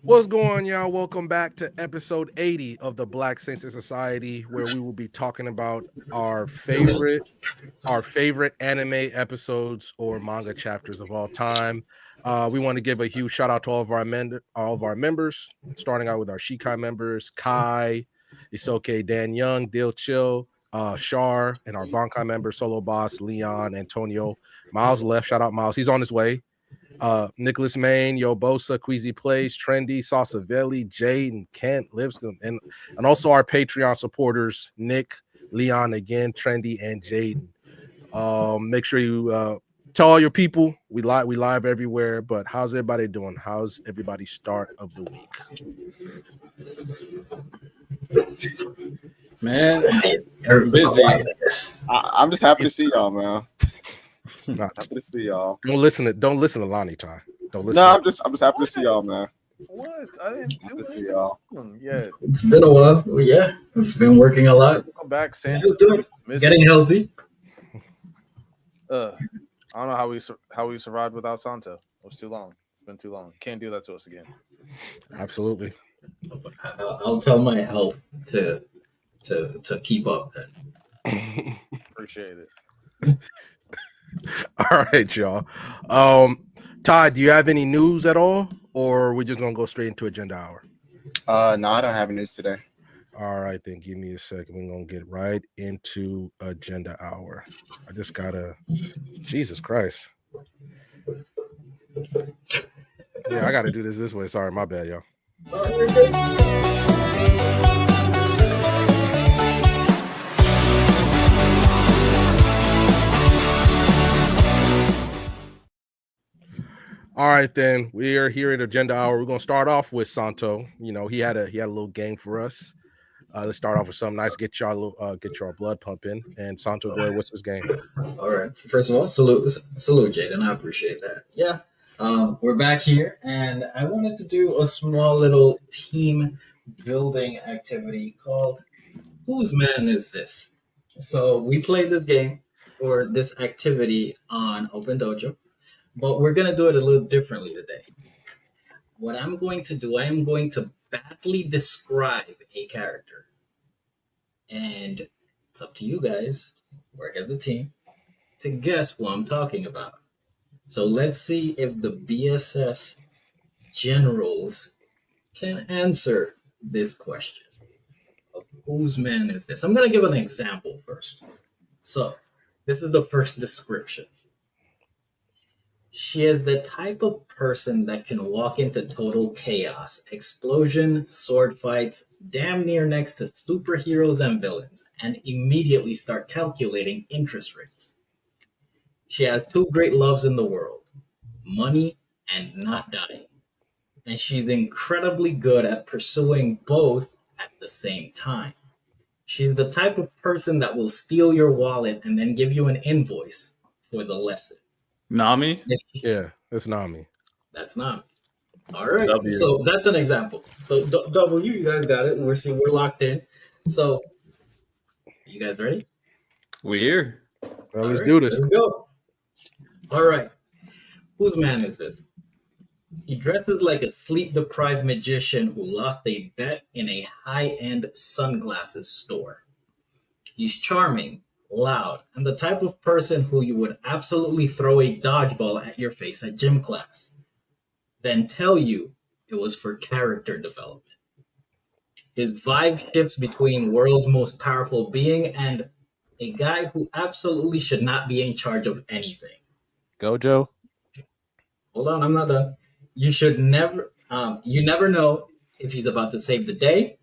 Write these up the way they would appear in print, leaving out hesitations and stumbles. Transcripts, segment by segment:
What's going on, y'all? Welcome back to episode 80 of the Black Sensei Society, where we will be talking about our favorite anime episodes or manga chapters of all time. We want to give a huge shout out to all of our members, starting out with our Shikai members, Kai, Isoke, Dan Young, Dil Chill, Shar, and our Bankai members, Solo Boss, Leon, Antonio, Miles left. Shout out Miles. He's on his way. Nicholas Main, Yo Bosa, Queasy Plays, Trendy, Sausavelli, Jaden, Kent, Lipscomb, and also our Patreon supporters, Nick, Leon again, Trendy, and Jaden. Make sure you tell all your people we live everywhere. But how's everybody doing? How's everybody's start of the week? Man, I'm busy. I'm just happy to see y'all, man. Nah, Happy to see y'all. don't listen to Lonnie Ty. Don't listen. No, I'm just happy to see y'all, man. What? I didn't Happy do to see anything y'all. yet. It's been a while. Well, yeah, we've been working a lot. Welcome back, Sensei. Feels good. Getting healthy. I don't know how we survived without Santo. It was too long. It's been too long. Can't do that to us again. Absolutely. I'll tell my health to keep up. Then Appreciate it. All right, y'all. Todd, do you have any news at all, or are we just gonna go straight into agenda hour? No, I don't have any news today. All right, then give me a second. We're gonna get right into agenda hour. I just gotta Jesus Christ. Yeah, I gotta do this way. Sorry, my bad, y'all. All right, then we are here in agenda hour. We're gonna start off with Santo. You know, he had a little game for us. Let's start off with something nice. Get y'all blood pumping. And Santo, go ahead. What's this game? all right. First of all, salute, Jaden. I appreciate that. Yeah, we're back here, and I wanted to do a small little team building activity called "Whose Man Is This?" So we played this game or this activity on Open Dojo, but we're gonna do it a little differently today. What I'm going to do, I am going to badly describe a character, and it's up to you guys, work as a team, to guess who I'm talking about. So let's see if the BSS generals can answer this question of whose man is this? I'm going to give an example first. So, this is the first description. She is the type of person that can walk into total chaos, explosion, sword fights, damn near next to superheroes and villains, and immediately start calculating interest rates. She has two great loves in the world, money and not dying. And she's incredibly good at pursuing both at the same time. She's the type of person that will steal your wallet and then give you an invoice for the lesson. Nami? Yeah, it's Nami. That's Nami. All right. W. So that's an example. So W, you guys got it. We're locked in. So, you guys ready? We here. Well, let's do this. Let's go. All right. Whose man is this? He dresses like a sleep-deprived magician who lost a bet in a high-end sunglasses store. He's charming, loud, and the type of person who you would absolutely throw a dodgeball at your face at gym class, then tell you it was for character development. His vibe shifts between world's most powerful being and a guy who absolutely should not be in charge of anything. Gojo. Hold on, I'm not done. You never know if he's about to save the day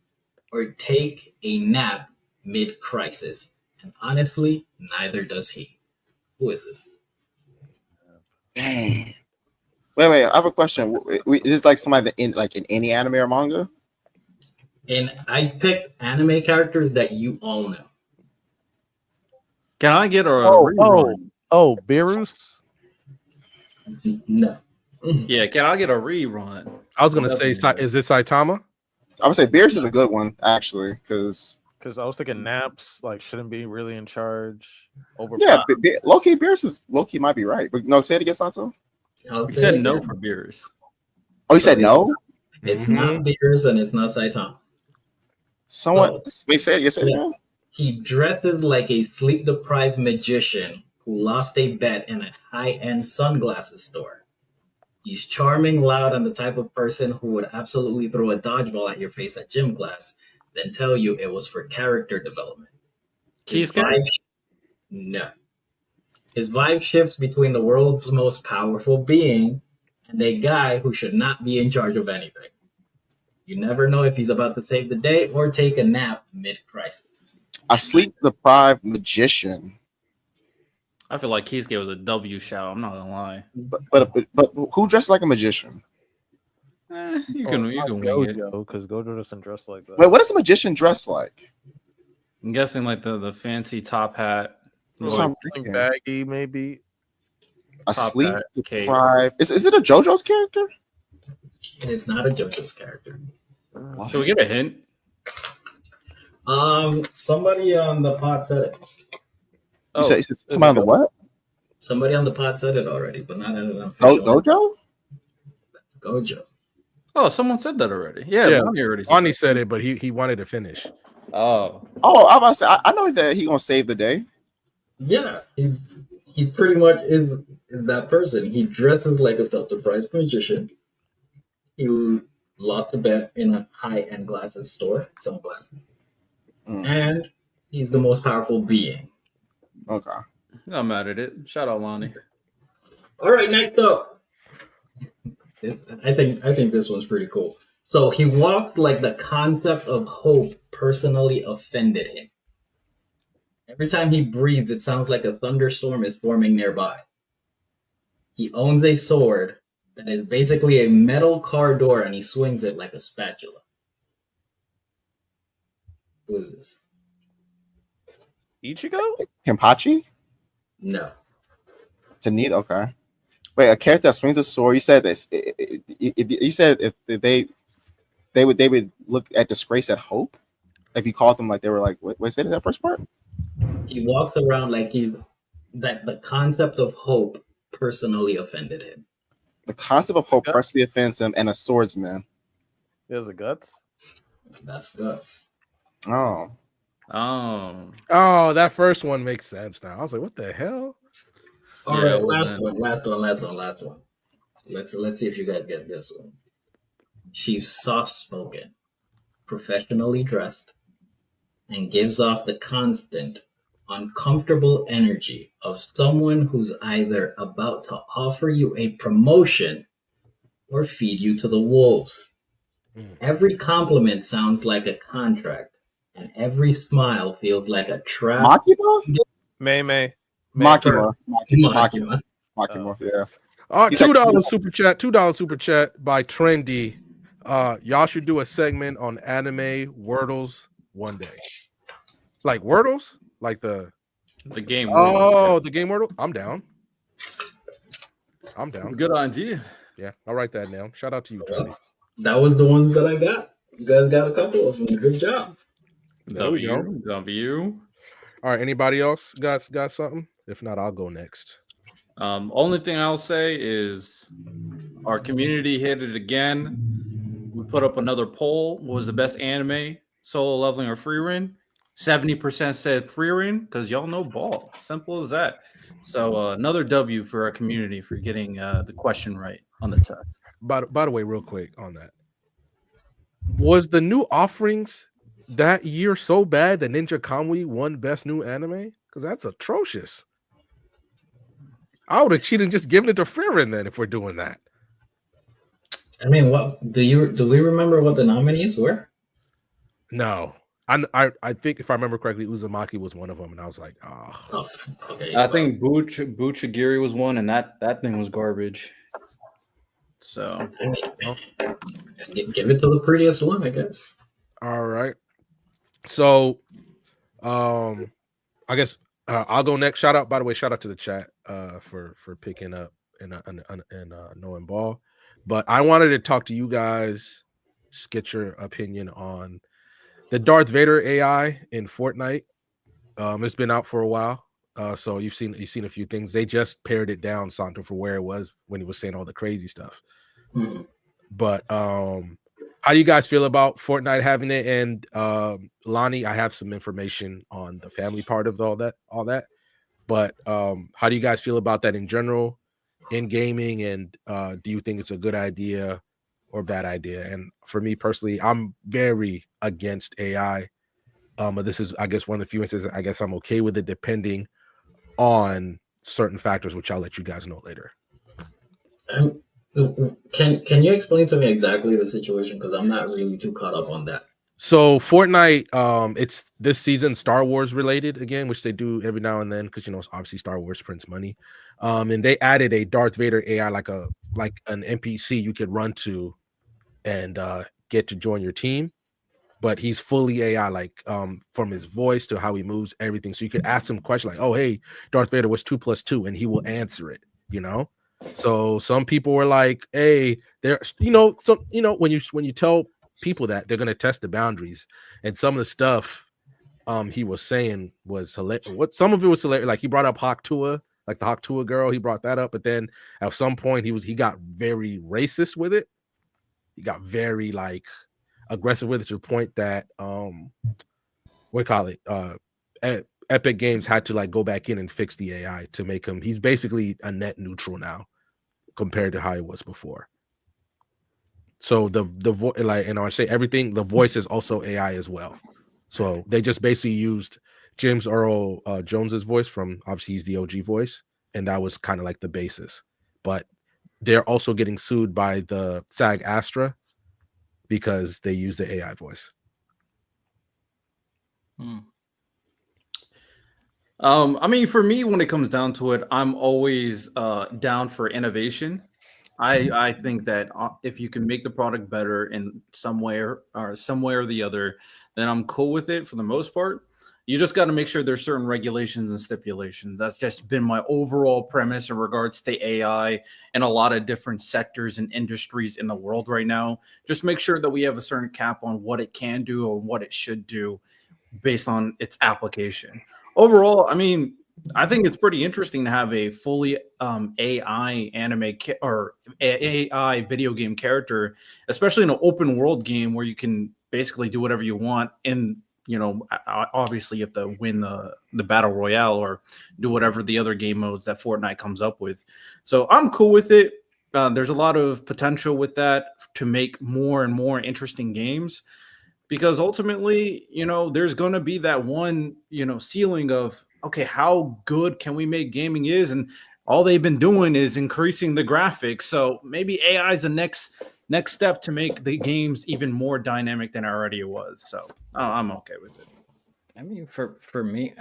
or take a nap mid-crisis. And honestly, neither does he. Who is this? Dang. Wait. I have a question. Is this like somebody that in any anime or manga? And I picked anime characters that you all know. Can I get a rerun? Beerus. No. Yeah, can I get a rerun? I was gonna say, is this Saitama? I would say Beerus is a good one actually, because I was thinking Naps shouldn't be really in charge. yeah, Loki Beerus might be right, but no, say it again, Santo. You said no for beers. Oh, you said no? It's not Beerus and it's not Saitama. Someone, So, wait, say it. Yes, yes, he dresses like a sleep-deprived magician who lost a bet in a high-end sunglasses store. He's charming, loud, and the type of person who would absolutely throw a dodgeball at your face at gym class, then tell you it was for character development. His Keisuke? vibe, no. His vibe shifts between the world's most powerful being and a guy who should not be in charge of anything. You never know if he's about to save the day or take a nap mid-crisis. a sleep-deprived magician. I feel like Keisuke was a W shout. I'm not gonna lie. But who dressed like a magician? You can wing it. Gojo, because Gojo doesn't dress like that. Wait, what does a magician dress like? I'm guessing like the fancy top hat. That's what I'm Like thinking. baggy, maybe. A Top hat, sleep-deprived. Is it a JoJo's character? It's not a JoJo's character. Can we get a hint? Somebody on the pod said it. You said somebody on the what? Somebody on the pod said it already, but not an official. Gojo? That's Gojo. Oh, someone said that already. Yeah, Yeah. Lonnie already said Lonnie that. said it, but he wanted to finish. Oh, Oh, I'm about to say, I know that he gonna save the day. Yeah, he pretty much is that person. He dresses like a self-deprived magician. He lost a bet in a high-end glasses store, sunglasses, and he's the most powerful being. Okay. I'm mad at it. Shout out Lonnie. All right, next up. I think this one's pretty cool. So he walks like the concept of hope personally offended him. Every time he breathes, it sounds like a thunderstorm is forming nearby. He owns a sword that is basically a metal car door, and he swings it like a spatula. Who is this? Ichigo? Kenpachi? No. It's a neat. Okay. Wait, a character that swings a sword. You said this. You said if they would look at disgrace at hope. If you called them like they were like, wait, say that first part. He walks around like that the concept of hope personally offended him. The concept of hope personally offends him, and a swordsman. He has a guts. That's Guts. Oh. Oh, that first one makes sense now. I was like, what the hell? All Yeah, right, well last then. one. Let's see if you guys get this one. She's soft-spoken, professionally dressed, and gives off the constant, uncomfortable energy of someone who's either about to offer you a promotion or feed you to the wolves. Every compliment sounds like a contract, and every smile feels like a trap. Makima? May. Makima. Makima. Makima. Yeah. $2 super chat. $2 super chat by Trendy. Y'all should do a segment on anime Wordles one day. Like Wordles? Like the game. the game Wordle? I'm down. Good idea. Yeah, I'll write that down. Shout out to you, Trendy. That was the ones that I got. You guys got a couple of them. Good job. There we go. W. All right, anybody else got something? If not, I'll go next. Only thing I'll say is our community hit it again. We put up another poll. What was the best anime, solo leveling or free rin? 70% said free rin because y'all know ball. Simple as that. So another W for our community for getting the question right on the test. By the way, real quick on that. Was the new offerings that year so bad that Ninja Kamui won best new anime? Because that's atrocious. I would have cheated and just given it to Frieren then if we're doing that. I mean, what do we remember what the nominees were? No. I think if I remember correctly, Uzumaki was one of them, and I was like, oh. Okay. I think Buchigiri was one, and that thing was garbage. So I mean, give it to the prettiest one, I guess. All right. So, I guess I'll go next. Shout out, by the way, shout out to the chat for picking up and knowing ball. But I wanted to talk to you guys, just get your opinion on the Darth Vader AI in Fortnite. It's been out for a while, so you've seen a few things. They just pared it down, Santo, for where it was when he was saying all the crazy stuff. Mm-hmm. But How do you guys feel about Fortnite having it? And Lonnie, I have some information on the family part of all that. But how do you guys feel about that in general in gaming? And do you think it's a good idea or bad idea? And for me personally, I'm very against AI. But this is, I guess, one of the few instances I guess I'm okay with it, depending on certain factors, which I'll let you guys know later. Um, can you explain to me exactly the situation? Because I'm not really too caught up on that. So Fortnite, it's this season Star Wars related again, which they do every now and then because obviously Star Wars prints money. And they added a Darth Vader AI, like an NPC you could run to and get to join your team. But he's fully AI, like from his voice to how he moves, everything. So you could ask him a question like, "Oh, hey, Darth Vader, what's 2 + 2?" and he will answer it. So some people were like, "Hey, when you tell people that, they're gonna test the boundaries." And some of the stuff he was saying was hilarious. Some of it was hilarious. Like he brought up Hawk Tuah, like the Hawk Tuah girl. He brought that up, but then at some point he got very racist with it. He got very like aggressive with it to the point that what call it Epic Games had to like go back in and fix the AI to make him. He's basically a net neutral now compared to how he was before. So the voice, like, and I say everything, the voice is also AI as well. So they just basically used James Earl Jones's voice from, obviously he's the OG voice, and that was kind of like the basis. But they're also getting sued by the SAG-AFTRA because they use the AI voice. I mean, for me, when it comes down to it, I'm always down for innovation. I think that if you can make the product better in some way or the other, then I'm cool with it for the most part. You just got to make sure there's certain regulations and stipulations. That's just been my overall premise in regards to AI and a lot of different sectors and industries in the world right now. Just make sure that we have a certain cap on what it can do or what it should do based on its application. Overall, I mean, I think it's pretty interesting to have a fully AI or AI video game character, especially in an open world game where you can basically do whatever you want. And obviously, you have to win the battle royale or do whatever the other game modes that Fortnite comes up with. So I'm cool with it. There's a lot of potential with that to make more and more interesting games, because ultimately, there's going to be that one, ceiling of, okay, how good can we make gaming is, and all they've been doing is increasing the graphics. So maybe AI is the next step to make the games even more dynamic than already was. So I'm okay with it. I mean, for me,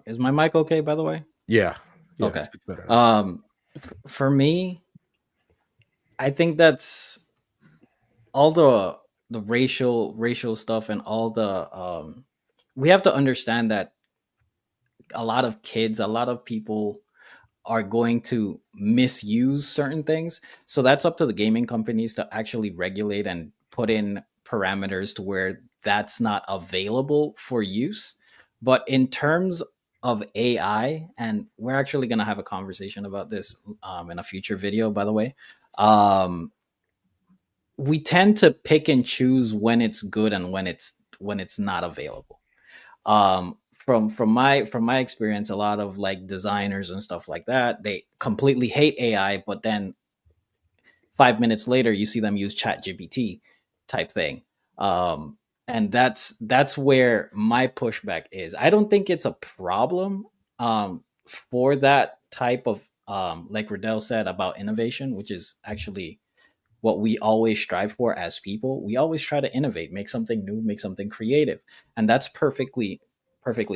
is my mic okay? By the way, Yeah. okay. It's better. For me, I think that's all the racial stuff and all the we have to understand that a lot of kids, a lot of people are going to misuse certain things. So that's up to the gaming companies to actually regulate and put in parameters to where that's not available for use. But in terms of AI, and we're actually going to have a conversation about this in a future video, by the way. We tend to pick and choose when it's good and when it's not available. From my experience, a lot of like designers and stuff like that, they completely hate AI, but then 5 minutes later you see them use Chat GPT type thing. And that's where my pushback is. I don't think it's a problem for that type of like Riddell said about innovation, which is actually what we always strive for as people. We always try to innovate, make something new, make something creative. And that's perfectly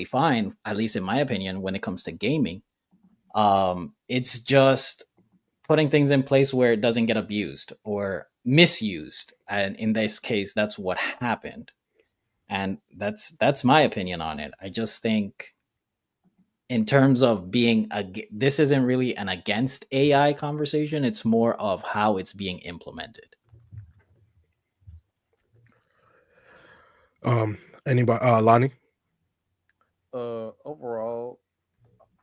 fine, at least in my opinion, when it comes to gaming. It's just putting things in place where it doesn't get abused or misused. And in this case, that's what happened. And that's my opinion on it. I just think in terms of this isn't really an against AI conversation. It's more of how it's being implemented. Anybody, Lonnie? Overall,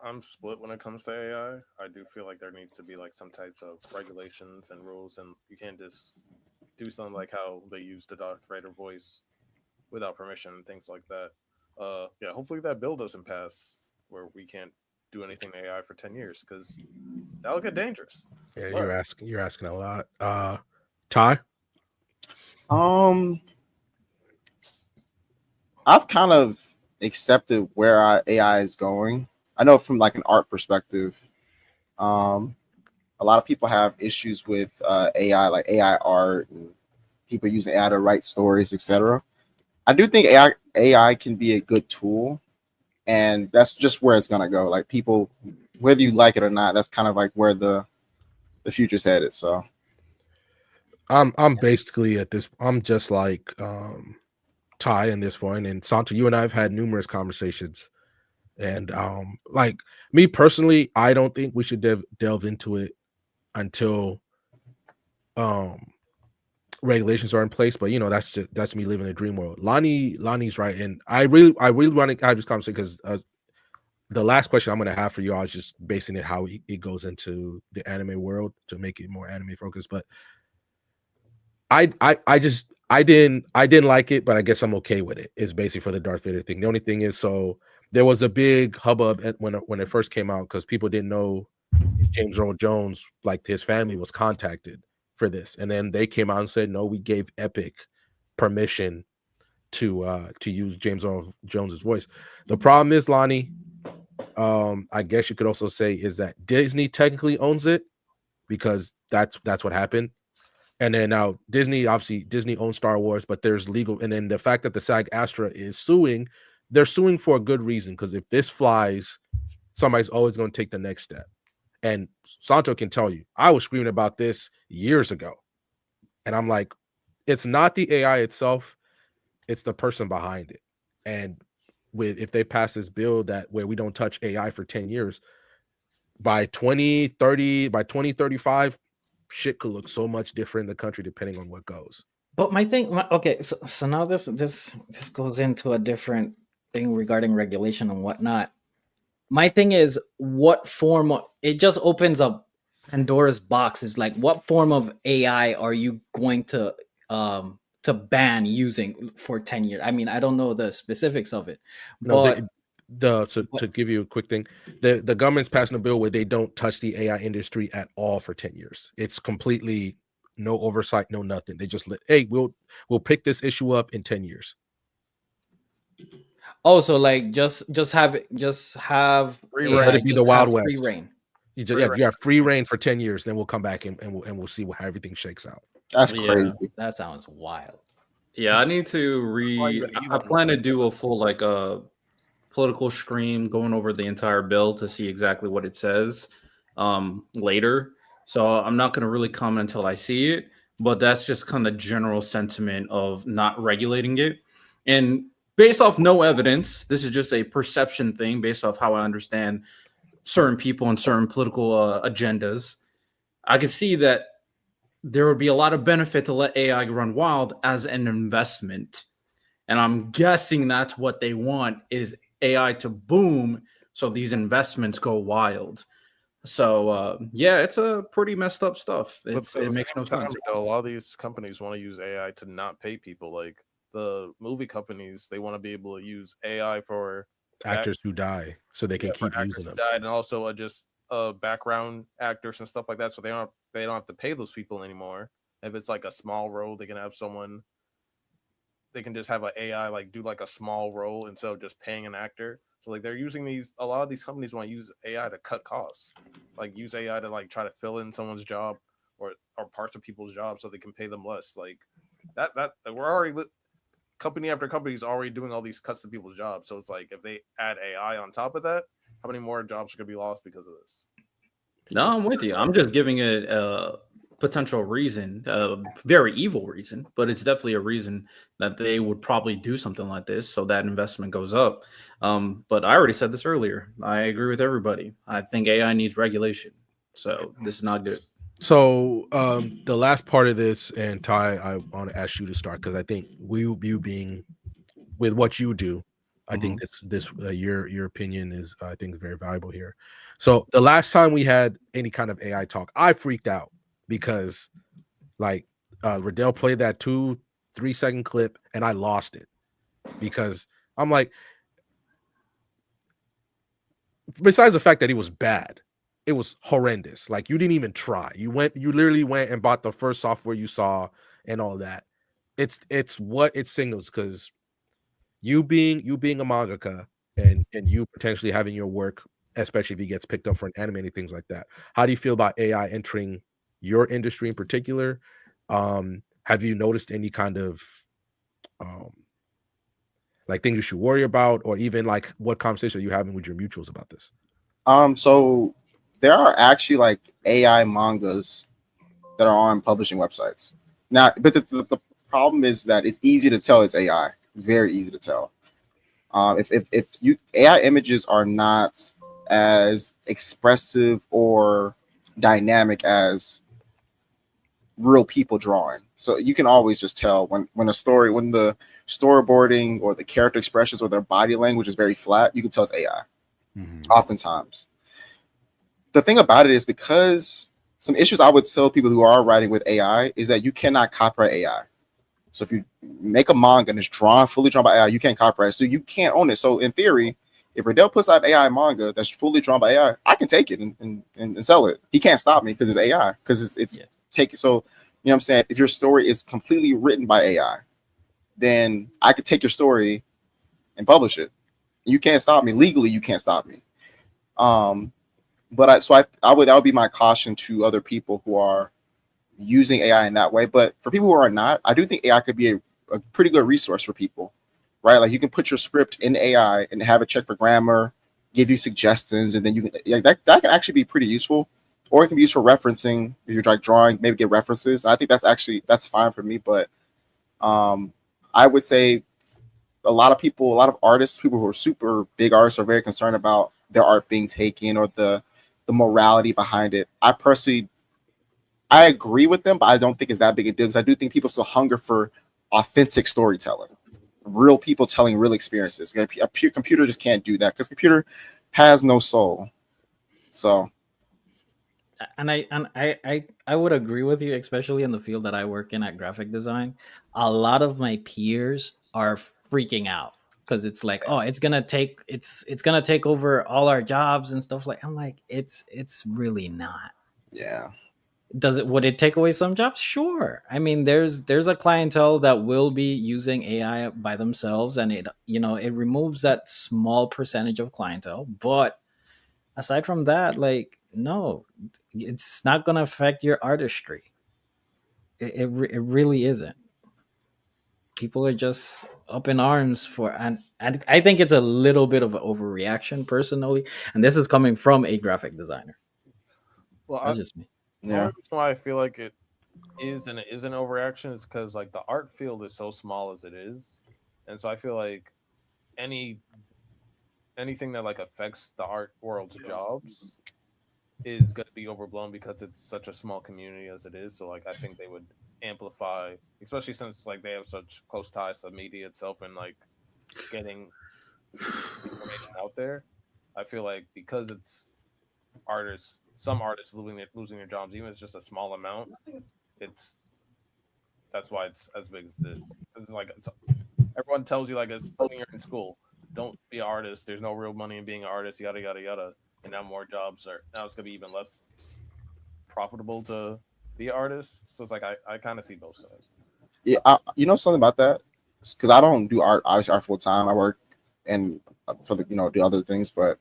I'm split when it comes to AI. I do feel like there needs to be like some types of regulations and rules, and you can't just do something like how they use the Darth Vader voice without permission and things like that. Yeah, hopefully that bill doesn't pass where we can't do anything AI for 10 years because that'll get dangerous. Yeah, All right. you're asking a lot. Ty? I've kind of accepted where AI is going. I know from like an art perspective, a lot of people have issues with AI, like AI art, and people using AI to write stories, etc. I do think AI can be a good tool, and that's just where it's gonna go. Like people, whether you like it or not, that's kind of like where the future's headed. So I'm basically at this. I'm just like Ty in this point, and Santo. You and I have had numerous conversations, and like me personally, I don't think we should delve into it until regulations are in place. But that's me living a dream world. Lonnie's right, and I really want to have this conversation because the last question I'm going to have for you, I was just basing it how it goes into the anime world to make it more anime focused. But I didn't like it, but I guess I'm okay with it. It's basically for the Darth Vader thing. The only thing is, so there was a big hubbub when it first came out because people didn't know James Earl Jones, like his family, was contacted for this, and then they came out and said, no, we gave Epic permission to use James Earl Jones's voice. The problem is, Lonnie, I guess you could also say is that Disney technically owns it because that's what happened. And then now Disney owns Star Wars, but there's legal, and then the fact that the SAG-AFTRA is suing, they're suing for a good reason, because if this flies, somebody's always going to take the next step. And Santo can tell you, I was screaming about this years ago. And I'm like, it's not the AI itself, it's the person behind it. And if they pass this bill where we don't touch AI for 10 years, by 2035, shit could look so much different in the country depending on what goes. But okay, so now this goes into a different thing regarding regulation and whatnot. My thing is, what form it just opens up Pandora's box. Is like, what form of AI are you going to ban using for 10 years? I mean, I don't know the specifics of it, but to give you a quick thing, the government's passing a bill where they don't touch the AI industry at all for 10 years. It's completely no oversight, no nothing. They just we'll pick this issue up in 10 years. Oh, so like just have Free Let it be the Wild West. Free reign. You have free reign for 10 years, then we'll come back and we'll see how everything shakes out. that's crazy. That sounds wild. Yeah, I need to I plan to do a full political stream going over the entire bill to see exactly what it says later. So I'm not going to really comment until I see it, but that's just kind of general sentiment of not regulating it. And based off no evidence, this is just a perception thing based off how I understand certain people and certain political agendas. I can see that there would be a lot of benefit to let AI run wild as an investment. And I'm guessing that's what they want, is AI to boom so these investments go wild. So yeah, it's a pretty messed up stuff. It makes no sense. A lot of these companies want to use AI to not pay people. Like the movie companies, they want to be able to use AI for actors who die, so they can keep using them. Died, and also just background actors and stuff like that, so they don't have to pay those people anymore. If it's like a small role, they can have someone. They can just have an AI like do like a small role instead of just paying an actor. So like they're using a lot of these companies want to use AI to cut costs, like use AI to like try to fill in someone's job or parts of people's jobs so they can pay them less. Like that we're already company after company is already doing all these cuts to people's jobs. So it's like if they add AI on top of that, how many more jobs are going to be lost because of this? No, I'm with you. I'm just giving it a potential reason, a very evil reason, but it's definitely a reason that they would probably do something like this so that investment goes up. But I already said this earlier. I agree with everybody. I think AI needs regulation. So this is not good. So the last part of this, and Ty, I want to ask you to start because I think you being with what you do, I think your opinion is I think very valuable here. So the last time we had any kind of AI talk, I freaked out because like Riddell played that 2-3 second clip, and I lost it because I'm like, besides the fact that it was bad, it was horrendous. Like, you didn't even try. You literally went and bought the first software you saw and all that. It's what it signals, because you being a mangaka and you potentially having your work, especially if he gets picked up for an anime and things like that. How do you feel about AI entering your industry in particular? Have you noticed any kind of um like things you should worry about, or even like what conversation are you having with your mutuals about this? So there are actually like AI mangas that are on publishing websites now, but the problem is that it's easy to tell it's AI. Very easy to tell. If you AI images are not as expressive or dynamic as real people drawing, so you can always just tell when the storyboarding or the character expressions or their body language is very flat, you can tell it's AI. Oftentimes, the thing about it is, because some issues I would tell people who are writing with AI is that you cannot copyright AI. So if you make a manga and it's fully drawn by AI, you can't copyright it. So you can't own it. So in theory, if Riddell puts out AI manga that's fully drawn by AI, I can take it and sell it. He can't stop me because it's AI. Because it's take it. So you know what I'm saying? If your story is completely written by AI, then I could take your story and publish it. You can't stop me. Legally, you can't stop me. But that would be my caution to other people who are using AI in that way. But for people who are not, I do think AI could be a pretty good resource for people, right? Like, you can put your script in AI and have it check for grammar, give you suggestions, and then you can that can actually be pretty useful. Or it can be used for referencing. If you're like drawing, maybe get references. I think that's fine for me. But I would say a lot of artists, people who are super big artists, are very concerned about their art being taken or the morality behind it. I agree with them, but I don't think it's that big a deal, because I do think people still hunger for authentic storytelling, real people telling real experiences. A computer just can't do that, because computer has no soul. So, and I would agree with you, especially in the field that I work in at graphic design. A lot of my peers are freaking out because it's like, oh, it's gonna take over all our jobs and stuff. Like, I'm like, it's really not. yeah. Would it take away some jobs? Sure. I mean, there's a clientele that will be using AI by themselves, and it removes that small percentage of clientele. But aside from that, like, no, it's not going to affect your artistry. It really isn't. People are just up in arms for, and I think it's a little bit of an overreaction personally. And this is coming from a graphic designer. Well, That's just me. The only reason why I feel like it is and it isn't overreaction is because, like, the art field is so small as it is, and so I feel like anything that like affects the art world's jobs is going to be overblown because it's such a small community as it is. So, like, I think they would amplify, especially since like they have such close ties to the media itself and like getting information out there. I feel like because it's some artists losing their jobs, even if it's just a small amount, that's why it's as big as it is. Everyone tells you, like, it's when you're in school, don't be an artist. There's no real money in being an artist. Yada yada yada. And now it's gonna be even less profitable to be an artist. So it's like I kind of see both sides. Yeah, you know something about that? Because I don't do art, obviously, art full time. I work and for do other things. But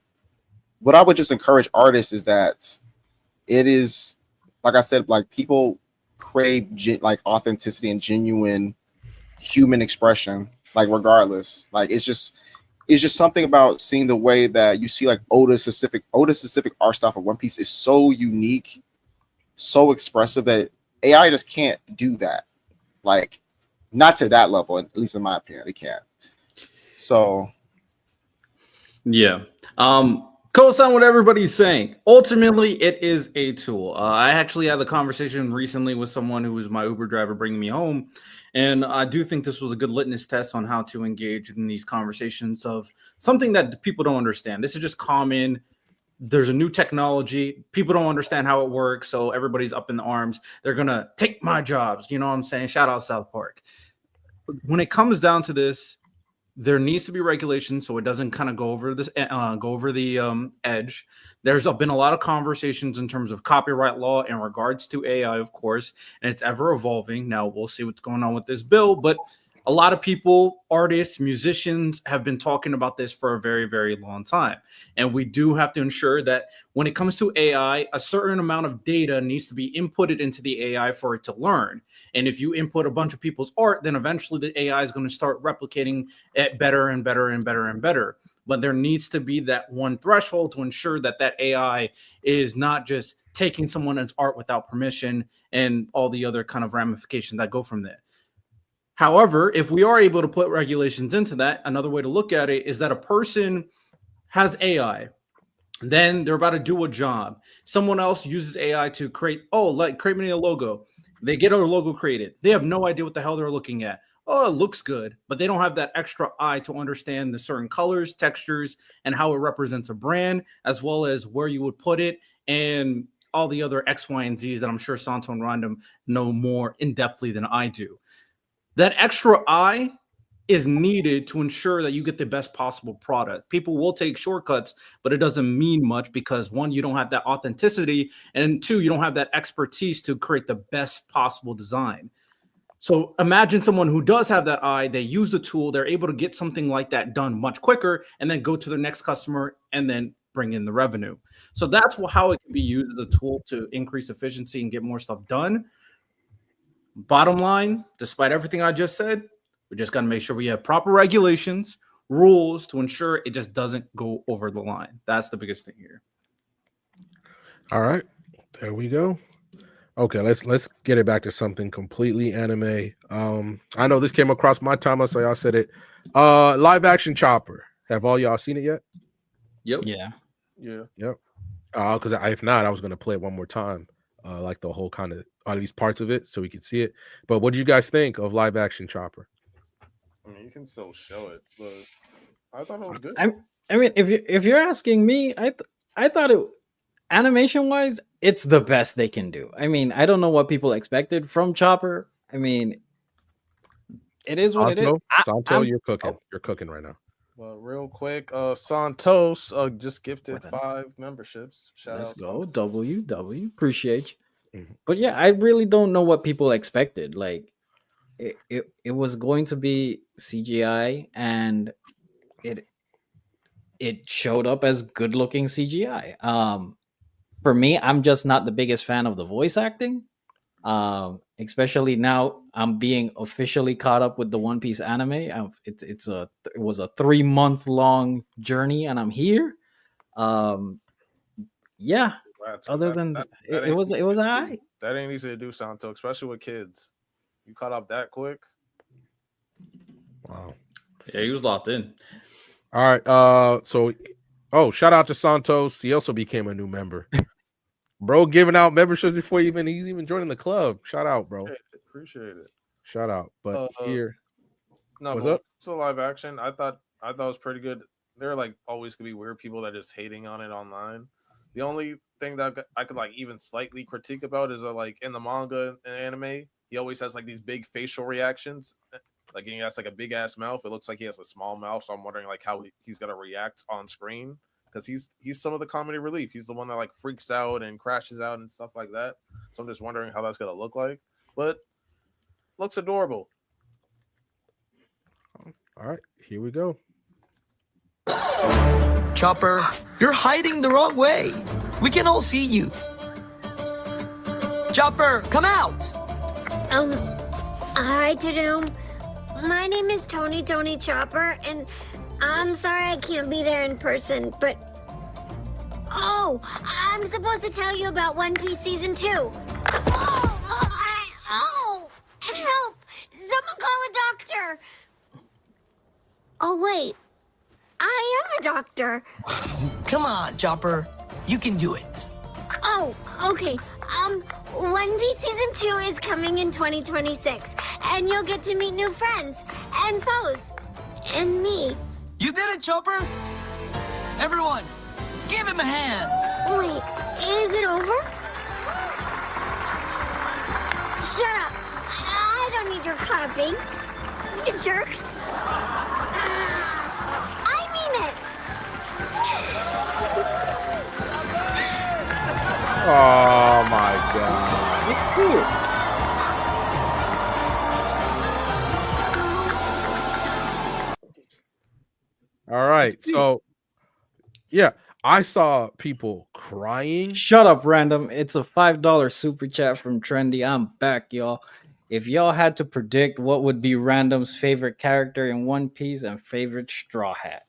what I would just encourage artists is that it is, like I said, like, people crave like authenticity and genuine human expression, like, regardless. Like, it's just something about seeing the way that you see, like, Oda's specific art style for One Piece is so unique, so expressive, that AI just can't do that. Like, not to that level, at least in my opinion, it can't. So, yeah. Co-sign what everybody's saying. Ultimately, it is a tool. I actually had a conversation recently with someone who was my Uber driver bringing me home, and I do think this was a good litmus test on how to engage in these conversations of something that people don't understand. This is just common there's a new technology. People don't understand how it works, so everybody's up in the arms. They're gonna take my jobs. You know what I'm saying? Shout out South Park. When it comes down to this, there needs to be regulation so it doesn't kind of go over the edge. There's been a lot of conversations in terms of copyright law in regards to AI, of course, and it's ever evolving. Now we'll see what's going on with this bill, but a lot of people, artists, musicians have been talking about this for a very, very long time. And we do have to ensure that when it comes to AI, a certain amount of data needs to be inputted into the AI for it to learn. And if you input a bunch of people's art, then eventually the AI is going to start replicating it better and better and better and better. But there needs to be that one threshold to ensure that that AI is not just taking someone's art without permission and all the other kind of ramifications that go from there. However, if we are able to put regulations into that, another way to look at it is that a person has AI, then they're about to do a job. Someone else uses AI to create me a logo. They get a logo created. They have no idea what the hell they're looking at. Oh, it looks good, but they don't have that extra eye to understand the certain colors, textures, and how it represents a brand, as well as where you would put it and all the other X, Y, and Z's that I'm sure Santo and Random know more in-depthly than I do. That extra eye is needed to ensure that you get the best possible product. People will take shortcuts, but it doesn't mean much because one, you don't have that authenticity, and two, you don't have that expertise to create the best possible design. So imagine someone who does have that eye, they use the tool, they're able to get something like that done much quicker, and then go to their next customer and then bring in the revenue. So that's how it can be used as a tool to increase efficiency and get more stuff done. Bottom line, despite everything I just said, we just got to make sure we have proper regulations, rules to ensure it just doesn't go over the line. That's the biggest thing here. All right, there we go. Okay, let's get it back to something completely anime. I know this came across my timeline, so y'all said it. Live action Chopper. Have all y'all seen it yet? Yep. Yeah. Yep. Because if not, I was gonna play it one more time, like the whole kind of at least parts of it, so we could see it. But what do you guys think of live action Chopper? I mean, you can still show it, but I thought it was good. I mean, if you're asking me, I thought it, animation wise, it's the best they can do. I mean, I don't know what people expected from Chopper. I mean, it is what it is. Santo, you're cooking. You're cooking right now. Well, real quick, Santos just gifted What 5 memberships. Let's out. go, WW. Appreciate you. Mhm. But yeah, I really don't know what people expected. Like, it was going to be CGI, and it showed up as good looking CGI. For me, I'm just not the biggest fan of the voice acting. Especially now I'm being officially caught up with the One Piece anime. It was a 3-month long journey, and I'm here. Yeah. Other than that, it was alright. That ain't easy to do, Santo, especially with kids. You caught up that quick. Wow. Yeah, he was locked in. All right. Shout out to Santos. He also became a new member. Bro, giving out memberships before he's even joining the club. Shout out, bro. Appreciate it. Shout out. But here, what's up? It's a live action. I thought it was pretty good. There are like always gonna be weird people that are just hating on it online. The only thing that I could like even slightly critique about is like in the manga and anime, he always has like these big facial reactions. Like he has like a big ass mouth. It looks like he has a small mouth. So I'm wondering like how he's gonna react on screen. Because he's some of the comedy relief. He's the one that like freaks out and crashes out and stuff like that. So I'm just wondering how that's gonna look like. But looks adorable. All right, here we go. Chopper, you're hiding the wrong way. We can all see you. Chopper, come out! Hi, Tadoom. My name is Tony Chopper, and I'm sorry I can't be there in person, but... Oh, I'm supposed to tell you about One Piece Season 2. Help! Someone call a doctor! Oh, wait. I am a doctor. Come on, Chopper. You can do it. Oh, okay. One Piece Season 2 is coming in 2026, and you'll get to meet new friends, and foes, and me. You did it, Chopper! Everyone, Give him a hand. Wait, is it over? Shut up. I don't need your clapping. You jerks. I mean it. Oh my god. All right. So yeah, I saw people crying. Shut up, random. It's a $5 super chat from Trendy. I'm back, y'all. If y'all had to predict what would be Random's favorite character in One Piece and favorite Straw Hat,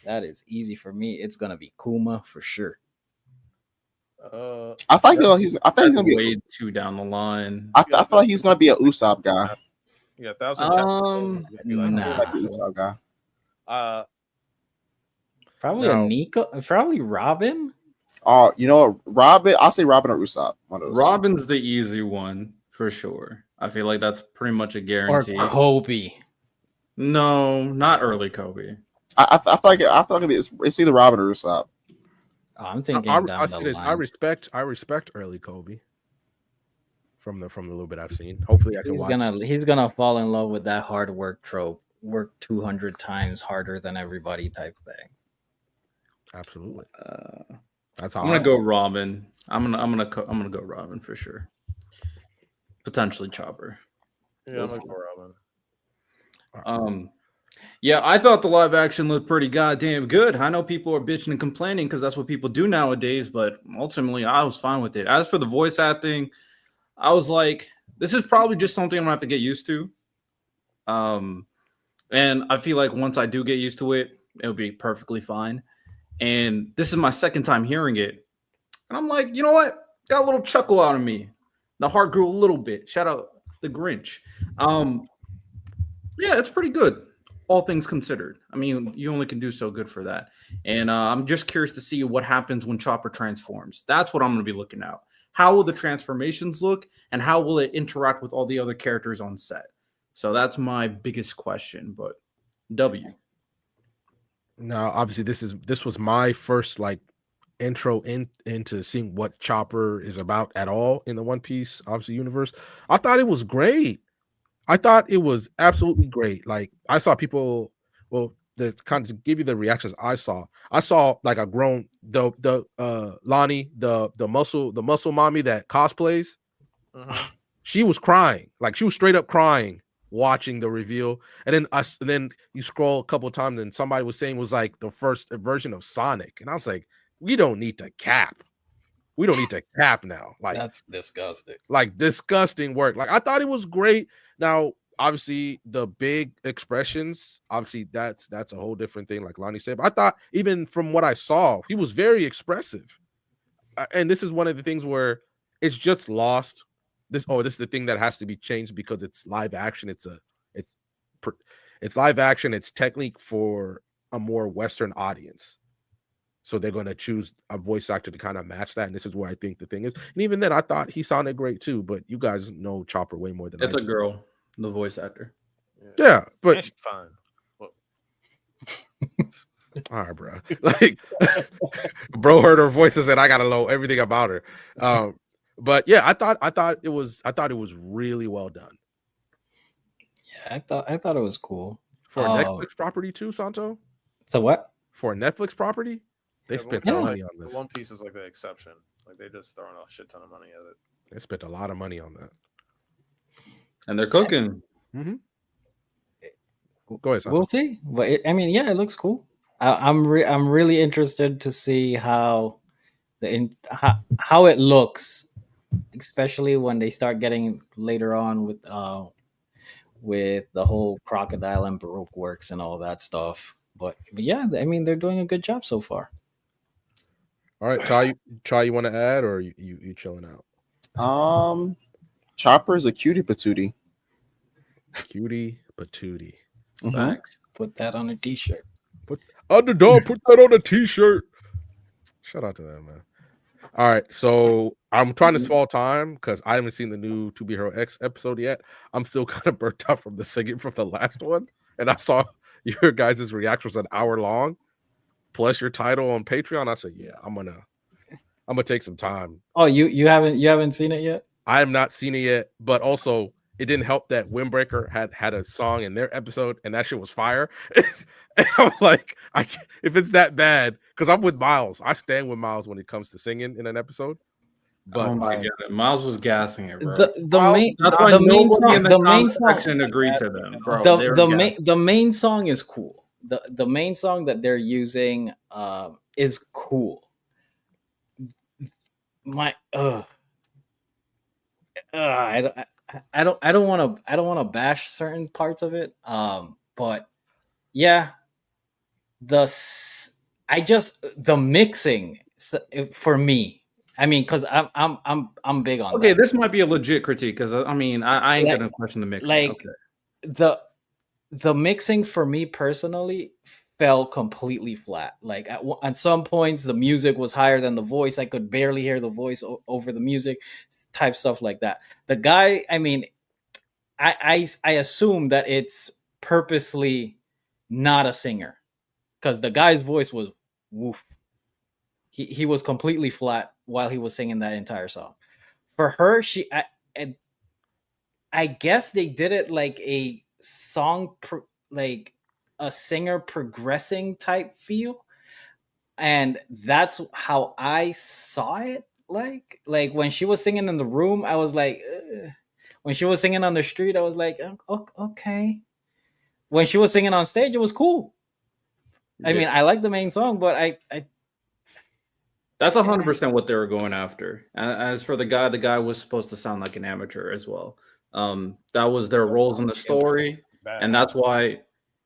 that is easy for me. It's gonna be Kuma for sure. I think he's gonna be. way too down the line. I feel like he's gonna be a Usopp guy. Yeah, 1,000 chapters. Nah. Like an Usopp guy. Probably No. a Nico. Probably Robin. Oh, you know what? Robin. I'll say Robin or Usopp. One of those. Robin's the easy one for sure. I feel like that's pretty much a Or guarantee. Kobe. No, not early Kobe. I feel like it's either Robin or Usopp. Oh, I'm thinking I down say the this. line. I respect early Kobe. From the little bit I've seen. Hopefully I can watch. He's gonna fall in love with that hard work trope. Work 200 times harder than everybody type thing. Absolutely. That's how I'm gonna go Robin. I'm gonna go Robin for sure. Potentially Chopper. Yeah, I'm gonna go Robin. Yeah, I thought the live action looked pretty goddamn good. I know people are bitching and complaining because that's what people do nowadays, but ultimately I was fine with it. As for the voice acting, I was like, this is probably just something I'm gonna have to get used to. And I feel like once I do get used to it, it'll be perfectly fine. And this is my second time hearing it. And I'm like, you know what? Got a little chuckle out of me. The heart grew a little bit. Shout out the Grinch. Yeah, it's pretty good, all things considered. I mean, you only can do so good for that. And I'm just curious to see what happens when Chopper transforms. That's what I'm going to be looking at. How will the transformations look, and how will it interact with all the other characters on set? So that's my biggest question. But W. Now, obviously, this was my first like intro into seeing what Chopper is about at all in the One Piece obviously universe. I thought it was great. I thought it was absolutely great. Like I saw people, well, the kind of give you the reactions I saw like a grown Lonnie, the muscle mommy that cosplays. She was crying, like she was straight up crying watching the reveal. And then you scroll a couple of times and somebody was saying was like the first version of Sonic, and I was like, we don't need to cap. We don't need to cap now. Like That's disgusting. like disgusting work. Like I thought it was great. Now, obviously, the big expressions, obviously that's a whole different thing, like Lonnie said. But I thought even from what I saw, he was very expressive. And this is one of the things where it's just lost. This is the thing that has to be changed because it's live action. It's live action. It's technique for a more Western audience. So they're going to choose a voice actor to kind of match that. And this is where I think the thing is. And even then, I thought he sounded great too. But you guys know Chopper way more than It's I a do. girl, the voice actor. Yeah, but And she's fine. Well, all right, bro. Like, bro heard her voice and said, "I gotta know everything about her." But yeah, I thought it was really well done Yeah, I thought it was cool. for a Netflix property too, Santo. So what? For a Netflix property, they yeah, spent One- some like, money on this. One Piece is like the exception. Like they just throwing a shit ton of money at it. They spent a lot of money on that. And they're cooking. Go ahead, Santo. We'll see. But it looks cool. I'm really interested to see how how it looks, especially when they start getting later on with the whole crocodile and baroque works and all that stuff. But yeah, I mean they're doing a good job so far. All right, Ty, you want to add, or you chilling out? Chopper is a cutie patootie. Cutie patootie. Facts. Put that on a t-shirt. Underdog, put that on a t-shirt. Shout out to them, man. All right, so I'm trying to swallow time because I haven't seen the new To Be Hero X episode yet. I'm still kind of burnt out from the singing from the last one, and I saw your guys' reaction was an hour long. plus your title on Patreon. I said, yeah, I'm gonna take some time. Oh, you haven't seen it yet? I have not seen it yet, but also it didn't help that Windbreaker had a song in their episode, and that shit was fire. And I'm like, if it's that bad, because I'm with Miles, I stand with Miles when it comes to singing in an episode. But oh my god, Miles was gassing it, bro. The main That's why the main nobody song in the the main comment song section agreed to them, bro. They were the main song is cool. The main song that they're using is cool. My I don't want to bash certain parts of it. But yeah, the mixing for me. I mean, because I'm big on okay. that. This might be a legit critique because I mean I ain't gonna question the mixing. Like okay. the mixing for me personally fell completely flat. Like at some points the music was higher than the voice. I could barely hear the voice over the music, type stuff like that. The guy, I mean, I assume that it's purposely not a singer because the guy's voice was woof. He was completely flat while he was singing that entire song. For her, I guess they did it like a song, like a singer progressing type feel, and that's how I saw it. Like when she was singing in the room, I was like, ugh. When she was singing on the street, I was like, okay. When she was singing on stage, it was cool. I mean, I like the main song, but I that's 100% what they were going after. As for the guy was supposed to sound like an amateur as well. That was their roles in the story, and that's why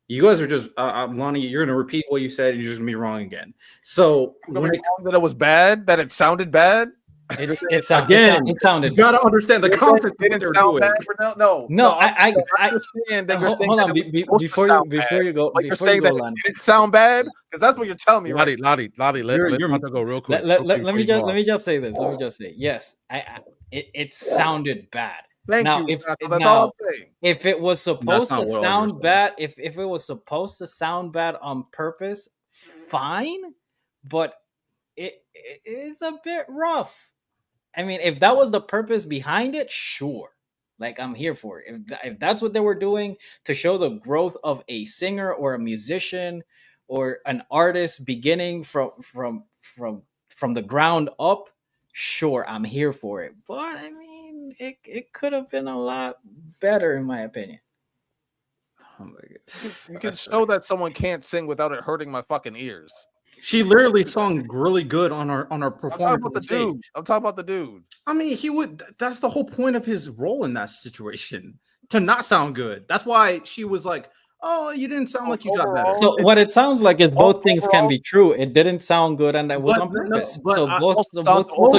you guys are just Lonnie. You're gonna repeat what you said. You're just gonna be wrong again. So when that it was bad, that it sounded bad. It sounded. You gotta understand the context. It didn't sound bad. No. I understand that you're saying. Hold on, before you go, but you're saying that it didn't sound bad because that's what you're telling me. Lottie, let go real quick. Let me just say this. Let me just say yes. It sounded bad. Thank now, you. That's all I'm saying. If it was supposed to sound bad, if it was supposed to sound bad on purpose, fine. But it is a bit rough. I mean, if that was the purpose behind it, sure. Like, I'm here for it. If that's what they were doing to show the growth of a singer or a musician or an artist beginning from the ground up, sure, I'm here for it. But I mean, it could have been a lot better, in my opinion. Oh my god! You can show that someone can't sing without it hurting my fucking ears. She literally sung really good on our performance. I'm talking about the dude. I mean, he would. That's the whole point of his role in that situation, to not sound good. That's why she was like, "Oh, you didn't sound like you got better." So what it sounds like is both things can be true. It didn't sound good, and that was on purpose. So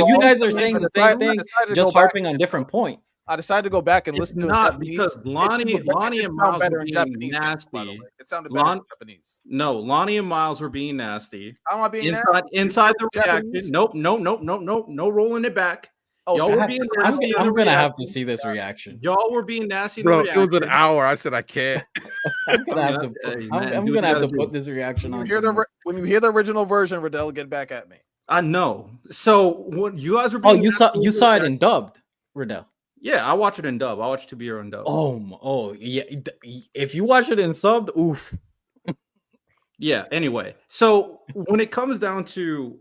you guys are saying the same thing, just harping on different points. I decided to go back and listen to it because Lonnie and Miles were being nasty. It sounded better in Japanese. No, Lonnie and Miles were being nasty. How am I being nasty? Inside the reaction. Nope. No rolling it back. Oh, y'all were being nasty. I'm gonna have to see this reaction. Y'all were being nasty. Bro, it was an hour. I said I can't. I'm gonna have to put this reaction on. When you hear the original version, Riddell, get back at me. I know. So what you guys were? Oh, you saw it in dubbed, Riddell. Yeah, I watch it in dub. I watch To Be Your Own Dub. Oh, yeah. If you watch it in subbed, oof. Yeah. Anyway, so when it comes down to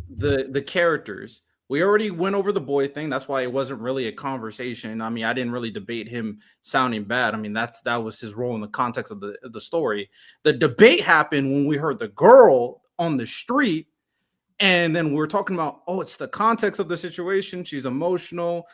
the characters, we already went over the boy thing. That's why it wasn't really a conversation. I mean, I didn't really debate him sounding bad. I mean, that was his role in the context of the story. The debate happened when we heard the girl on the street. And then we're talking about, it's the context of the situation. She's emotional.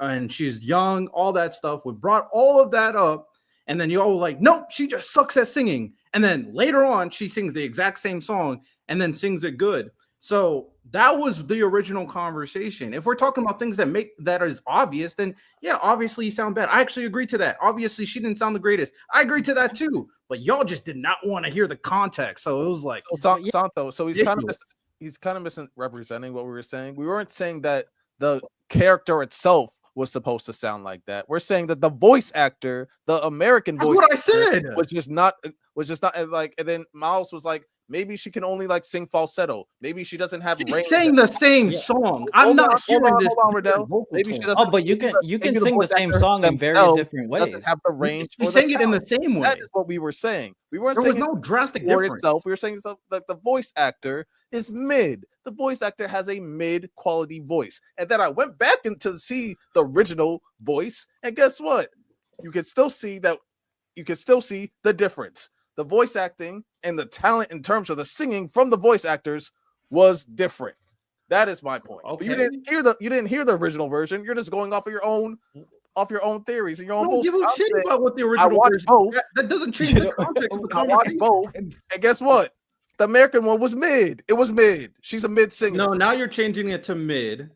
And she's young, all that stuff. We brought all of that up. And then you all were like, nope, she just sucks at singing. And then later on, she sings the exact same song and then sings it good. So that was the original conversation. If we're talking about things that is obvious, then yeah, obviously you sound bad. I actually agree to that. Obviously, she didn't sound the greatest. I agree to that too. But y'all just did not want to hear the context. So it was like Santo. So he's kind of misrepresenting what we were saying. We weren't saying that the character itself was supposed to sound like that. We're saying that the voice actor, the American voice, what I said, was just not like. And then Miles was like, Maybe she can only like sing falsetto. Maybe she doesn't have She's range. saying the same song. I'm Hold not on, hearing hold on, this. hold on, Riddell. vocal Maybe she tone. doesn't. Oh, but you can maybe sing the voice same actor song in very themselves different ways. doesn't have the range. She's or the saying it in the talent. same way. That is what we were saying. We weren't There was saying no drastic for difference. itself. We were saying stuff like the voice actor is mid. The voice actor has a mid quality voice. And then I went back to see the original voice, and guess what? You can still see that. You can still see the difference. The voice acting and the talent in terms of the singing from the voice actors was different. That is my point. But you Okay. didn't hear the original version. You're just going off of your own theories and your own I don't give a bullshit. I'm shit saying, about what the original watched version. both. That doesn't change You the know, context of the I watched conversation. both, and guess what? The American one was mid. It was mid. She's a mid singer. No, now you're changing it to mid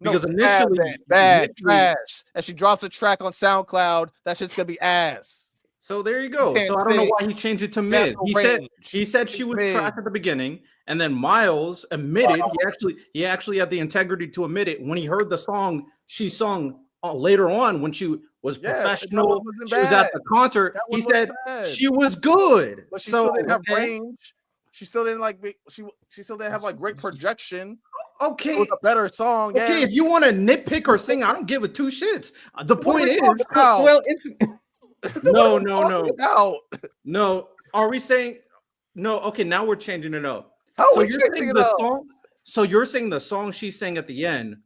because bad, initially bad, trash. And she drops a track on SoundCloud, that shit's gonna be ass. So there you go. can't So I don't know sing. why he changed it to She has mid. no He said she was mid. trash at the beginning, and then Miles admitted he actually had the integrity to admit it when he heard the song she sung later on when she was Yes, that professional. one wasn't She was at bad. the concert. That He one was said bad. she was good. But she So still didn't have okay. range. She still didn't she still didn't have like great projection. It okay. was a better song. Okay, yes. if you want to nitpick or sing, I don't give a two shits. The What are point we is, talking about? Well, it's no. Talking about? No, are we saying no? Okay, now we're changing it up. How So are we you're changing saying it the up? song? So you're saying the song she sang at the end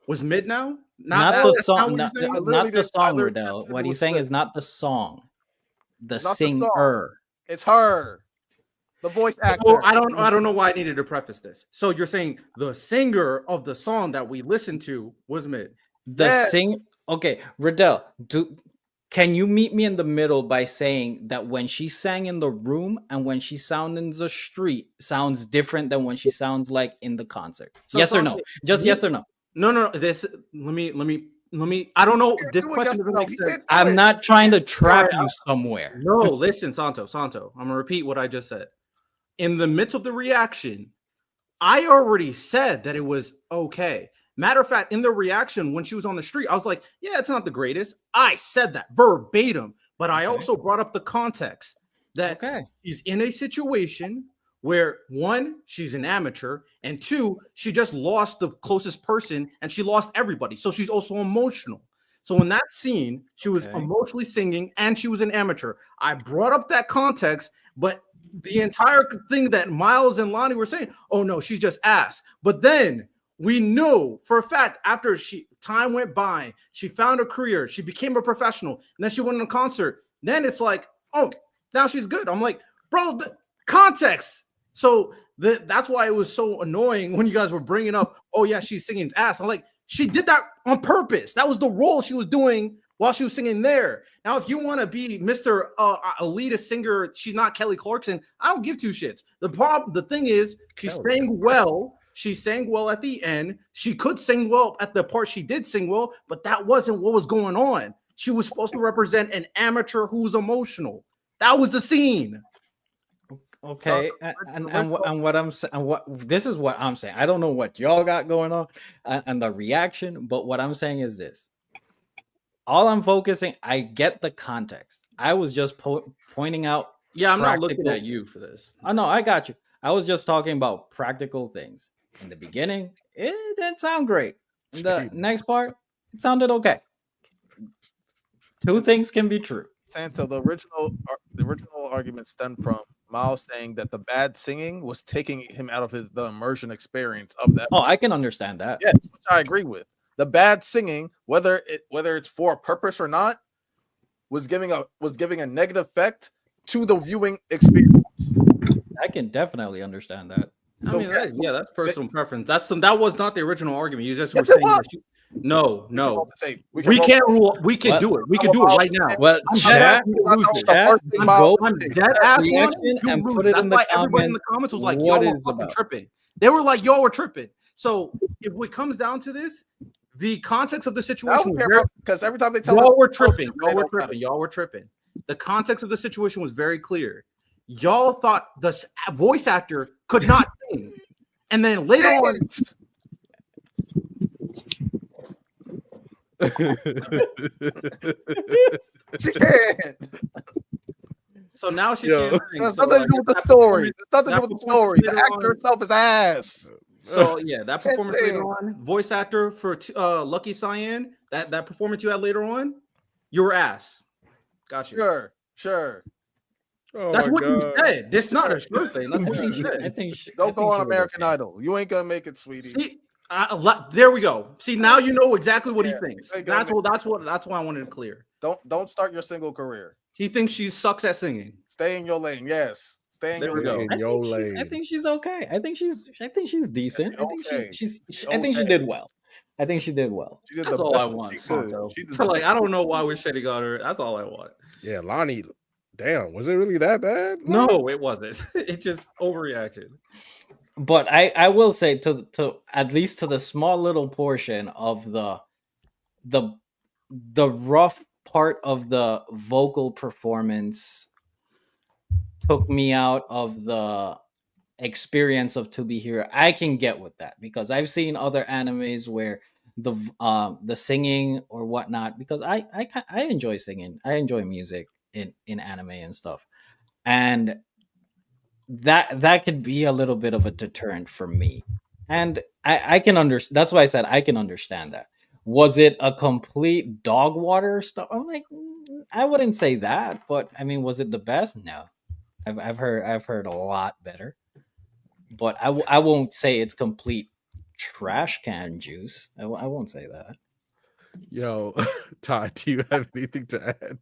was mid now? not now? the That's not song. what Not, you're saying? I literally not the just- I song, literally just Riddell. said it What he's was saying good. is not the song, the Not the song. singer. It's her, the voice actor. So I don't know why I needed to preface this. So you're saying the singer of the song that we listened to was mid. The Yes. sing. Okay, Riddell. Can you meet me in the middle by saying that when she sang in the room and when she sounds in the street sounds different than when she sounds like in the concert? So Yes or no? Sanjay, Just yes or no. No. This let me. I don't know. This do it, question yes or doesn't no. make He sense. can't do I'm it. not trying to trap Yeah. you somewhere. No, listen, Santo. I'm gonna repeat what I just said. In the midst of the reaction, I already said that it was okay. Matter of fact, in the reaction when she was on the street, I was like, yeah, it's not the greatest. I said that verbatim, but I Okay. also brought up the context that Okay. she's in a situation where one, she's an amateur, and two, she just lost the closest person and she lost everybody. So she's also emotional. So in that scene, she was Okay. emotionally singing and she was an amateur. I brought up that context, but the entire thing that Miles and Lonnie were saying, oh no, she's just ass. But then we knew for a fact after time went by, she found a career, she became a professional, and then she went on a concert. Then it's like, oh, now she's good. I'm like, bro, the context. So that's why it was so annoying when you guys were bringing up, oh yeah, she's singing ass. I'm like, she did that on purpose. That was the role she was doing while she was singing there. Now, if you want to be Mr. Elitist singer, she's not Kelly Clarkson. I don't give two shits. The thing is, she sang well. She sang well at the end. She could sing well at the part she did sing well, but that wasn't what was going on. She was supposed to represent an amateur who's emotional. That was the scene. Okay, and what I'm saying, this is what I'm saying. I don't know what y'all got going on and the reaction, but what I'm saying is this. All I'm focusing, I get the context. I was just pointing out. Yeah, I'm not looking at you for this. Oh no, I got you. I was just talking about practical things. In the beginning, it didn't sound great. In the next part, it sounded okay. Two things can be true. Santo, the original argument stemmed from Miles saying that the bad singing was taking him out of the immersion experience of that. Oh, I can understand that. Yes, which I agree with. The bad singing, whether it's for a purpose or not, was giving a negative effect to the viewing experience. I can definitely understand that. I mean, that's personal preference. That was not the original argument. You just were Yes, it saying was. that no. We can't rule. We can do it. We can do it right now. Well, I'm chat, go on dead ass reaction and put it in the everybody in comments. the comments was like, What y'all were is fucking about? tripping. They were like, y'all were tripping. So if it comes down to this, the context of the I situation don't was care because every time they tell y'all us- were tripping. they don't matter. Y'all were tripping. The context of the situation was very clear. Y'all thought the voice actor could not sing. And then later on, she can't. So now she Yo. can't sing. There's So nothing to do with the story. There's nothing to do with the story. The actor itself is ass. So yeah, that Can't performance later sing. on, voice actor for Lucky Cyan, that performance you had later on, you were ass. Got you. Sure. Oh That's my what you God. said. This not a sure thing. That's what you I said. think Don't go on American Idol. You ain't gonna make it, sweetie. See, there we go. See, now you know exactly what he Yeah, thinks. you ain't gonna That's why I wanted to clear. Don't start your single career. He thinks she sucks at singing. Stay in your lane. Yes. Stay in There your we go. lane. In your lane. I think she's okay. I think she's decent. I think Okay. I think she did well. I think she did well. She did That's the all best I she want. could. Fonto. She did So the like, I don't know why we should have got her. That's all I want. Yeah, Lonnie. Damn, was it really that bad? No, it wasn't. It just overreaction. But I will say to at least to the small little portion of the rough part of the vocal performance took me out of the experience of To Be Hero. I can get with that because I've seen other animes where the singing or whatnot, because I enjoy singing. I enjoy music in anime and stuff. And that could be a little bit of a deterrent for me. And I can understand. That's why I said I can understand that. Was it a complete dog water stuff? I'm like, I wouldn't say that, but I mean, was it the best? No, I've heard a lot better, but I won't say it's complete trash can juice. I won't say that. Yo, Todd, do you have anything to add?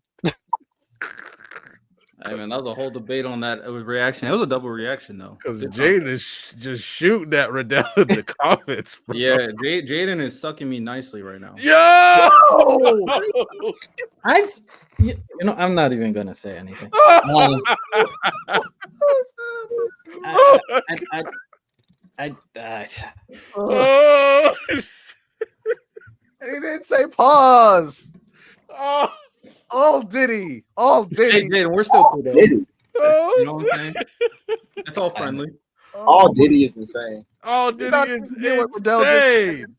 I mean, that was a whole debate on that reaction. It was a double reaction, though. Because Jaden is just shooting at Riddell in the comments, bro. Yeah, Jaden is sucking me nicely right now. Yo! I'm not even gonna say anything. Oh! He didn't say pause. Oh! All Diddy. Hey, Jaden, we're still cool, though. Diddy. You know what I'm saying? It's all friendly. All Diddy is insane. Oh, Diddy not is gonna get what Riddell just insane.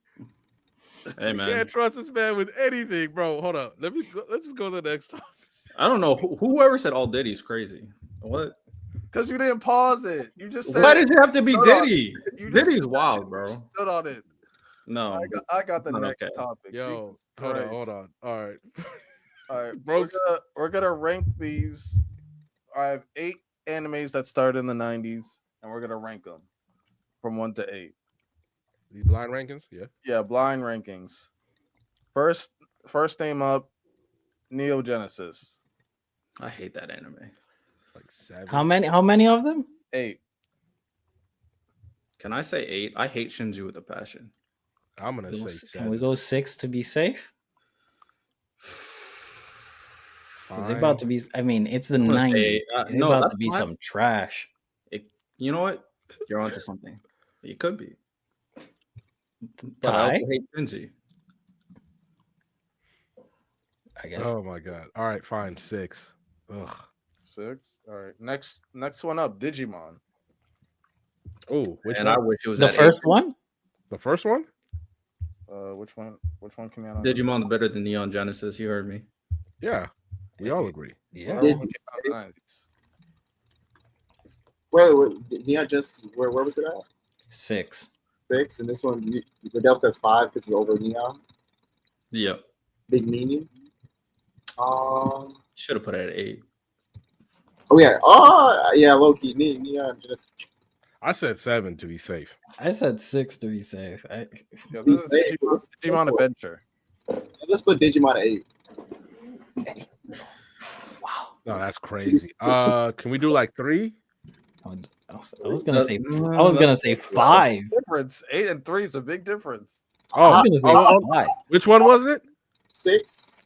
Hey, man. Can't trust this man with anything, bro. Hold up. Let's just go to the next topic. I don't know. Whoever said all Diddy is crazy. What? Because you didn't pause it. You just said Why does it have to be Stood on Diddy? You just Diddy's said wild, you bro. Stood on it. No. I got the Not next okay. topic. Yo, Jesus hold Christ. on. All right. All right, Bro. we're gonna rank these. I have 8 animes that started in the 90s, and we're gonna rank them from 1 to 8. The blind rankings? Yeah. Yeah, blind rankings. First name up, Neo Genesis. I hate that anime. Like 7. How many of them? 8. Can I say 8? I hate Shinju with a passion. I'm going to say Can we 7. go 6 to be safe? Fine. It's about to be. I mean, it's the I'm gonna 90s. say, It's no, about that's to be fine. some trash. You know what? You're onto something. It could be. But I Ty? also hate Shinji. I guess. Oh my god. All right, fine. 6. Ugh. 6. All right. Next one up, Digimon. Oh, which And one? I wish it was The at first 8. one? The first one? Which one came out on Digimon better than Neon Genesis. You heard me. Yeah. We all agree. Yeah. Which one came out in the 90s? Wait, Neon just where was it at? 6. 6, and this one Riddell says 5 because it's over Neon. Yeah. Big meaning. Should have put it at 8. Oh yeah. Oh yeah, low key. Neon just I said 7 to be safe. I said 6 to be safe. Yeah, be this is safe. Digimon Adventure. Let's put Digimon at 8. Wow. No, that's crazy. Can we do like 3? I was gonna say. I was gonna say 5. Difference. 8 and 3 is a big difference. I was gonna say 5. Which one was it? 6.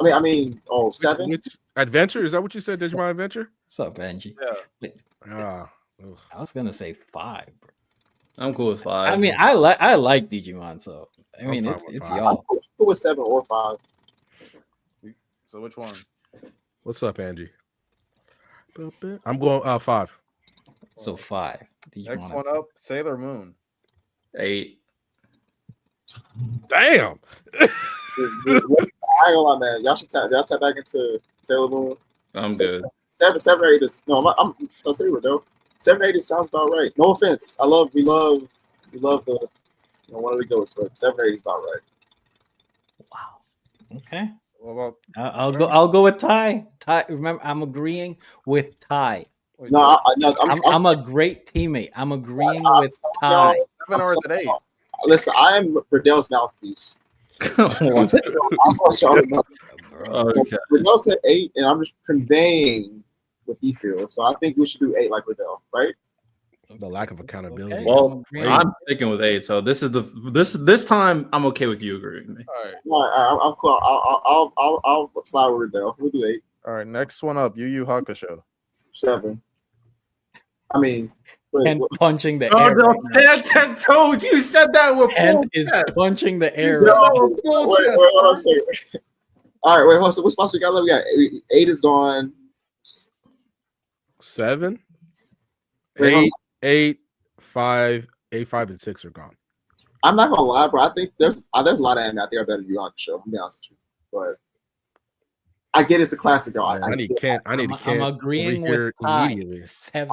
I mean, 7. Which Adventure? Is that what you said? Digimon Adventure? What's up, Benji? Yeah. Ah. ugh. I was gonna say 5. Bro. I'm cool with 5. I mean, I like Digimon, so I I'm mean, fine it's with it's 5. y'all. Who was 7 or 5? So which one? What's up, Angie? I'm going 5. So 5. Next one up, Sailor Moon. 8. Damn. I ain't gonna lie, man. Y'all tap back into Sailor Moon. I'm good. 7 or 8 is no. I'll tell you what though. 7 or 8 sounds about right. No offense. We love the one of the goats, but 7 or 8 is about right. Wow. Okay. What about I'll go with Ty. Ty, remember, I'm agreeing with Ty. wait, No, Joe? I'm a great teammate. I'm agreeing with y'all, Ty. 7 or is it 8? Listen, I am Riddell's mouthpiece. What? I'm gonna show you. Okay. Riddell said 8, and I'm just conveying what he feels. So I think we should do 8 like Riddell, right? The lack of accountability. Okay. Well, Agreeing. I'm sticking with 8. So this time I'm okay with you agreeing with me. All right. All right, I'm cool. I'll slide with Riddell. We'll do 8. All right. Next one up, Yu Yu Hakusho. 7. I mean, And punching the Oh, air. no, Right now. Ted told you said that with Kent full is chest. punching the air. No, Right now. wait, hold on a second. All right, wait, hold on. So what spots we got left? We got 8 is gone. 7, Wait, hold 8, 5, 8, 5, and 6 are gone. I'm not gonna lie, bro. I think there's a lot of anime out there better than you on the show. I'm be honest with you, but I get it's a classic, though. I need Kent. I need I'm Kent agreeing over here with Ty. immediately. 7.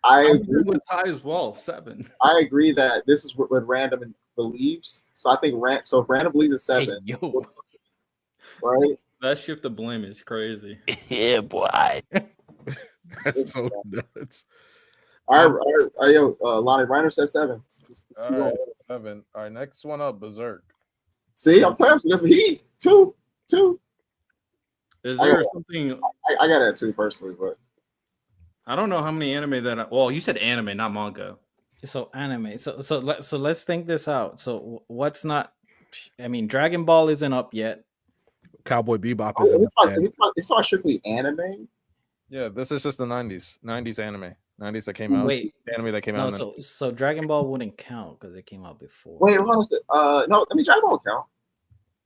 I I'm agree. with Ty as well. 7. I agree that this is what random believes. So I think if random believes is Hey, 7, yo. right? That shift of blame is crazy. Yeah, boy. That's so nuts. All right, yo, Lonnie Reiner said 7. All right. 7. All right. Next one up, Berserk. See, I'm telling you, that's he 2. Is I there got- something? I got that 2 personally, but I don't know how many anime that. Well, you said anime, not manga. So anime. So let's think this out. So what's not? I mean, Dragon Ball isn't up yet. Cowboy Bebop is in it's not strictly anime. Yeah, this is just the 90s. 90s anime. 90s that came out. Wait, The anime that came no. out. So Dragon Ball wouldn't count because it came out before. Wait, hold on a second. No, I mean Dragon Ball count.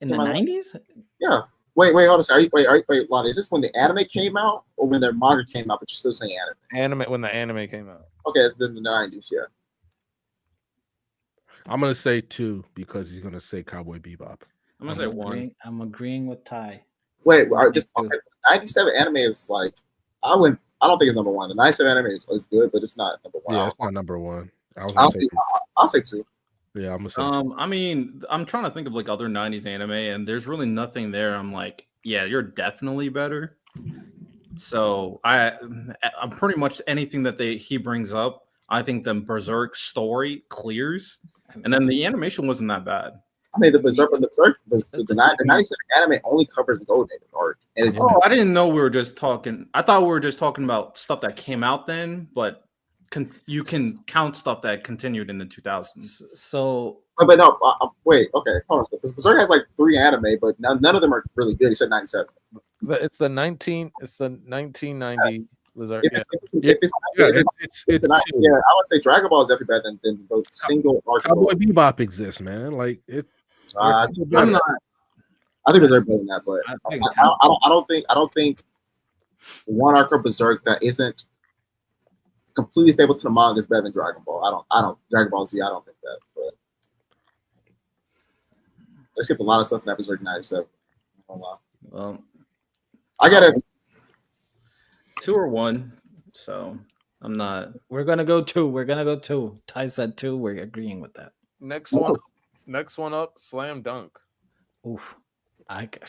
In the Come on. 90s? Yeah. Wait, hold on a second. Wait, Lonnie, is this when the anime came out or when their manga came out, but you're still saying anime? When the anime came out. Okay, then the 90s, yeah. I'm gonna say 2 because he's gonna say Cowboy Bebop. I'm gonna say 1. I'm agreeing with Ty. Wait, Yes, okay, 97 anime is like I don't think it's number 1. The 97 anime is good, but it's not number 1. Yeah, it's not number 1. I was gonna say I'll say 2. yeah, I'm gonna say 2. I mean, I'm trying to think of like other 90s anime, and there's really nothing there. I'm like, yeah, you're definitely better. So I'm pretty much anything that he brings up. I think the Berserk story clears, and then the animation wasn't that bad. I mean the 97 anime only covers the Golden Age arc. And it's Oh, I didn't know we were just talking. I thought we were just talking about stuff that came out then, but you can count stuff that continued in the 2000s. So but no, wait, okay, hold on. Because Berserk has like 3 anime, but none of them are really good. He said 97. It's the 1990 Berserk. If Yeah. it's 2. Yeah, I would say Dragon Ball is definitely better than the single arc. Cowboy Bebop exists, man. Like it. I think Berserk better than that, but I don't think one arc of Berserk that isn't completely faithful to the manga is better than Dragon Ball. I don't Dragon Ball Z. I don't think that, but I skipped a lot of stuff in that Berserk 97. Well, I got it. 2 or 1. So I'm not. we're gonna go 2. Ty said 2. We're agreeing with that. Next one up, Slam Dunk. Oof. You can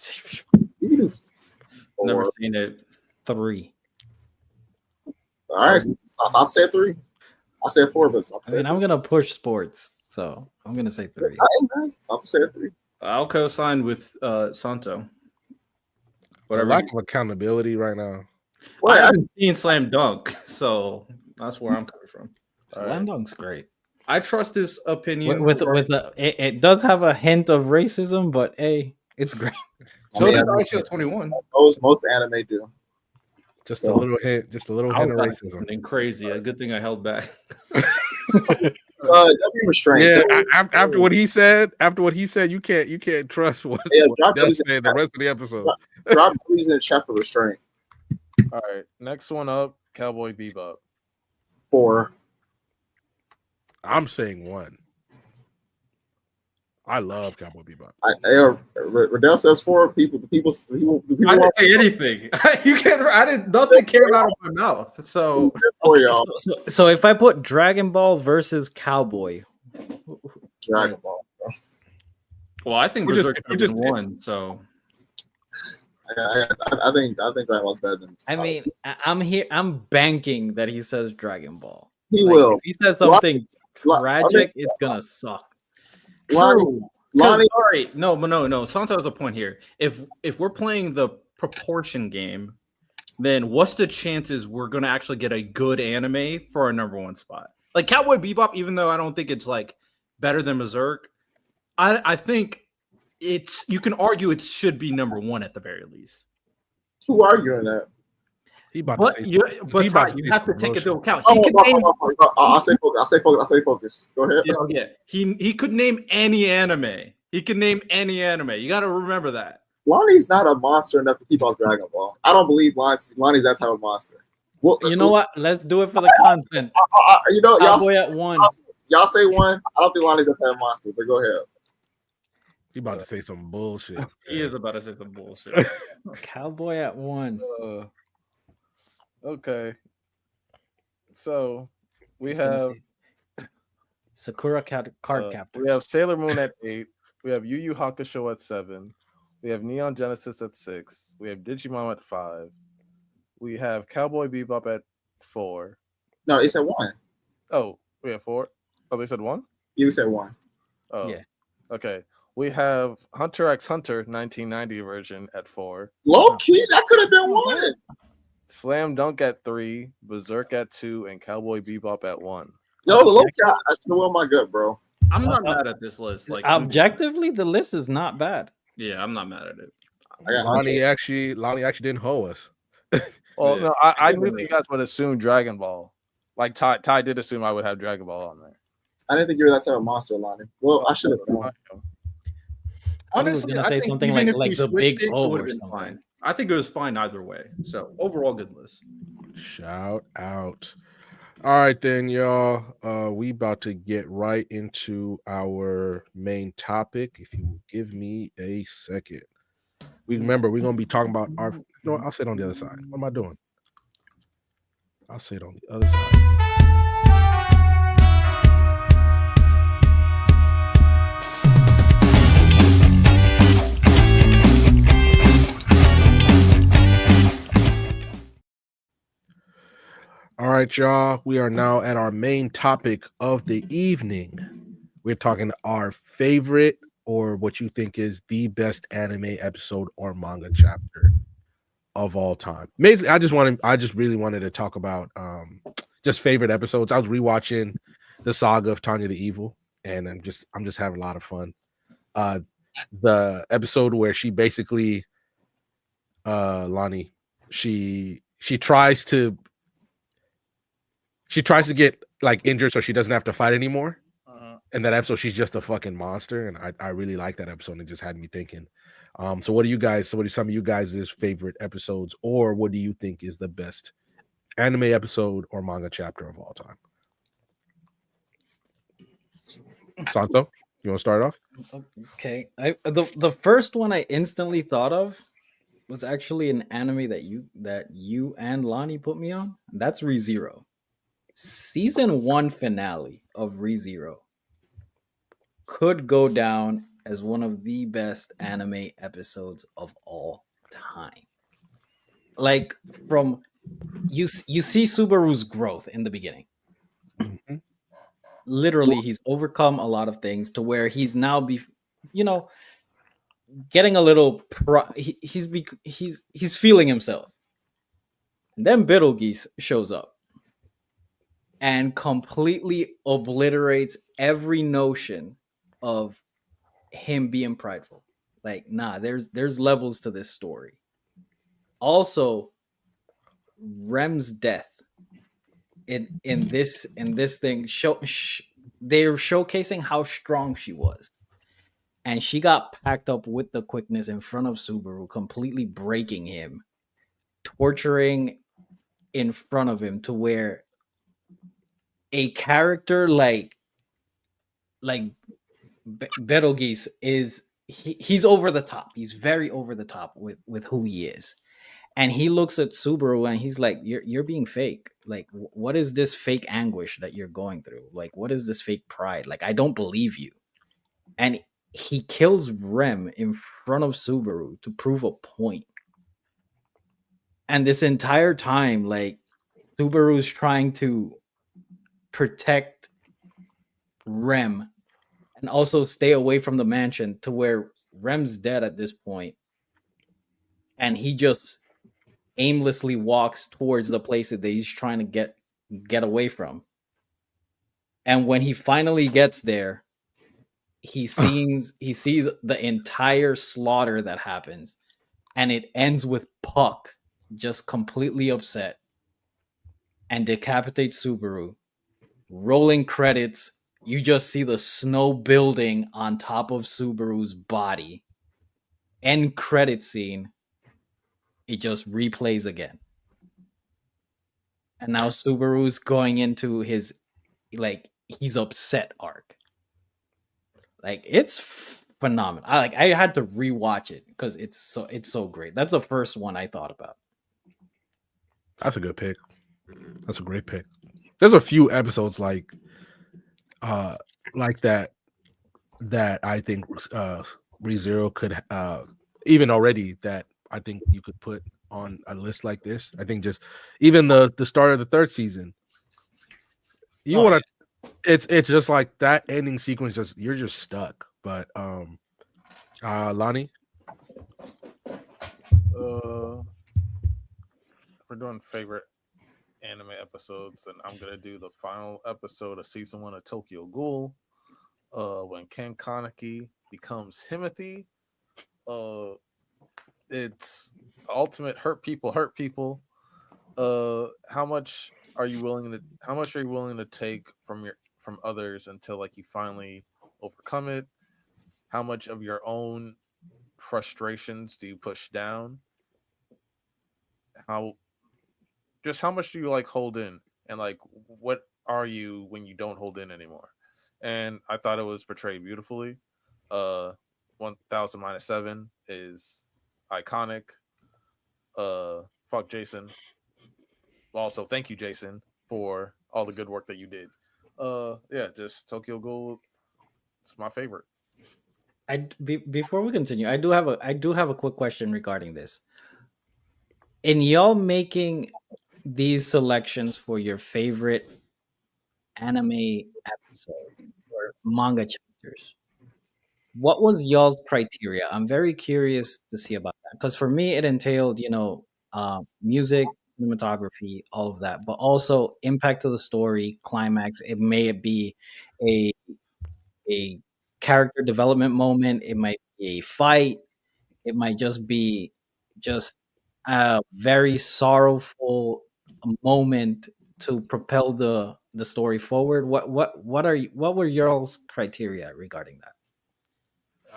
do 4. Never seen it. 3. All right, so I'll say 3. I said 4, but I'll I say mean, I'm gonna push sports, so I'm gonna say 3. I'll say 3. I'll co-sign with Santo. The lack of accountability right now. I haven't seen Slam Dunk, so that's where I'm coming from. Slam Dunk's great. I trust his opinion. It does have a hint of racism, but hey, it's great. So does ISO 21. Most anime do. Just a little hint. Just a little hint of racism. Something crazy. A good thing I held back. Don't be restrained. Yeah, after what he said, you can't trust what they'll say the rest of the episode. Drop please in the chat for restraint. All right, next one up, Cowboy Bebop. 4. I'm saying 1. I love Cowboy Bebop. Riddell says 4 people. The people I didn't say anything. You can't. I didn't. Nothing came out of my mouth. So for Okay, y'all. so if I put Dragon Ball versus Cowboy, Dragon Ball. well, I think We're just- Berserk we're just just- won. So I think Dragon Ball's better than. I mean, I'm here. I'm banking that he says Dragon Ball. He Like, will. If he says something Lo- tragic, it's gonna suck. Lonnie, true. 'Cause- Lonnie, all right, no. Santos has a point here. If we're playing the proportion game, then what's the chances we're gonna actually get a good anime for our number 1 spot? Like Cowboy Bebop, even though I don't think it's like better than Berserk, I think you can argue it should be number 1 at the very least. who arguing that? He about But to say. you, but he about Ty, to you say have to some take into bullshit. account. He could name, I'll say focus. Go ahead. yeah, he could name any anime. He could name any anime. You got to remember that. Lonnie's not a monster enough to keep on Dragon Ball. I don't believe Lonnie's that type of monster. Well, You know what? Let's do it for the content. You know, Cowboy at 1. y'all say one. I don't think Lonnie's that type of monster, but go ahead. He about to say some bullshit. He is about to say some bullshit. Cowboy at 1. Okay. So we He's gonna have say Sakura Card Captors. we have Sailor Moon at 8. We have Yu Yu Hakusho at 7. We have Neon Genesis at 6. We have Digimon at 5. We have Cowboy Bebop at 4. No, he said 1. Oh, we have 4. Oh, they said 1? You said 1. Oh, Yeah. Okay. We have Hunter x Hunter 1990 version at 4. Low key, that could have been 1. Slam Dunk at 3. Berserk at 2. And Cowboy Bebop at 1. Yo, low key, I should have won my gut, bro. I'm not mad at this list. Like Objectively, the list is not bad. yeah, I'm not mad at it. I got Lonnie actually didn't hoe us. Well, Yeah. no, I knew that you guys would assume Dragon Ball. Like Ty did assume I would have Dragon Ball on there. I didn't think you were that type of monster, Lonnie. Well, I should have known. I was gonna say think something even like if we the switched Big it, it O would or have been something. fine. I think it was fine either way. So overall, good list. Shout out. All right then, y'all. We about to get right into our main topic. If you will give me a second. Remember, we're gonna be talking about our. You know what? I'll sit on the other side. What am I doing? I'll sit on the other side. All right, y'all. We are now at our main topic of the evening. We're talking our favorite or what you think is the best anime episode or manga chapter of all time. Basically, I just really wanted to talk about just favorite episodes. I was rewatching the saga of Tanya the Evil, and I'm just having a lot of fun. The episode where she basically Lonnie, she tries to get like injured so she doesn't have to fight anymore. In that episode, she's just a fucking monster, and I really like that episode. It just had me thinking. So what are some of you guys' favorite episodes, or what do you think is the best anime episode or manga chapter of all time? Santo, you want to start off? Okay. The first one I instantly thought of was actually an anime that you and Lonnie put me on. That's ReZero. Season 1 finale of ReZero could go down as one of the best anime episodes of all time. Like from you see Subaru's growth in the beginning. Mhm. Literally, he's overcome a lot of things to where he's now getting a little he's feeling himself. And then Betelgeuse shows up and completely obliterates every notion of him being prideful. Like, nah, there's levels to this story. Also, Rem's death in this thing they're showcasing how strong she was. And she got packed up with the quickness in front of Subaru, completely breaking him, torturing in front of him to where a character like Betelgeuse is he's over the top. He's very over the top with who he is. And he looks at Subaru and he's like, you're being fake. Like, what is this fake anguish that you're going through? Like, what is this fake pride? Like, I don't believe you. And he kills Rem in front of Subaru to prove a point. And this entire time, like, Subaru's trying to protect Rem and also stay away from the mansion, to where Rem's dead at this point. And he just aimlessly walks towards the place that he's trying to get away from. And when he finally gets there, he sees the entire slaughter that happens, and it ends with Puck just completely upset and decapitates Subaru. Rolling credits, you just see the snow building on top of Subaru's body. End credit scene, it just replays again. And now Subaru's going into his, like, he's upset arc. Like, it's phenomenal. I had to rewatch it because it's so great. That's the first one I thought about. That's a good pick. That's a great pick. There's a few episodes like that I think ReZero could even already that I think you could put on a list like this. I think just even the start of the third season. You want to it's just like that ending sequence, just you're just stuck. But Lonnie? We're doing favorite anime episodes, and I'm gonna do the final episode of season 1 of Tokyo Ghoul. When Ken Kaneki becomes Himothy. It's ultimate hurt people. How much are you willing to take from others until like you finally overcome it? How much of your own frustrations do you push down? How much do you like hold in, and like what are you when you don't hold in anymore? And I thought it was portrayed beautifully. 1000 minus 7 is iconic. Fuck Jason. Also, thank you, Jason, for all the good work that you did. Yeah, just Tokyo Ghoul. It's my favorite. Before we continue, I do have a quick question regarding this. In y'all making these selections for your favorite anime episodes or manga chapters, what was y'all's criteria? I'm very curious to see about that, because for me it entailed, music, cinematography, all of that, but also impact to the story, climax. It may be a character development moment. It might be a fight. It might just be just a very sorrowful moment to propel the story forward. What were y'all's criteria regarding that?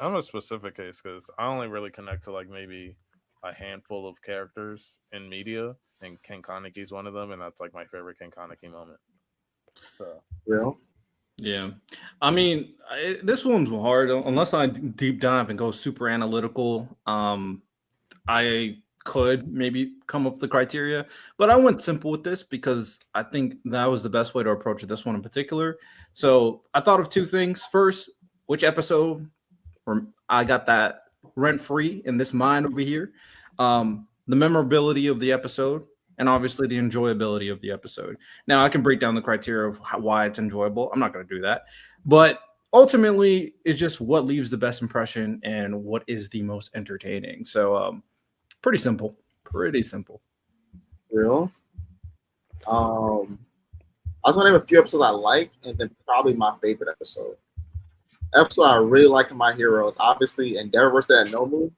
I'm a specific case because I only really connect to like maybe a handful of characters in media, and Ken Kaneki's one of them, and that's like my favorite Ken Kaneki moment. So Real? Yeah. I mean, this one's hard unless I deep dive and go super analytical. I could maybe come up with the criteria, but I went simple with this because I think that was the best way to approach this one in particular. So I thought of two things. First, which episode I got that rent free in this mind over here. The memorability of the episode, and obviously the enjoyability of the episode. Now, I can break down the criteria of why it's enjoyable. I'm not going to do that. But ultimately, it's just what leaves the best impression and what is the most entertaining. So pretty simple. Pretty simple. Real? I was going to name a few episodes I like, and then probably my favorite episode. Episode I really like in My Heroes, obviously, Endeavor vs. Nomu.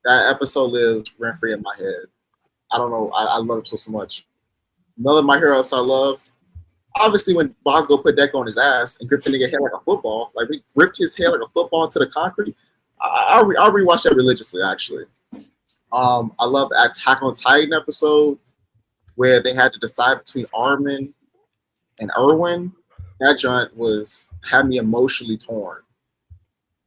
That episode lives rent free in my head. I don't know. I love it so much. Another My Hero episode I love, obviously, when Bago put Deku on his ass and gripped the nigga head like a football, like we ripped his head like a football into the concrete. I'll rewatch that religiously, actually. I love the Attack on Titan episode where they had to decide between Armin and Erwin. That joint had me emotionally torn.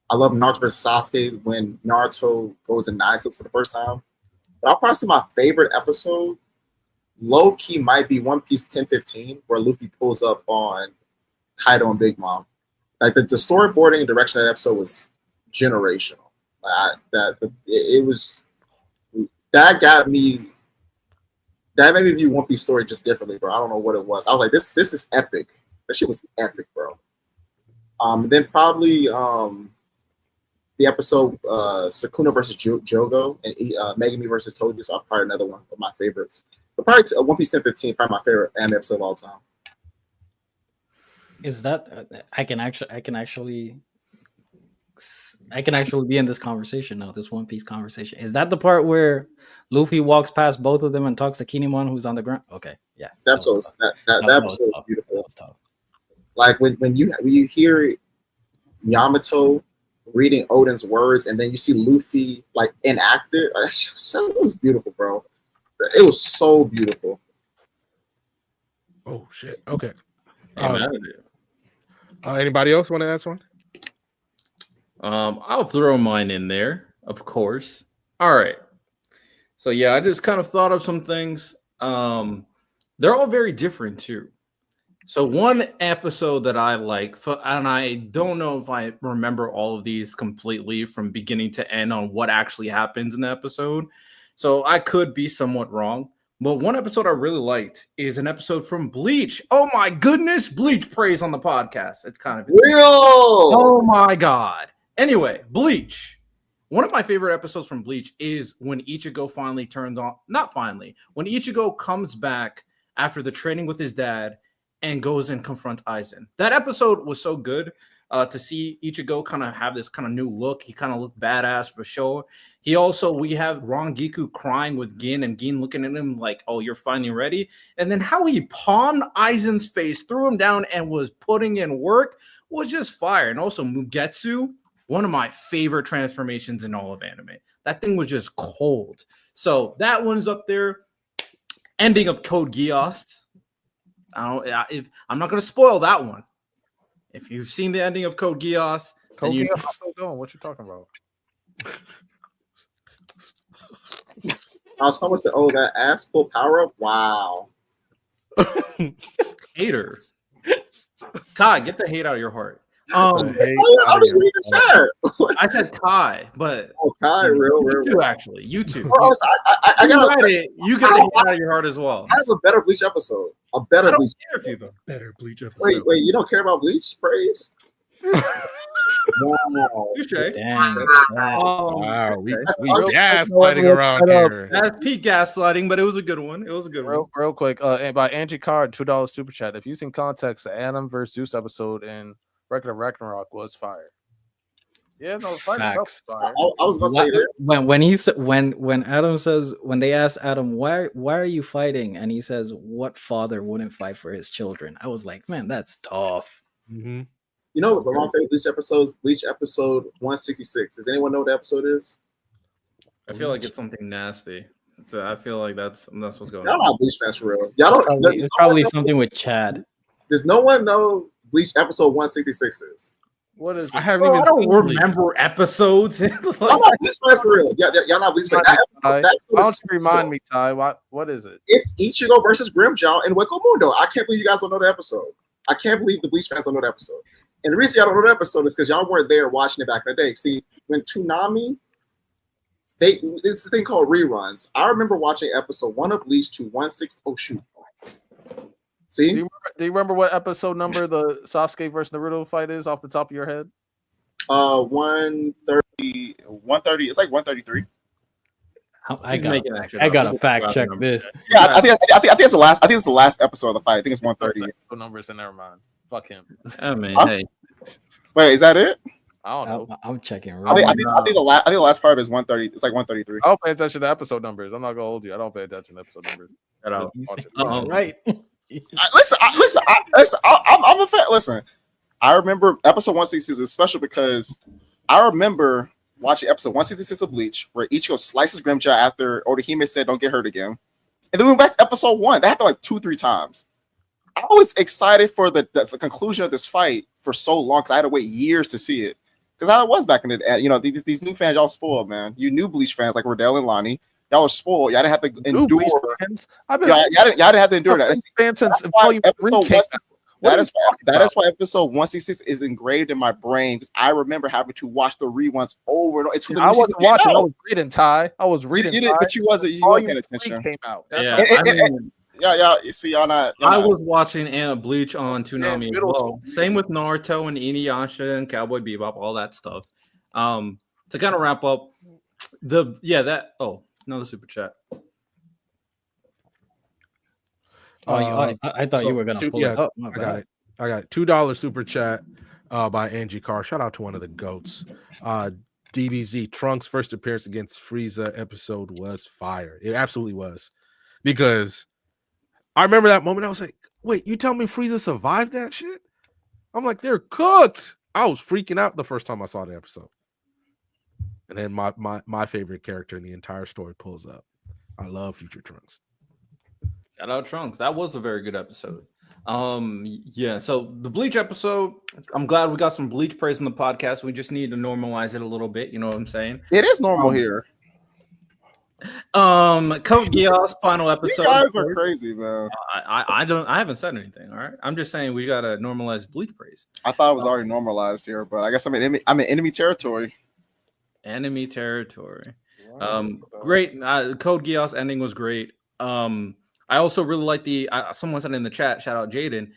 I love Naruto versus Sasuke when Naruto goes in Nine Tails for the first time. But I'll probably say my favorite episode, low key, might be One Piece 1015, where Luffy pulls up on Kaido and Big Mom. Like the storyboarding and direction of that episode was generational. It was that got me. That made me view One Piece story just differently, bro. I don't know what it was. I was like, this is epic. That shit was epic, bro. Then probably the episode Sukuna versus Jogo and Megami versus Toji. So probably another one of my favorites. But probably One Piece 1015, probably my favorite anime episode of all time. Is that I can actually be in this conversation now, this One Piece conversation. Is that the part where Luffy walks past both of them and talks to Kinemon who's on the ground? Okay, yeah. That episode was beautiful. That was tough. Like when you hear Yamato reading Odin's words and then you see Luffy like enacted, it was beautiful, bro. It was so beautiful. Oh shit. Okay. Amen. Anybody else want to add one? I'll throw mine in there, of course. All right. So yeah, I just kind of thought of some things. They're all very different too. So one episode that I like, and I don't know if I remember all of these completely from beginning to end on what actually happens in the episode. So I could be somewhat wrong. But one episode I really liked is an episode from Bleach. Oh my goodness, Bleach praise on the podcast. It's kind of real. Oh my god. Anyway, Bleach. One of my favorite episodes from Bleach is when Ichigo finally turns on. Not finally. When Ichigo comes back after the training with his dad and goes and confronts Aizen. That episode was so good to see Ichigo kind of have this kind of new look. He kind of looked badass for sure. We have Rangiku crying with Gin and Gin looking at him like, oh, you're finally ready. And then how he palmed Aizen's face, threw him down and was putting in work was just fire. And also Mugetsu, one of my favorite transformations in all of anime. That thing was just cold. So that one's up there. Ending of Code Geass. I'm not going to spoil that one. If you've seen the ending of Code Geass, Code Geass is still going. What you talking about? Someone said, "Oh, that ass pull power up." Wow. Hater. Kai, get the hate out of your heart. I was reading the chat. I said Kai, but Kai, you too, actually. You too. I got it. You get the hate out of your heart as well. I have a better Bleach episode. Better Bleach episode. Wait, you don't care about Bleach praise? Wow. Damn. Wow. We gaslighting around here. That's peak gaslighting, but it was a good one. Real quick. And by Angie Card, $2 super chat. If using context, the Adam versus Zeus episode in Regular Ragnarok was fire. Yeah, no, facts. I was gonna say this. When Adam says, when they ask Adam, why are you fighting, and he says, what father wouldn't fight for his children? I was like, man, that's tough. Mm-hmm. You know, the wrong favorite Bleach episodes. Bleach episode 166. Does anyone know what the episode is? I feel like it's something nasty. So I feel like that's what's going on. Y'all not Bleach fans for real. Y'all don't. It's probably something with Chad. Does no one know Bleach episode 166 is? What is? I don't remember episodes. I'm not Bleach fans for real. Y'all not Bleach fans. Why don't you remind me, Ty? What is it? It's Ichigo versus Grimmjow and Weko Mundo. I can't believe you guys don't know the episode. I can't believe the Bleach fans don't know the episode. And the reason y'all don't know the episode is because y'all weren't there watching it back in the day. See, when Toonami, it's the thing called reruns. I remember watching episode 1 of Bleach to 160. Oh shoot. See? Do you remember what episode number the Sasuke versus Naruto fight is off the top of your head? 130. It's like 133. I gotta fact check this. Yeah, I think it's the last. I think it's the last episode of the fight. I think it's 130. Numbers, and never mind. Fuck him. I mean, hey. Wait, is that it? I don't know. I'm checking. I think the last part is 130. It's like 133. I don't pay attention to episode numbers. I'm not gonna hold you. I don't pay attention to episode numbers. Right. I'm a fan. Listen, I remember episode 166 is special because I remember watching episode 166 of Bleach where Ichigo slices Grimmjow after Orihime said, "Don't get hurt again," and then we went back to episode 1. That happened like 2-3 times. I was excited for the conclusion of this fight for so long because I had to wait years to see it. Because how it was back in the day. You know, these new fans, y'all spoiled, man. You new Bleach fans like Riddell and Lonnie, y'all are spoiled. Y'all didn't have to New Bleach endure. fans? I've been Y'all didn't have to endure that. Bleach fan since That's why volume 3 episode came one- out. What are you talking That about? is why episode 166 is engraved in my brain because I remember having to watch the reruns over and over. It's I wasn't watching. I was reading Ty. I was reading. You did, but you wasn't paying Volume 3 attention. came out. That's Yeah, how- I mean, Y'all, you see, y'all not. I was watching Bleach on Toonami as middle well. school. Same with Naruto and Inuyasha and Cowboy Bebop, all that stuff. To kind of wrap up, another super chat. I thought you were gonna pull it up. My I got bad. it. I got it. $2 super chat by Angie Carr. Shout out to one of the goats. DBZ Trunks' first appearance against Frieza episode was fire. It absolutely was. Because I remember that moment. I was like, wait, you tell me Frieza survived that shit? I'm like, they're cooked. I was freaking out the first time I saw the episode. And then my favorite character in the entire story pulls up. I love Future Trunks. Shout out Trunks. That was a very good episode. Yeah, so the Bleach episode, I'm glad we got some Bleach praise in the podcast. We just need to normalize it a little bit, you know what I'm saying? It is normal here. Code Geass final episode. You guys are crazy, man. I haven't said anything, all right? I'm just saying we gotta normalize Bleach praise. I thought it was already normalized here, but I guess I'm in enemy territory. Enemy territory. Great. Code Geass ending was great. I also really like someone said in the chat, shout out Jaden.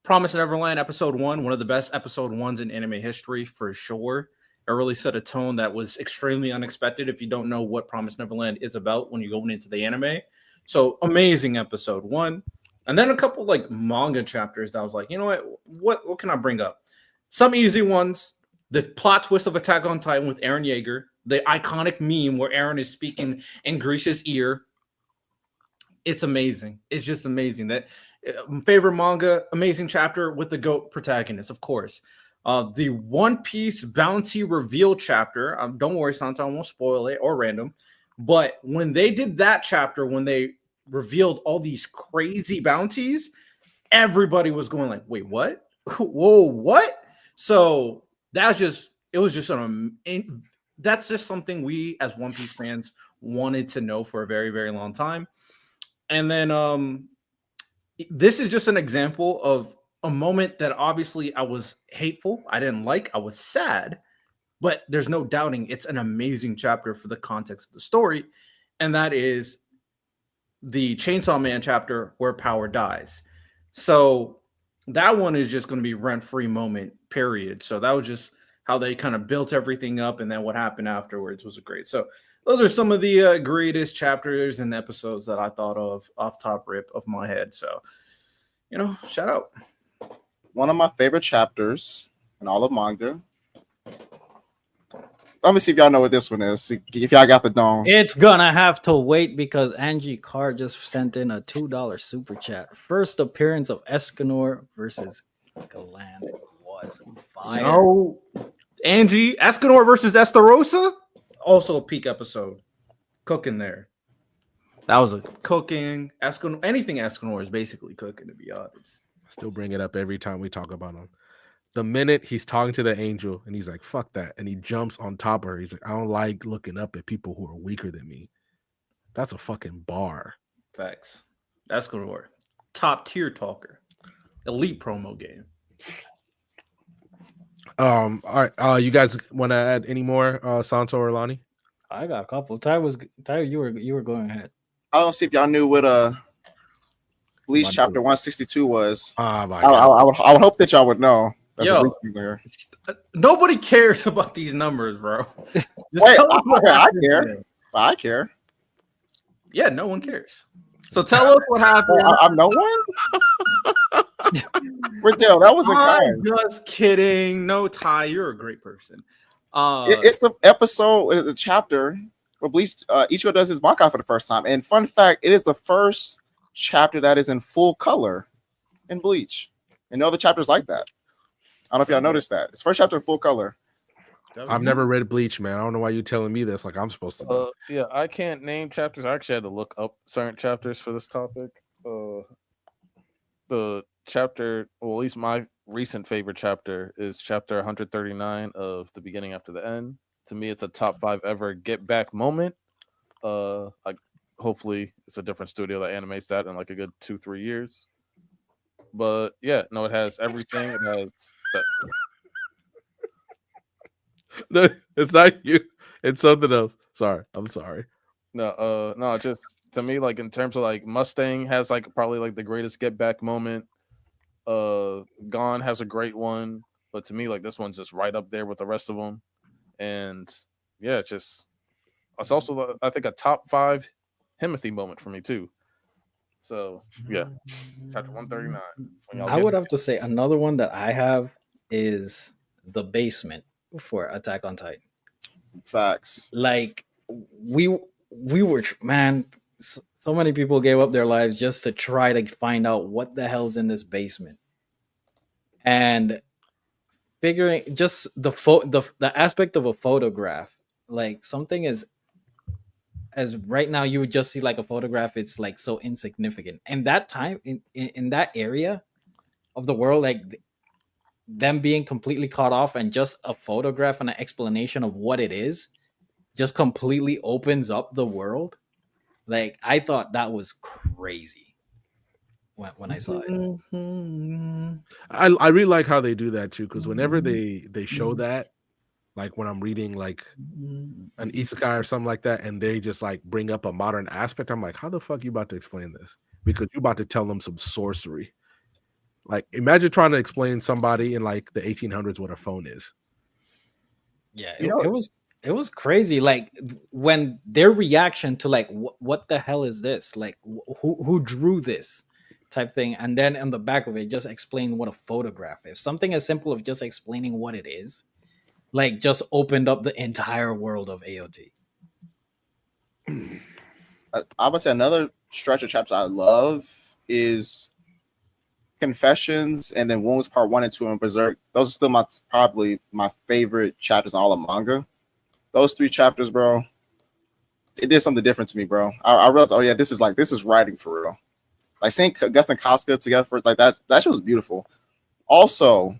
Promise Neverland episode 1, one of the best episode 1s in anime history for sure. It really set a tone that was extremely unexpected if you don't know what Promise Neverland is about when you're going into the anime. So amazing episode 1. And then a couple like manga chapters that I was like, you know what can I bring up? Some easy ones. The plot twist of Attack on Titan with Eren Yeager, the iconic meme where Eren is speaking in Grisha's ear. It's amazing. It's just amazing. That favorite manga, amazing chapter with the GOAT protagonist, of course. The One Piece bounty reveal chapter. Don't worry, Santa, I won't spoil it or random. But when they did that chapter, when they revealed all these crazy bounties, everybody was going like, "Wait, what? Whoa, what?" So that's just that's just something we as One Piece fans wanted to know for a very, very long time. And then this is just an example of a moment that obviously I was hateful. I didn't like. I was sad. But there's no doubting it's an amazing chapter for the context of the story. And that is the Chainsaw Man chapter where Power dies. So that one is just going to be rent-free moment, period. So that was just how they kind of built everything up. And then what happened afterwards was great. So those are some of the greatest chapters and episodes that I thought of off top rip of my head. So, shout out. One of my favorite chapters in all of manga. Let me see if y'all know what this one is. If y'all got the dome. It's gonna have to wait because Angie Carr just sent in a $2 super chat. First appearance of Escanor versus Galand was fire. No, Angie, Escanor versus Estarossa. Also a peak episode. Cooking there. That was a cooking. Escanor, anything Escanor is basically cooking, to be honest. Still bring it up every time we talk about him. The minute he's talking to the angel and he's like, fuck that. And he jumps on top of her. He's like, I don't like looking up at people who are weaker than me. That's a fucking bar. Facts. Escanor. Top tier talker. Elite promo game. All right. You guys want to add any more, Santo or Lonnie? I got a couple. Ty, you were going ahead. I don't see if y'all knew what Bleach chapter 162 was. Oh my God. I would hope that y'all would know. Yo, nobody cares about these numbers, bro. Wait, I care. I care. Yeah, no one cares. So tell us what happened. I'm no one. Riddell, that wasn't kind. Just kidding. No, Ty, you're a great person. It's the episode, the chapter where Bleach Ichigo does his Bankai for the first time. And fun fact, it is the first chapter that is in full color in Bleach. And no other chapters like that. I don't know if y'all noticed that. It's first chapter in full color. I've never read Bleach, man. I don't know why you're telling me this like I'm supposed to know. Yeah, I can't name chapters. I actually had to look up certain chapters for this topic. The chapter, well, at least my recent favorite chapter is chapter 139 of The Beginning After the End. To me, it's a top 5 ever get back moment. Like hopefully it's a different studio that animates that in like a good 2-3 years. But yeah, no, it has everything. It has that. No, it's not you. It's something else. Sorry. I'm sorry. No, just to me, like in terms of like Mustang has like probably like the greatest get back moment. Gone has a great one, but to me, like this one's just right up there with the rest of them. And yeah, it's also I think a top 5 Himothy moment for me too. So yeah, chapter 139. When y'all I get would have to say another one that I have is the basement for Attack on Titan. Facts. Like we were man, so many people gave up their lives just to try to find out what the hell's in this basement. And figuring just the aspect of a photograph, like something is as right now you would just see like a photograph, it's like so insignificant. And that time in that area of the world, like them being completely cut off and just a photograph and an explanation of what it is just completely opens up the world. Like I thought that was crazy when I saw it. I really like how they do that too, because whenever they show that, like when I'm reading like an isekai or something like that, and they just like bring up a modern aspect, I'm like, how the fuck you about to explain this? Because you about to tell them some sorcery. Like imagine trying to explain somebody in like the 1800s what a phone is. Yeah, You know, it was crazy. Like when their reaction to like what the hell is this? Like who drew this type thing? And then in the back of it, just explain what a photograph is. Something as simple of just explaining what it is, like just opened up the entire world of AOT. I would say another stretch of chapters I love is Confessions and then Wounds Part 1 and 2 and Berserk. Those are still probably my favorite chapters in all of manga. Those 3 chapters, bro, it did something different to me, bro. I realized, oh yeah, this is writing for real. Like seeing Gus and Casca together for like that shit was beautiful. Also,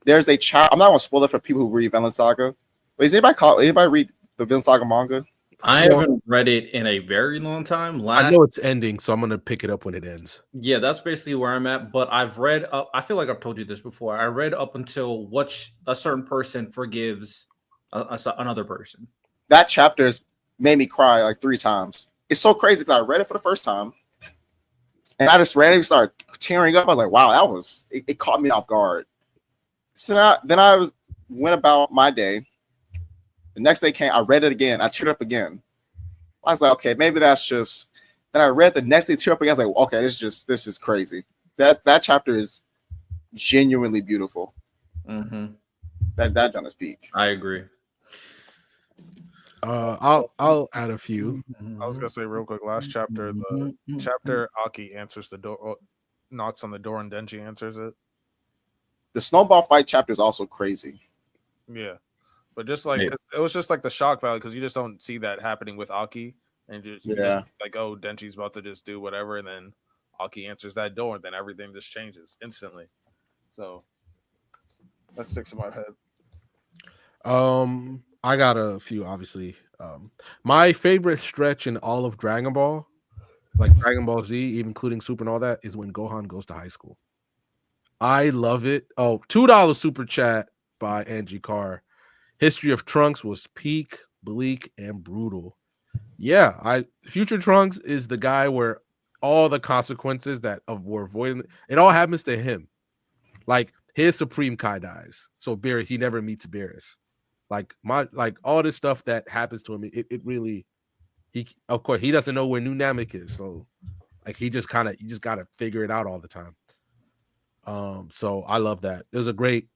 there's a chapter. I'm not gonna spoil it for people who read Vinland Saga. But anybody read the Vinland Saga manga? I haven't read it in a very long time. I know it's ending, so I'm gonna pick it up when it ends. Yeah, that's basically where I'm at. But I've read up. I feel like I've told you this before. I read up until a certain person forgives another person. That chapter has made me cry like 3 times. It's so crazy because I read it for the first time, and I just randomly started tearing up. I was like, "Wow, that was it caught me off guard." So then I went about my day. The next day came, I read it again. I teared up again. I was like, okay, maybe that's just. Then I read the next day, teared up again. I was like, okay, this is crazy. That chapter is genuinely beautiful. Mm-hmm. That done is peak. I agree. I'll add a few. I was gonna say real quick. Last chapter, the chapter Aki answers the door, knocks on the door, and Denji answers it. The snowball fight chapter is also crazy. Yeah, but just like it was just like the shock value because you just don't see that happening with Aki, and you just like, oh, Denji's about to just do whatever, and then Aki answers that door, and then everything just changes instantly. So that sticks in my head. I got a few, obviously. My favorite stretch in all of Dragon Ball, like Dragon Ball Z, even including Super and all that, is when Gohan goes to high school. I love it. Oh, $2 super chat by Angie Carr. History of Trunks was peak, bleak, and brutal. Yeah, Future Trunks is the guy where all the consequences were avoiding, it all happens to him. Like his Supreme Kai dies, so Beerus, he never meets Beerus. Like all this stuff that happens to him, it really, of course he doesn't know where New Namek is, so like you just gotta figure it out all the time. So I love that. It was a great.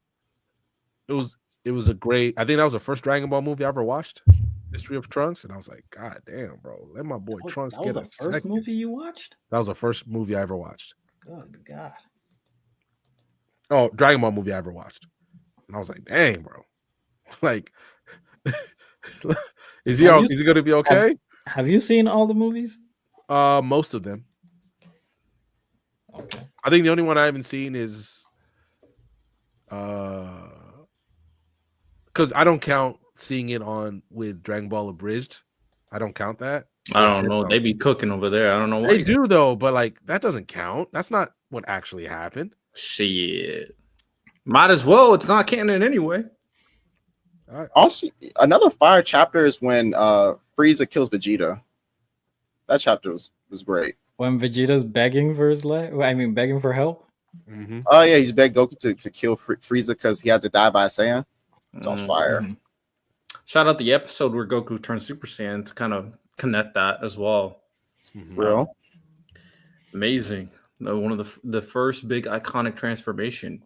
I think that was the first Dragon Ball movie I ever watched, History of Trunks, and I was like, God damn, bro, let my boy Trunks get a second. First movie you watched? That was the first movie I ever watched. Good God. Oh, Dragon Ball movie I ever watched, and I was like, dang, bro, like, is he gonna be okay? Have you seen all the movies? Most of them. Okay. I think the only one I haven't seen is Because I don't count seeing it on with Dragon Ball Abridged. I don't count that. I don't know. They be cooking over there. I don't know why. They do though, but like that doesn't count. That's not what actually happened. Shit. Might as well. It's not canon anyway. Also, another fire chapter is when Frieza kills Vegeta. That chapter was great. When Vegeta's begging for his life, begging for help. Mm-hmm. Oh yeah, he's begged Goku to kill Frieza because he had to die by a Saiyan. It's on fire. Mm-hmm. Shout out the episode where Goku turns Super Saiyan to kind of connect that as well. Real amazing. One of the first big iconic transformation.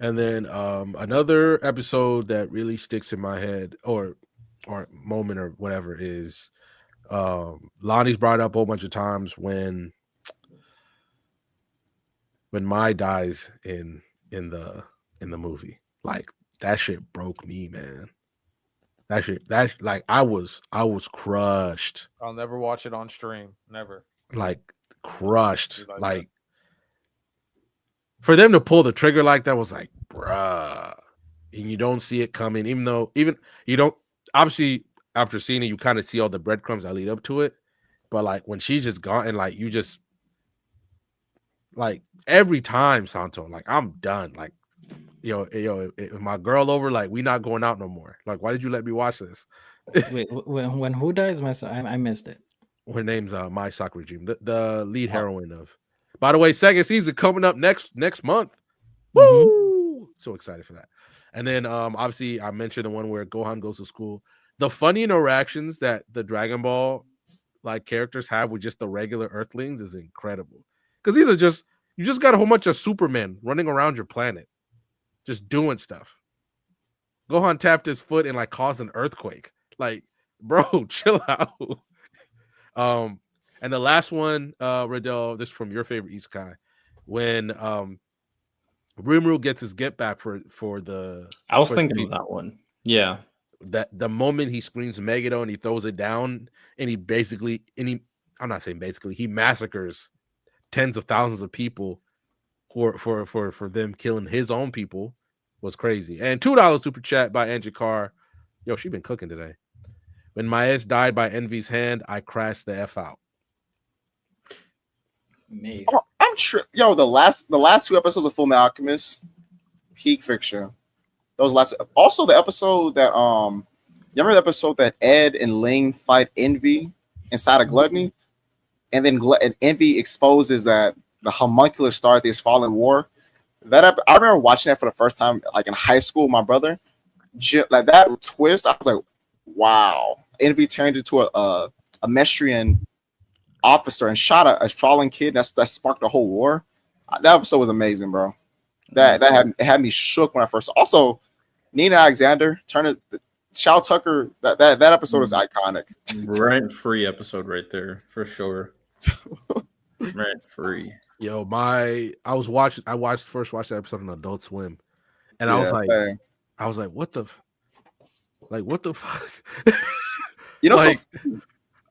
And then another episode that really sticks in my head, or moment or whatever, is Lonnie's brought up a whole bunch of times when Mai dies in the movie. Like that shit broke me, man. That like I was crushed. I'll never watch it on stream. Never. Like crushed. Like for them to pull the trigger like that was like, bruh. And you don't see it coming, even you don't, obviously after seeing it, you kind of see all the breadcrumbs that lead up to it. But like when she's just gone and like you just like every time, Santo, like I'm done. Like, if my girl over, like we not going out no more. Like, why did you let me watch this? Wait, when who dies? I missed it. Her name's Mai Sakurajima, the lead heroine of. By the way, second season coming up next month. Woo! So excited for that. And then obviously I mentioned the one where Gohan goes to school. The funny interactions that the Dragon Ball like characters have with just the regular Earthlings is incredible. Because these are just, you just got a whole bunch of Supermen running around your planet, just doing stuff. Gohan tapped his foot and like caused an earthquake. Like, bro, chill out. And the last one, Riddell, this is from your favorite Isekai, when Rimuru gets his get back for the. I was thinking of that one. Yeah. That the moment he screams Megiddo and he throws it down and I'm not saying basically, he massacres tens of thousands of people for them killing his own people was crazy. And $2 super chat by Angie Carr. Yo, she been cooking today. When Maes died by Envy's hand, I crashed the F out. Amazing. Oh, I'm sure. Yo, the last 2 episodes of Fullmetal Alchemist, peak fiction. Those last. Also, the episode that you remember the episode that Ed and Ling fight Envy inside of Gluttony, and then Envy exposes that the homunculus started this fallen war. I remember watching that for the first time, like in high school. With my brother, like that twist, I was like, wow. Envy turned into a Mestrian officer and shot a fallen kid. That sparked the whole war. That episode was amazing, bro. That had me shook when I first. Also, Nina Alexander, Shao Tucker. That episode is iconic. Rent free episode right there for sure. Rent free. Yo, I watched that episode on Adult Swim, and I was like, what the fuck? You know, like,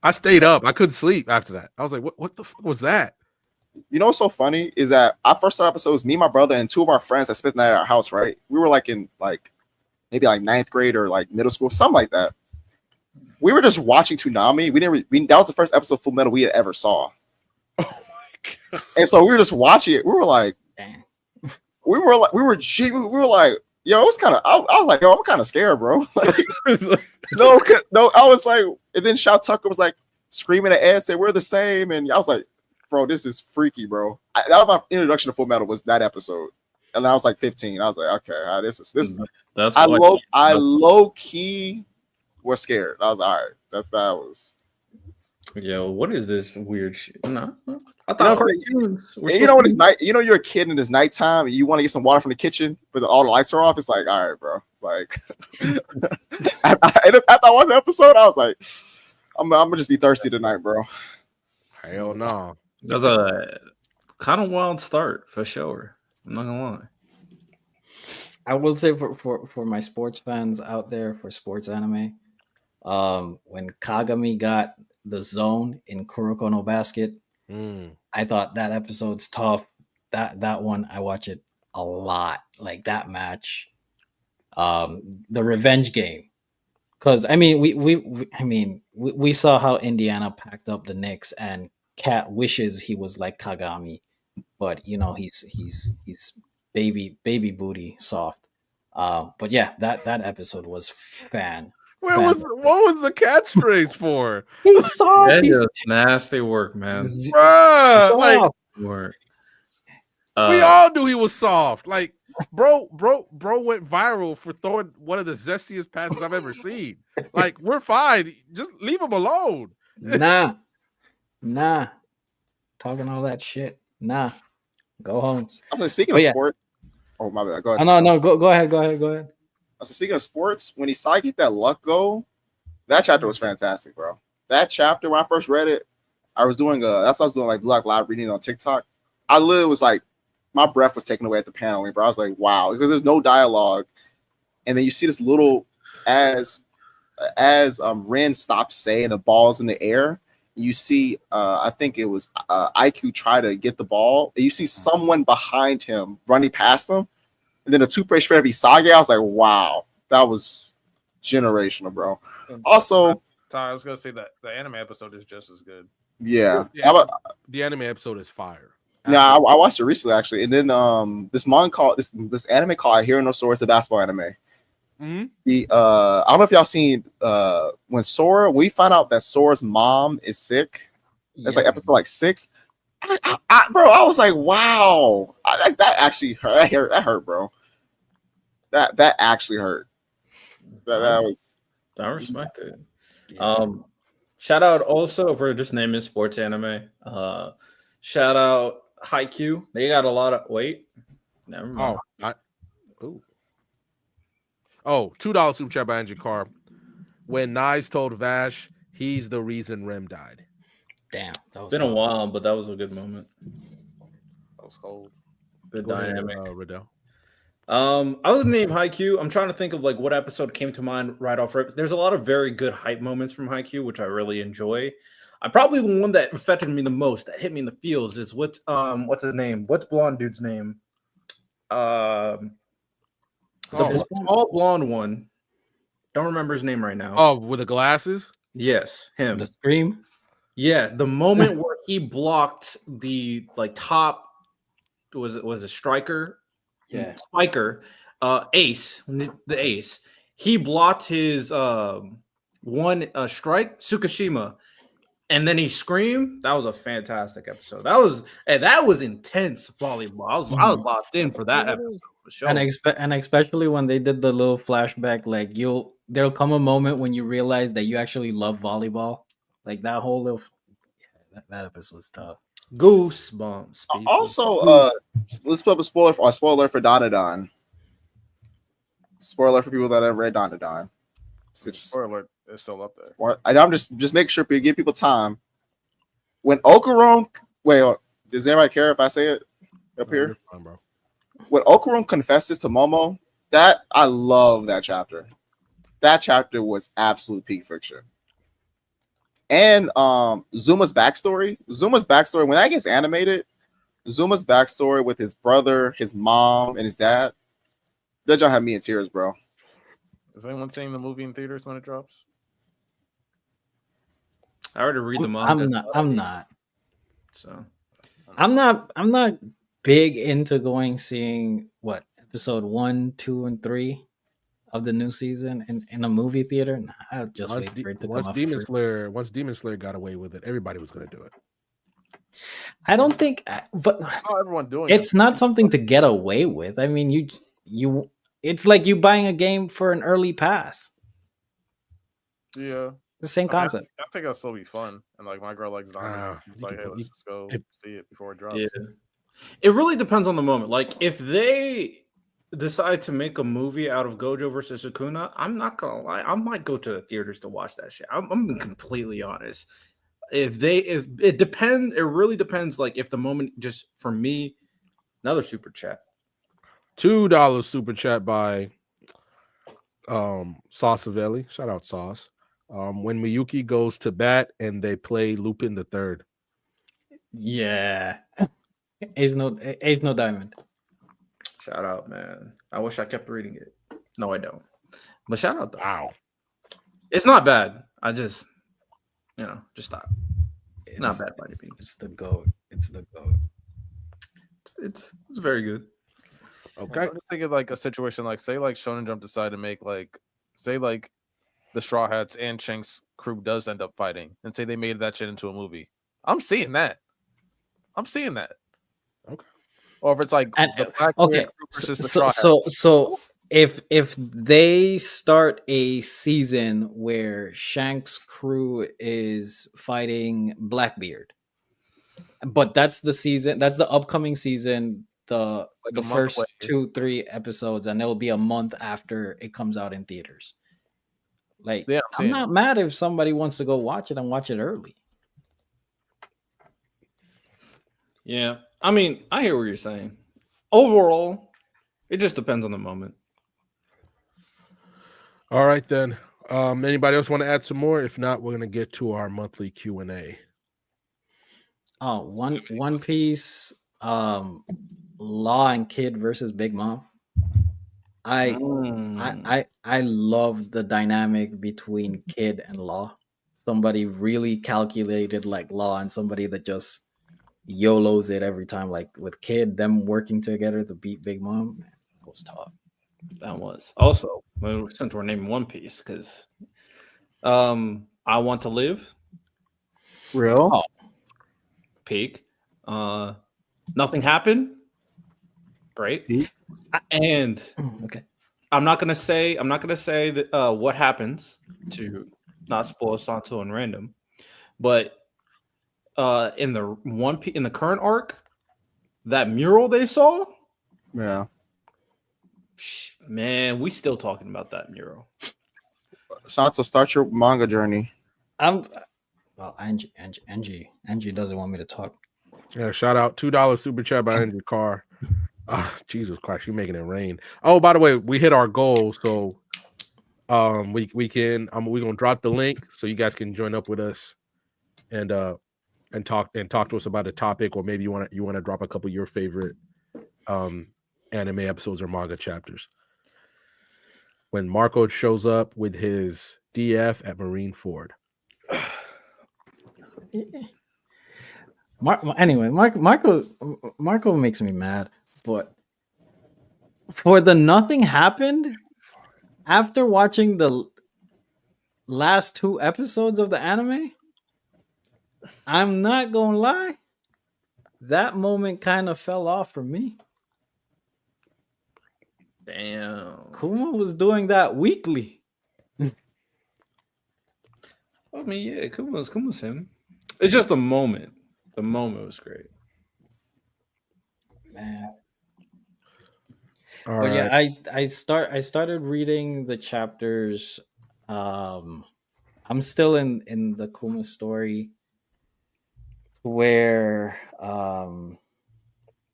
I stayed up. I couldn't sleep after that. I was like, what the fuck was that? You know what's so funny is that our first episode was me, my brother, and 2 of our friends that spent the night at our house, right? We were like in maybe 9th grade or like middle school, something like that. We were just watching Toonami. That was the first episode of Full Metal we had ever saw. Oh my god. And so we were just watching it. We were like, damn. We were like, yo, it was kind of. I was like, yo, I'm kind of scared, bro. Like, no, I was like, and then Shao Tucker was like screaming at Ed, saying we're the same, and I was like, bro, this is freaky, bro. That was my introduction to Full Metal, was that episode, and I was like 15. I was like, okay, this is. That's I low key was scared. I was all right. That was. Yo, what is this weird shit? No, I thought cartoons. You know when it's night. You know you're a kid and it's nighttime. And you want to get some water from the kitchen, but all the lights are off. It's like, all right, bro. Like, after I watched the episode, I was like, I'm gonna just be thirsty tonight, bro. Hell no. That was a kind of wild start for sure. I'm not gonna lie. I will say for my sports fans out there, for sports anime, when Kagami got the zone in Kuroko no Basket, I thought that episode's tough. That one, I watch it a lot. Like that match, the revenge game. Because I mean, we saw how Indiana packed up the Knicks, and Cat wishes he was like Kagami, but you know he's baby booty soft. But yeah, that episode was What was the catchphrase for? He's soft. That He's is nasty work, man. Bruh, like soft. Work. we all knew he was soft. Like, bro went viral for throwing one of the zestiest passes I've ever seen. Like, we're fine. Just leave him alone. Nah. Talking all that shit. Nah. Go home. I'm like, speaking Oh, of yeah. sport. Oh my bad. Go Oh, ahead. no. Go ahead. So speaking of sports, when he saw he get that luck goal, that chapter was fantastic, bro. That chapter, when I first read it, I was doing that's what I was doing, like Black Live reading on TikTok. I literally was like, my breath was taken away at the paneling, bro. I was like, wow, because there's no dialogue, and then you see this little as Ren stops saying the ball's in the air. You see, I think it was IQ try to get the ball, and you see someone behind him running past him, and then a two-page spread of Isage. I was like, wow, that was generational, bro. Also, Ty, I was gonna say that the anime episode is just as good. yeah. The anime episode is fire. No, I watched it recently actually, and then this manga called this anime called Hero no Sora, it's a basketball anime. Mm-hmm. I don't know if y'all seen when we find out that Sora's mom is sick. That's like episode like 6. Bro, I was like, wow, that actually hurt. That hurt, bro. That actually hurt. That was. I respect it. Shout out also for just naming sports anime. Shout out Haikyuu. They got a lot of never mind. $2 super chat by Engine Car. When Knives told Vash he's the reason Rem died. Damn, that was Been a while, but that was a good moment. That was cold. Good Go ahead, dynamic. Riddell. I was named Haikyuu. I'm trying to think of like what episode came to mind right off. There's a lot of very good hype moments from Haikyuu, which I really enjoy. Probably the one that affected me the most, that hit me in the feels, is what's his name? What's blonde dude's name? The small blonde one. Don't remember his name right now. Oh, with the glasses? Yes, him. The scream. Yeah, the moment where he blocked the like top was a striker. Yeah, Spiker, ace, the ace. He blocked his one strike, Tsukishima, and then he screamed. That was a fantastic episode. That was intense volleyball. I was locked in for that episode for sure. And especially when they did the little flashback, like there'll come a moment when you realize that you actually love volleyball. Like that whole little that episode's tough. Goosebumps. Also, let's put up a spoiler for Danadon. Spoiler for people that have read Danadon. Spoiler alert, it's still up there. I'm just making sure to give people time. When Okuron, does anybody care if I say it up here? Fine, bro. When Okuron confesses to Momo, that I love that chapter. That chapter was absolute peak fiction. And Zuma's backstory. When that gets animated, Zuma's backstory with his brother, his mom, and his dad, that y'all have me in tears, bro. Is anyone seeing the movie in theaters when it drops? I already read the manga. I'm not. So I'm not big into seeing what episode 1, 2, and 3 of the new season in a movie theater. Nah, I'll just wait for it to come out. Once Demon Slayer got away with it, everybody was going to do it. I don't think, but everyone doing it's not something to get away with. I mean, you it's like you buying a game for an early pass. Yeah, the same concept. I think that'll still be fun. And like my girl likes Diamond. It's like, hey, let's just go see it before it drops. Yeah. It really depends on the moment. Like if they decide to make a movie out of Gojo versus Sukuna, I'm not gonna lie, I might go to the theaters to watch that shit. I'm being completely honest. If it depends, it really depends. Like if the moment, just for me, another super chat. $2 super chat by Sauce Avelli. Shout out Sauce. When Miyuki goes to bat and they play Lupin the Third. Yeah. Ace no diamond. Shout out, man. I wish I kept reading it. No, I don't. But shout out though. Wow. It's not bad. I just, just stop. It's, Not bad by any means. It's the goat. It's the goat. It's very good. Okay. I'm just thinking like a situation like say like Shonen Jump decided to make like say like the Straw Hats and Shank's crew does end up fighting, and say they made that shit into a movie. I'm seeing that. Okay. Or if it's like And, the Black okay, Bear crew versus the Straw so, Hats. so if they start a season where Shank's crew is fighting Blackbeard, but that's the season, that's the upcoming season, the Like a month first away. 2-3 episodes, and it'll be a month after it comes out in theaters. Like, Yeah, I'm seeing not mad if somebody wants to go watch it and watch it early. Yeah. I mean, I hear what you're saying. Overall, it just depends on the moment. All right then. Anybody else want to add some more? If not, we're gonna get to our monthly Q&A. Oh, One Piece, Law and Kid versus Big Mom. I love the dynamic between Kid and Law. Somebody really calculated like Law, and somebody that just YOLOs it every time. Like with Kid, them working together to beat Big Mom, man, that was tough. That was also, well, since we're naming One Piece, because I Want to Live, Real? Oh, peak. Nothing Happened, great. Peak. And okay. I'm not gonna say that what happens to not spoil Santo and Random, but in the current arc, that mural they saw, Yeah. man, we still talking about that mural. Sansa, start your manga journey. Well, Angie doesn't want me to talk. Yeah, shout out $2 super chat by Andrew Carr. Jesus Christ, you're making it rain. Oh, by the way, we hit our goal, so we're gonna drop the link so you guys can join up with us and talk to us about a topic, or maybe you want to drop a couple of your favorite anime episodes or manga chapters. When Marco shows up with his DF at Marine Ford. Anyway, Marco makes me mad, but for the Nothing Happened, after watching the last 2 episodes of the anime, I'm not gonna lie, that moment kind of fell off for me. Damn. Kuma was doing that weekly. I mean, yeah, Kuma's him. It's just a moment. The moment was great. Man. All But right. yeah, I started reading the chapters. I'm still in the Kuma story where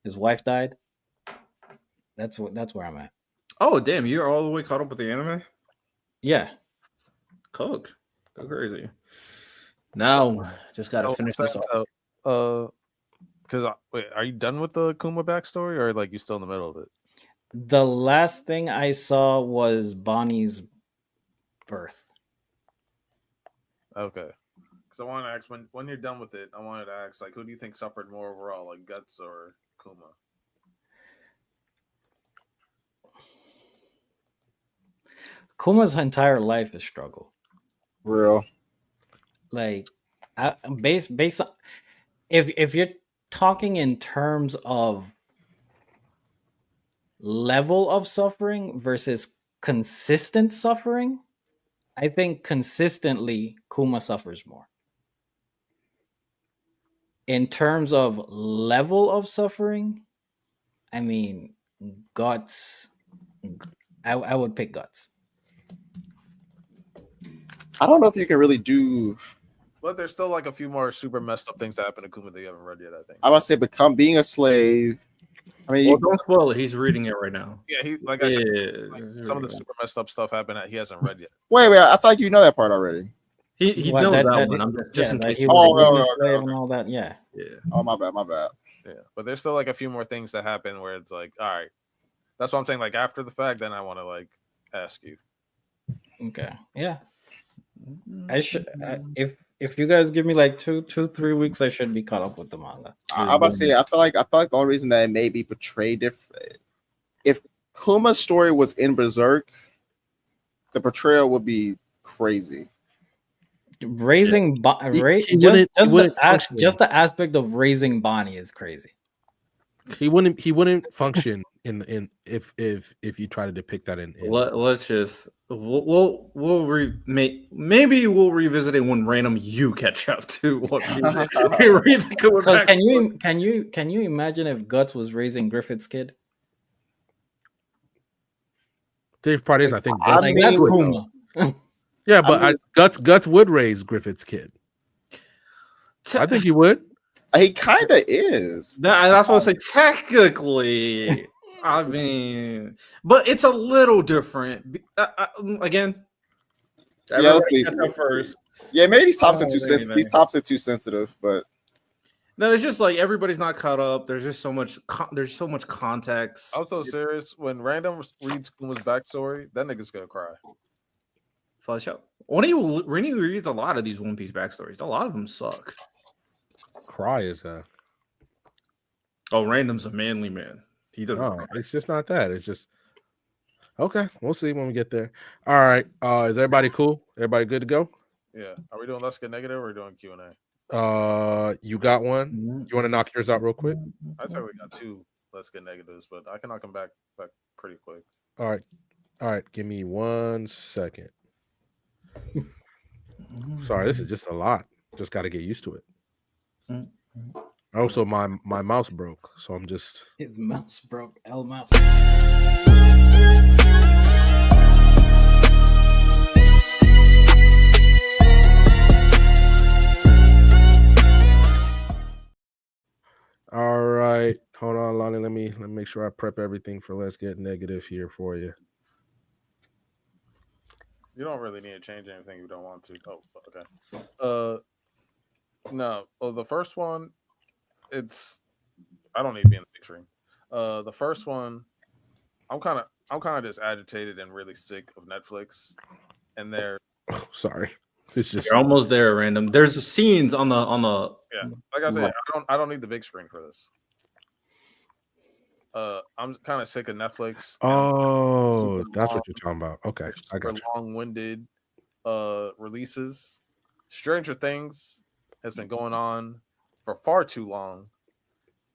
his wife died. That's where I'm at. Oh, damn, you're all the way caught up with the anime? Yeah. Cook. Go crazy. Now, just gotta finish this off. Because wait, are you done with the Kuma backstory, or like you still in the middle of it? The last thing I saw was Bonnie's birth. Okay. Because I want to ask when you're done with it, I wanted to ask like, who do you think suffered more overall, like Guts or Kuma? Kuma's entire life is struggle. Real. Like, based on, if you're talking in terms of level of suffering versus consistent suffering, I think consistently Kuma suffers more. In terms of level of suffering, I mean, Guts. I would pick Guts. I don't know if you can really do. But there's still like a few more super messed up things that happen to Kuma that you haven't read yet, I think. I would say being a slave. I mean, Well, don't spoil it. He's reading it right now. Yeah, he like I said, like, some of the super messed up stuff happened that he hasn't read yet. wait. I thought you know that part already. He Well, knows that that one. one. I'm just in that case. he was a human okay. slave and all that. Yeah. Yeah. Oh, my bad. Yeah, but there's still like a few more things that happen where it's like, all right, That's what I'm saying. Like after the fact, then I want to like ask you. Okay. Yeah. I should if you guys give me like 3 weeks, I should be caught up with the manga. I'm about to say, I feel like the only reason that it may be portrayed different, if Kuma's story was in Berserk, the portrayal would be crazy. Raising He wouldn't function. just the aspect of raising Bonnie is crazy. He wouldn't function in if you try to depict that in Let's just maybe we'll revisit it when random you catch up to what we read the Because back. can you imagine if Guts was raising Griffith's kid? the part is I think I Guts Like mean, that's would, Kuma. yeah, but I mean- Guts would raise Griffith's kid. I think he would. He kind of is. That's what I say. Technically, I mean, but it's a little different. Again, Yeah, let's everybody leave catch it. up first. Yeah, maybe these tops are Oh, too sensitive. anything. These tops are too sensitive, but No, it's just like everybody's not caught up. There's just so much. There's so much context. I'm so serious. When random reads Kuma's backstory, that nigga's gonna cry. For sure. When he reads a lot of these One Piece backstories, a lot of them suck. Cry is a Oh, random's a manly man. He doesn't. no. It's just not that. It's just okay. We'll see when we get there. All right. Is everybody cool? Everybody good to go? Yeah. Are we doing Let's Get Negative or are we doing Q&A? You got one? You want to knock yours out real quick? I'd say we got 2 Let's Get Negatives, but I can knock them back pretty quick. All right. Give me 1 second. Sorry, this is just a lot. Just got to get used to it. Also, my mouse broke, so I'm just. His mouse broke. L mouse. All right, hold on, Lonnie. Let me make sure I prep everything for Let's Get Negative here for you. You don't really need to change anything you don't want to. Oh, okay. No. Well, the first one, I don't need to be in the big screen. The first one, I'm kind of just agitated and really sick of Netflix, and they're Sorry, it's just You're almost there, random. There's scenes on the. yeah. Like I said, I don't need the big screen for this. I'm kind of sick of Netflix. Oh, that's what you're talking about. Okay, I got you. Long-winded releases. Stranger Things has been going on for far too long.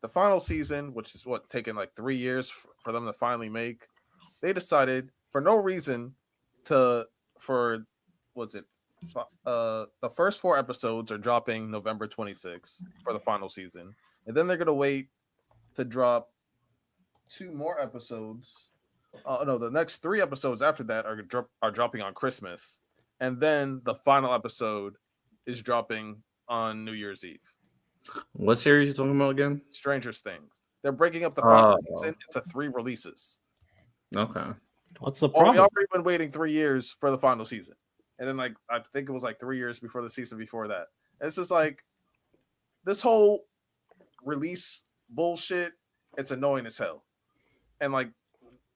The final season, which is taken like 3 years for them to finally make, they decided for no reason the first 4 episodes are dropping November 26th for the final season, and then they're gonna wait to drop 2 more episodes. No, the next 3 episodes after that are dropping on Christmas, and then the final episode is dropping on New Year's Eve. What series are you talking about again? Stranger Things. They're breaking up the final season into 3 releases. Okay. What's the We problem? already been waiting 3 years for the final season, and then like I think it was like 3 years before the season before that. And it's just like this whole release bullshit. It's annoying as hell. And like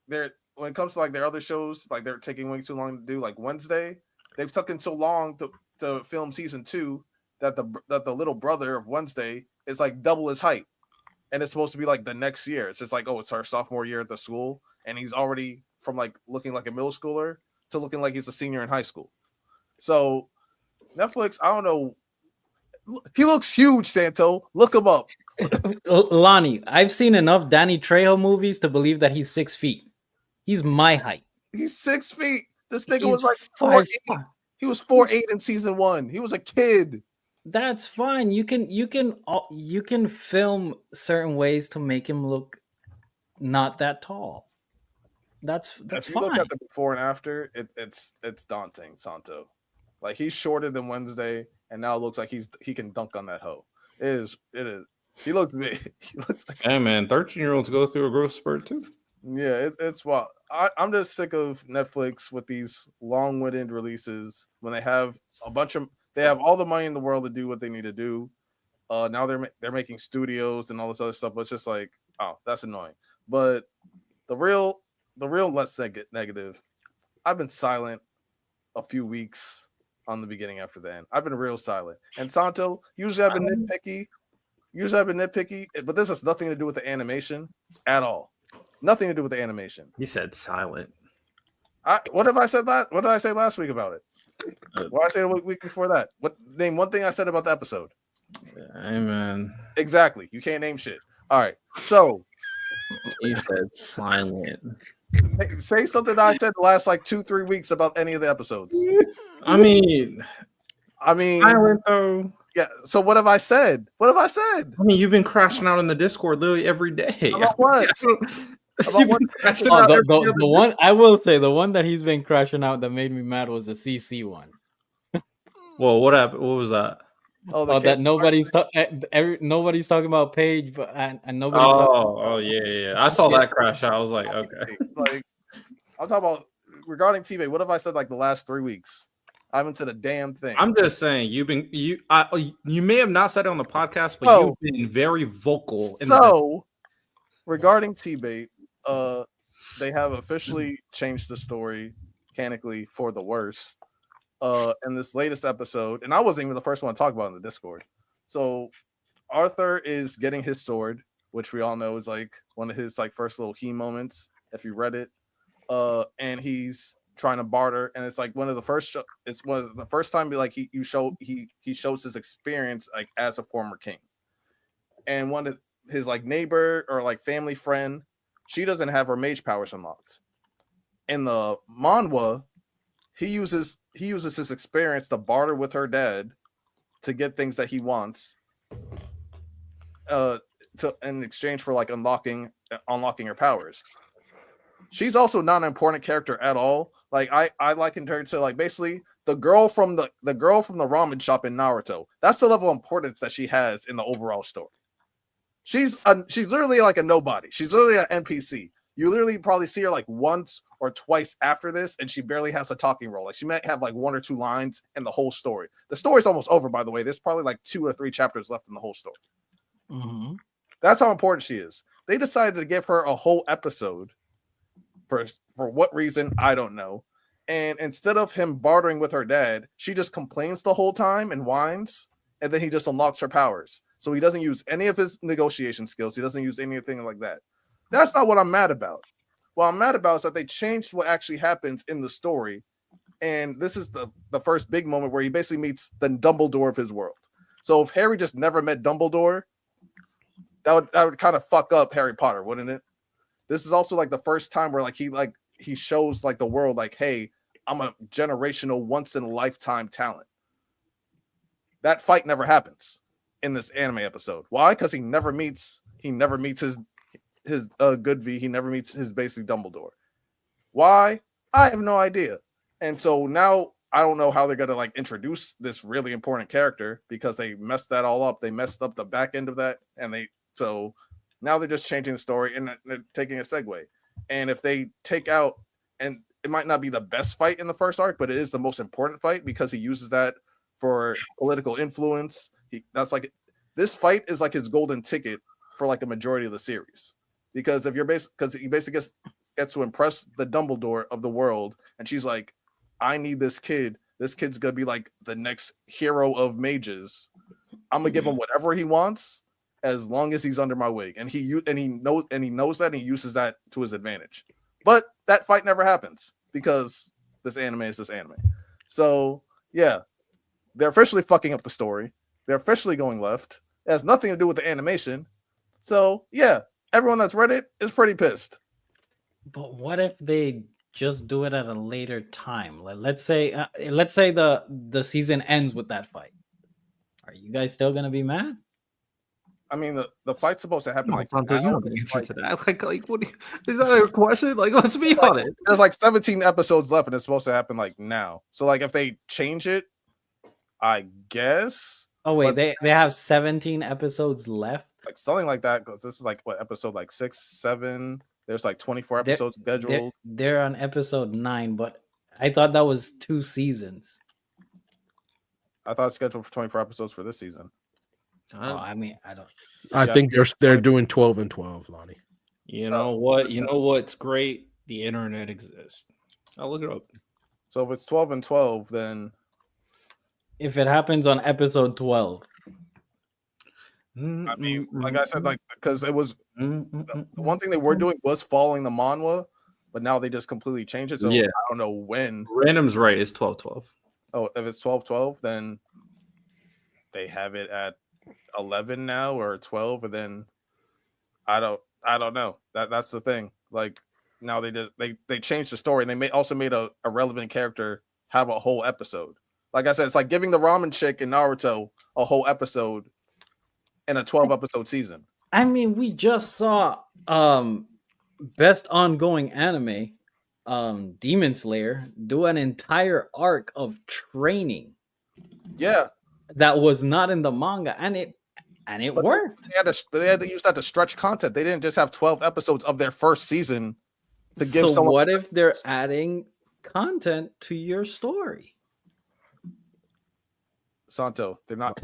when it comes to like their other shows, like they're taking way too long to do. Like Wednesday, they've taken so long to film season 2 that the little brother of Wednesday is like double his height, and it's supposed to be like the next year. It's just like, oh, it's our sophomore year at the school, and he's already from like looking like a middle schooler to looking like he's a senior in high school. So Netflix, I don't know. He looks huge, Santo. Look him up. Lonnie, I've seen enough Danny Trejo movies to believe that he's 6 feet. He's my height. He's 6 feet. This nigga He's was like 5'5". 4'8". He was 4'8" in season 1. He was a kid. That's fine. You can film certain ways to make him look not that tall. That's If you fine. look at the before and after, it's daunting, Santo. Like he's shorter than Wednesday, and now it looks like he can dunk on that hoe. It is. He looks big. He looks like Hey man, 13-year-olds go through a growth spurt too. yeah. It's wild. I'm just sick of Netflix with these long-winded releases when they have they have all the money in the world to do what they need to do. Now they're making studios and all this other stuff, but it's just like, oh, that's annoying. But the real let's negative. I've been silent a few weeks on the beginning after the end. I've been real silent. And Santo, usually I've been nitpicky, but this has nothing to do with the animation at all. Nothing to do with the animation. He said silent. What have I said last? What did I say last week about it? What did I say the week before that? Name one thing I said about the episode? Hey man, exactly. You can't name shit. All right. So he said silent. say something I said the last like 2-3 weeks about any of the episodes. I mean, silent though. Yeah. So what have I said? I mean, you've been crashing out in the Discord literally every day. About what? The one I will say, the one that he's been crashing out that made me mad was the CC one. Well, what happened? What was that? That nobody's talking about Paige, but and nobody's. Yeah. I saw that crash out. I was like, okay. Like, I'm talking about regarding TV. What have I said like the last 3 weeks? I haven't said a damn thing. I'm just saying you may have not said it on the podcast, but you've been very vocal. Regarding T-Bait, they have officially changed the story canonically for the worse. In this latest episode, and I wasn't even the first one to talk about in the Discord. So Arthur is getting his sword, which we all know is like one of his like first little key moments, if you read it. And he's trying to barter, and it's like one of the first time like he shows his experience like as a former king. And one of his like neighbor or like family friend, she doesn't have her mage powers unlocked. In the manhwa, he uses his experience to barter with her dad to get things that he wants, in exchange for like unlocking her powers. She's also not an important character at all. Like I likened her to like basically the girl from the ramen shop in Naruto. That's the level of importance that she has in the overall story. She's literally like a nobody. She's literally an NPC. You literally probably see her like once or twice after this, and she barely has a talking role. Like she might have like 1 or 2 lines in the whole story. The story's almost over, by the way. There's probably like 2 or 3 chapters left in the whole story. Mm-hmm. That's how important she is. They decided to give her a whole episode for what reason, I don't know. And instead of him bartering with her dad, she just complains the whole time and whines, and then he just unlocks her powers. So he doesn't use any of his negotiation skills. He doesn't use anything like that. That's not what I'm mad about. What I'm mad about is that they changed what actually happens in the story. And this is the first big moment where he basically meets the Dumbledore of his world. So if Harry just never met Dumbledore, that would kind of fuck up Harry Potter, wouldn't it? This is also like the first time where like he shows like the world like, hey, I'm a generational once in a lifetime talent. That fight never happens in this anime episode. Why? Because he never meets his good V. He never meets his basic Dumbledore. Why? I have no idea. And so now I don't know how they're gonna like introduce this really important character because they messed that all up. They messed up the back end of that, and so now they're just changing the story and they're taking a segue. And if they take out, and it might not be the best fight in the first arc, but it is the most important fight because he uses that for political influence. This fight is like his golden ticket for like a majority of the series. Because if you're because he basically gets to impress the Dumbledore of the world, and she's like, I need this kid. This kid's gonna be like the next hero of mages. I'm gonna give him whatever he wants as long as he's under my wing. And he knows that, and he uses that to his advantage. But that fight never happens because this anime is this anime. So yeah, they're officially fucking up the story. They're officially going left. It has nothing to do with the animation. So yeah, everyone that's read it is pretty pissed. But what if they just do it at a later time? Let's say the season ends with that fight. Are you guys still gonna be mad? I mean, the fight's supposed to happen like you don't answer to that. Like, what is that a question? Like, let's be honest. There's like 17 episodes left, and it's supposed to happen like now. So like, if they change it, I guess. Oh wait, they have 17 episodes left. Like something like that, because this is like what episode like 6, 7. There's like 24 episodes scheduled. They're on episode 9, but I thought that was 2 seasons. I thought it's scheduled for 24 episodes for this season. Oh, I mean, I don't. I think they're doing 12 and 12, Lonnie. You know what? You know what's great? The internet exists. I'll look it up. So if it's 12 and 12, then If it happens on episode 12, I mean, like I said, like because it was the one thing they were doing was following the manhwa, but now they just completely changed it. So Yeah. I don't know when. Random's right. It's 12-12. Oh, if it's 12-12, then they have it at 11 now or 12, and then I don't know. That's the thing. Like now they changed the story, and they also made a relevant character have a whole episode. Like I said, it's like giving the ramen chick in Naruto a whole episode in a 12 episode season. I mean, we just saw best ongoing anime, Demon Slayer, do an entire arc of training Yeah, that was not in the manga, and it but worked. they had to use that to stretch content. They didn't just have 12 episodes of their first season to give So someone. what if they're adding content to your story? Santo, they're not.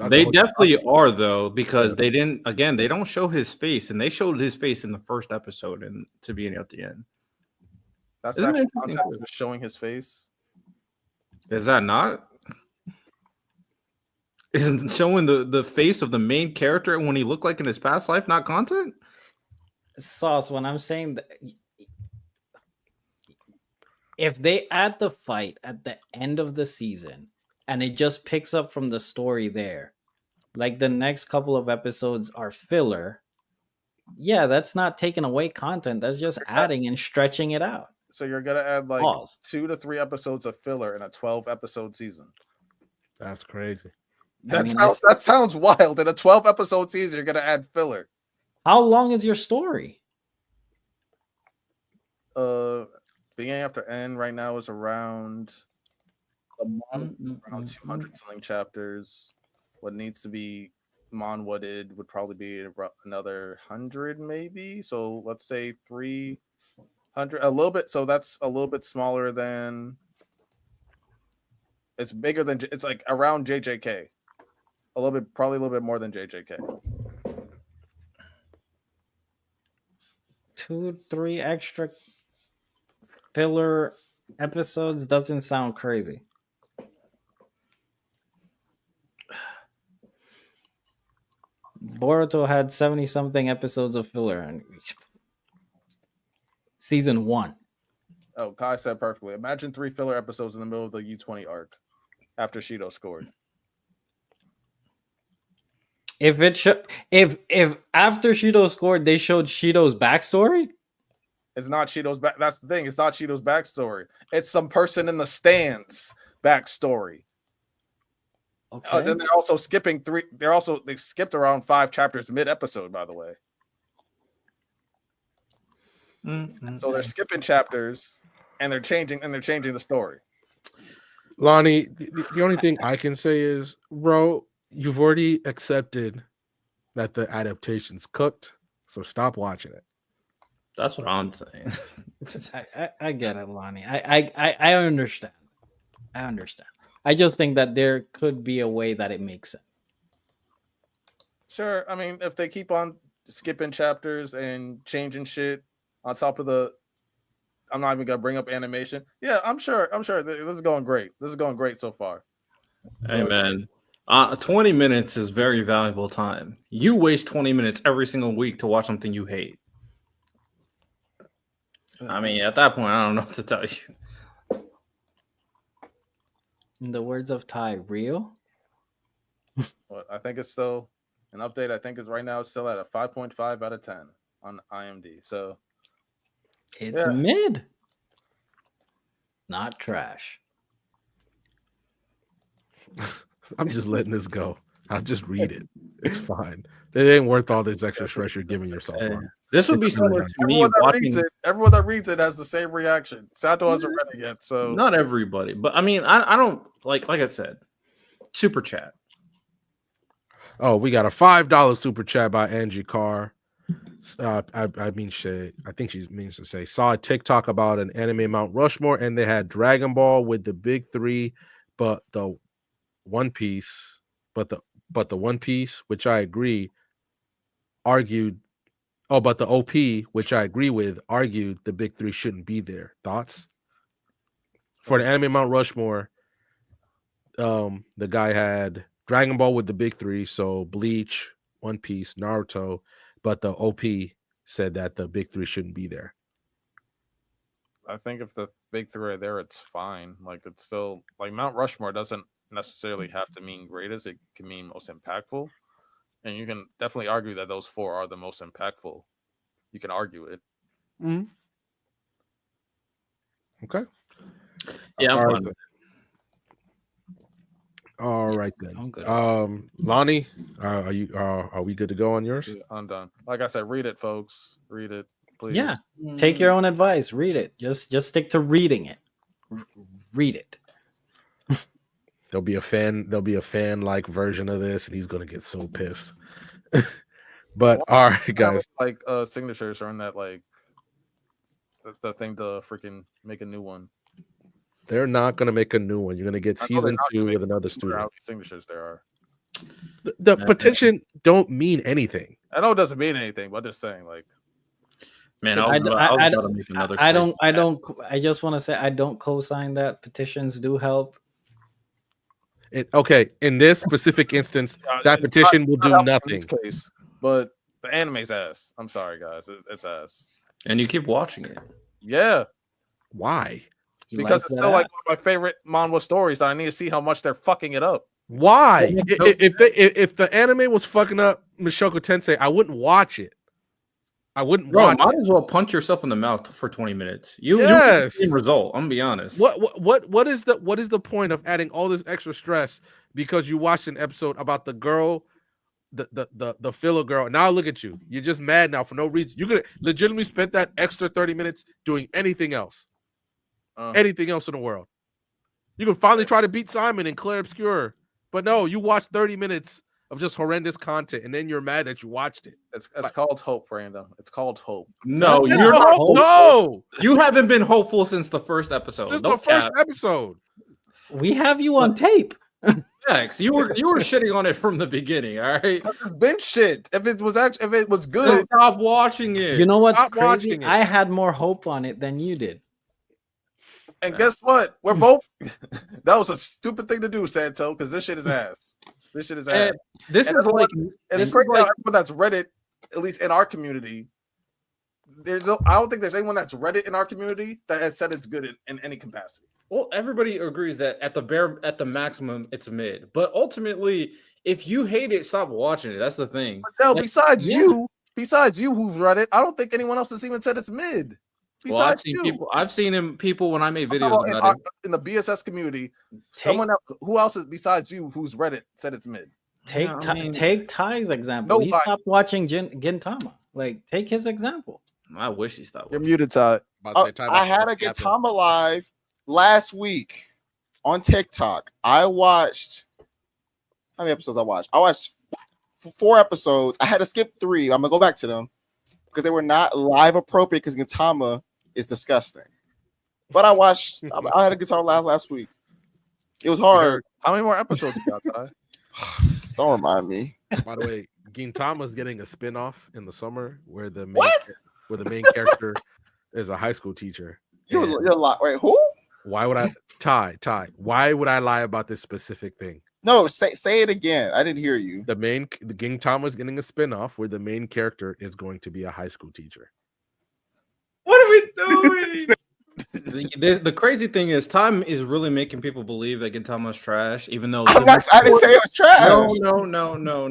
They definitely are though, because they didn't. Again, they don't show his face, and they showed his face in the first episode and to be at the end. That's Isn't actually it content interesting? just showing his face. Is that not? Isn't showing the face of the main character and when he looked like in his past life not content? Sauce, when I'm saying that, if they add the fight at the end of the season and it just picks up from the story there, like the next couple of episodes are filler, yeah, that's not taking away content. That's just adding and stretching it out. So you're gonna add like Pause. 2 to 3 episodes of filler in a 12 episode season. That's crazy. That sounds wild. In a 12 episode season, you're gonna add filler. How long is your story? Beginning after end right now is around around 200 something chapters. What needs to be manhwa-ed would probably be another 100 maybe. So let's say 300, a little bit. So that's a little bit smaller than. It's bigger than. It's like around JJK. A little bit, probably a little bit more than JJK. 2-3 extra filler episodes doesn't sound crazy. Boruto had 70 something episodes of filler in season 1. Oh, Kai said perfectly. Imagine 3 filler episodes in the middle of the U20 arc after Shido scored. If after Shido scored, they showed Shido's backstory. It's not Shido's back. That's the thing. It's not Shido's backstory. It's some person in the stands backstory. Okay. Then they're also skipping 3. They skipped around 5 chapters mid episode, by the way. So they're skipping chapters and they're changing the story. Lonnie, the only thing I can say is, bro, you've already accepted that the adaptation's cooked, so stop watching it. That's what I'm saying. I get it, Lonnie. I understand. I understand. I just think that there could be a way that it makes sense. Sure. I mean, if they keep on skipping chapters and changing shit on top of the, I'm not even gonna bring up animation. Yeah, I'm sure. This is going great. This is going great so far. Hey man, 20 minutes is very valuable time. You waste 20 minutes every single week to watch something you hate. I mean, at that point, I don't know what to tell you. In the words of Ty, real? But I think it's still an update. I think it's right now. It's still at a 5.5 out of 10 on IMDb. So It's yeah. mid. Not trash. I'm just letting this go. I'll just read it. It's fine. It ain't worth all this extra stress you're giving yourself. On. This would be similar to me watching. Everyone that reads it has the same reaction. Sato hasn't read it yet, so Not everybody, but I mean, I don't like I said, super chat. Oh, we got a $5 super chat by Angie Carr. I mean, I think she means to say, saw a TikTok about an anime Mount Rushmore, and they had Dragon Ball with the big 3, but the One Piece, which I agree, argued Oh, but the OP, which I agree with, argued the big three shouldn't be there. Thoughts? For the anime Mount Rushmore, the guy had Dragon Ball with the big three, so Bleach, One Piece, Naruto, but the OP said that the big three shouldn't be there. I think if the big three are there, it's fine. Like it's still like Mount Rushmore doesn't necessarily have to mean greatest. It can mean most impactful, and you can definitely argue that those four are the most impactful. You can argue it. Okay. Yeah, I'm All fine right, with all right then. I'm good. Lonnie, are we good to go on yours? Yeah, I'm done. Like I said, read it, folks. Read it, please. Yeah, take your own advice. Read it. Just stick to reading it. Read it. There'll be a fan like version of this, and he's gonna get so pissed. But all right, guys. Like signatures are in that like the thing to freaking make a new one. They're not gonna make a new one. You're gonna get I know they're season not gonna 2 make with another How student. many signatures there are? The petition don't mean anything. I know it doesn't mean anything, but I'm just saying, like, Man, So I was about to make another. I just want to say I don't co-sign that. Petitions do help. Okay, in this specific instance, that it's petition will not do helpful nothing. in this case, but the anime's ass. I'm sorry, guys, it's ass. And you keep watching it. Yeah, Why? You because like it's that still like ass? one of my favorite manga stories. That I need to see how much they're fucking it up. Why? Yeah, If the anime was fucking up Mishoko Tensei, I wouldn't watch it. I wouldn't Bro, watch might it. as well punch yourself in the mouth for 20 minutes. You Yes. the same result. I'm gonna be honest. What is the point of adding all this extra stress because you watched an episode about the girl, the filler girl? Now look at you. You're just mad now for no reason. You could legitimately spent that extra 30 minutes doing anything else. Anything else in the world. You can finally try to beat Simon in Claire Obscure. But no, you watched 30 minutes of just horrendous content, and then you're mad that you watched it. It's called hope, Brandon. It's called hope. No, That's you're not not hope. hopeful. No, You haven't been hopeful since the first episode. this is No the first cap. episode. We have you on tape. Facts. You were shitting on it from the beginning. All right. It's been shit. If it was So good, stop watching it. You know what's Stop crazy? watching it. I had more hope on it than you did. and guess what? We're both. That was a stupid thing to do, Santo, because this shit is ass. This shit is ass. And this And is like It's this is crazy how like- everyone that's read it, at least in our community, I don't think there's anyone that's read it in our community that has said it's good in any capacity. well, everybody agrees that at the maximum it's mid. But ultimately, if you hate it, stop watching it. That's the thing. No, Like, besides yeah. you who's read it, I don't think anyone else has even said it's mid. Well, I've Besides seen you. I've seen people when I made videos No, in, about it. in the BSS community, someone else, who else is besides you who's read it said it's mid. Take Yeah, I mean- take Ty's example. He Nobody. stopped watching Gintama. Like, take his example. I wish he stopped. You're watching. muted, Todd. I had a Gintama live last week on TikTok. I watched how many episodes I watched? I watched 4 episodes. I had to skip 3. I'm gonna go back to them because they were not live appropriate because Gintama is disgusting. But I watched. I had a Gintama live last week. It was hard. How many more episodes you got, Ty? Don't remind me. By the way, Gintama's getting a spin-off in the summer where the main What? where the main character is a high school teacher. You're And lying. Wait, who? why would I Ty? Why would I lie about this specific thing? No, say it again. I didn't hear you. The Gintama's getting a spin-off where the main character is going to be a high school teacher. What are we doing? The crazy thing is, time is really making people believe that Gintama's trash, even though I didn't say it was trash. No.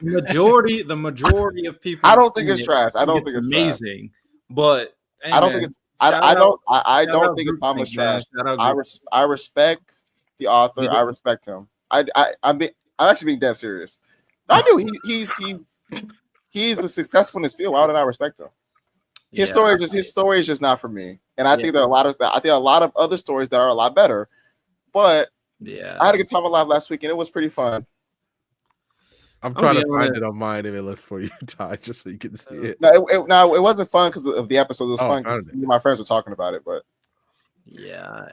The majority of people. I don't think it's it trash. I don't think it's trash. amazing. But hey, I don't man, think it's. I shout don't. out- I shout don't out think Groupthink, Gintama's trash. man. Shout out Groupthink. I respect the author. You I do? respect him. I'm actually being dead serious. I knew he's a successful in his field. Why would I respect him? His story is just not for me. And I think there are a lot of other stories that are a lot better. But Yeah, I had a Gintama live last week and it was pretty fun. I'm trying to be find honest. it on mine if it looks for you, Ty, just so you can see it. No, it wasn't fun because of the episode. It was Oh, fun found because it. me and my friends were talking about it. But yeah.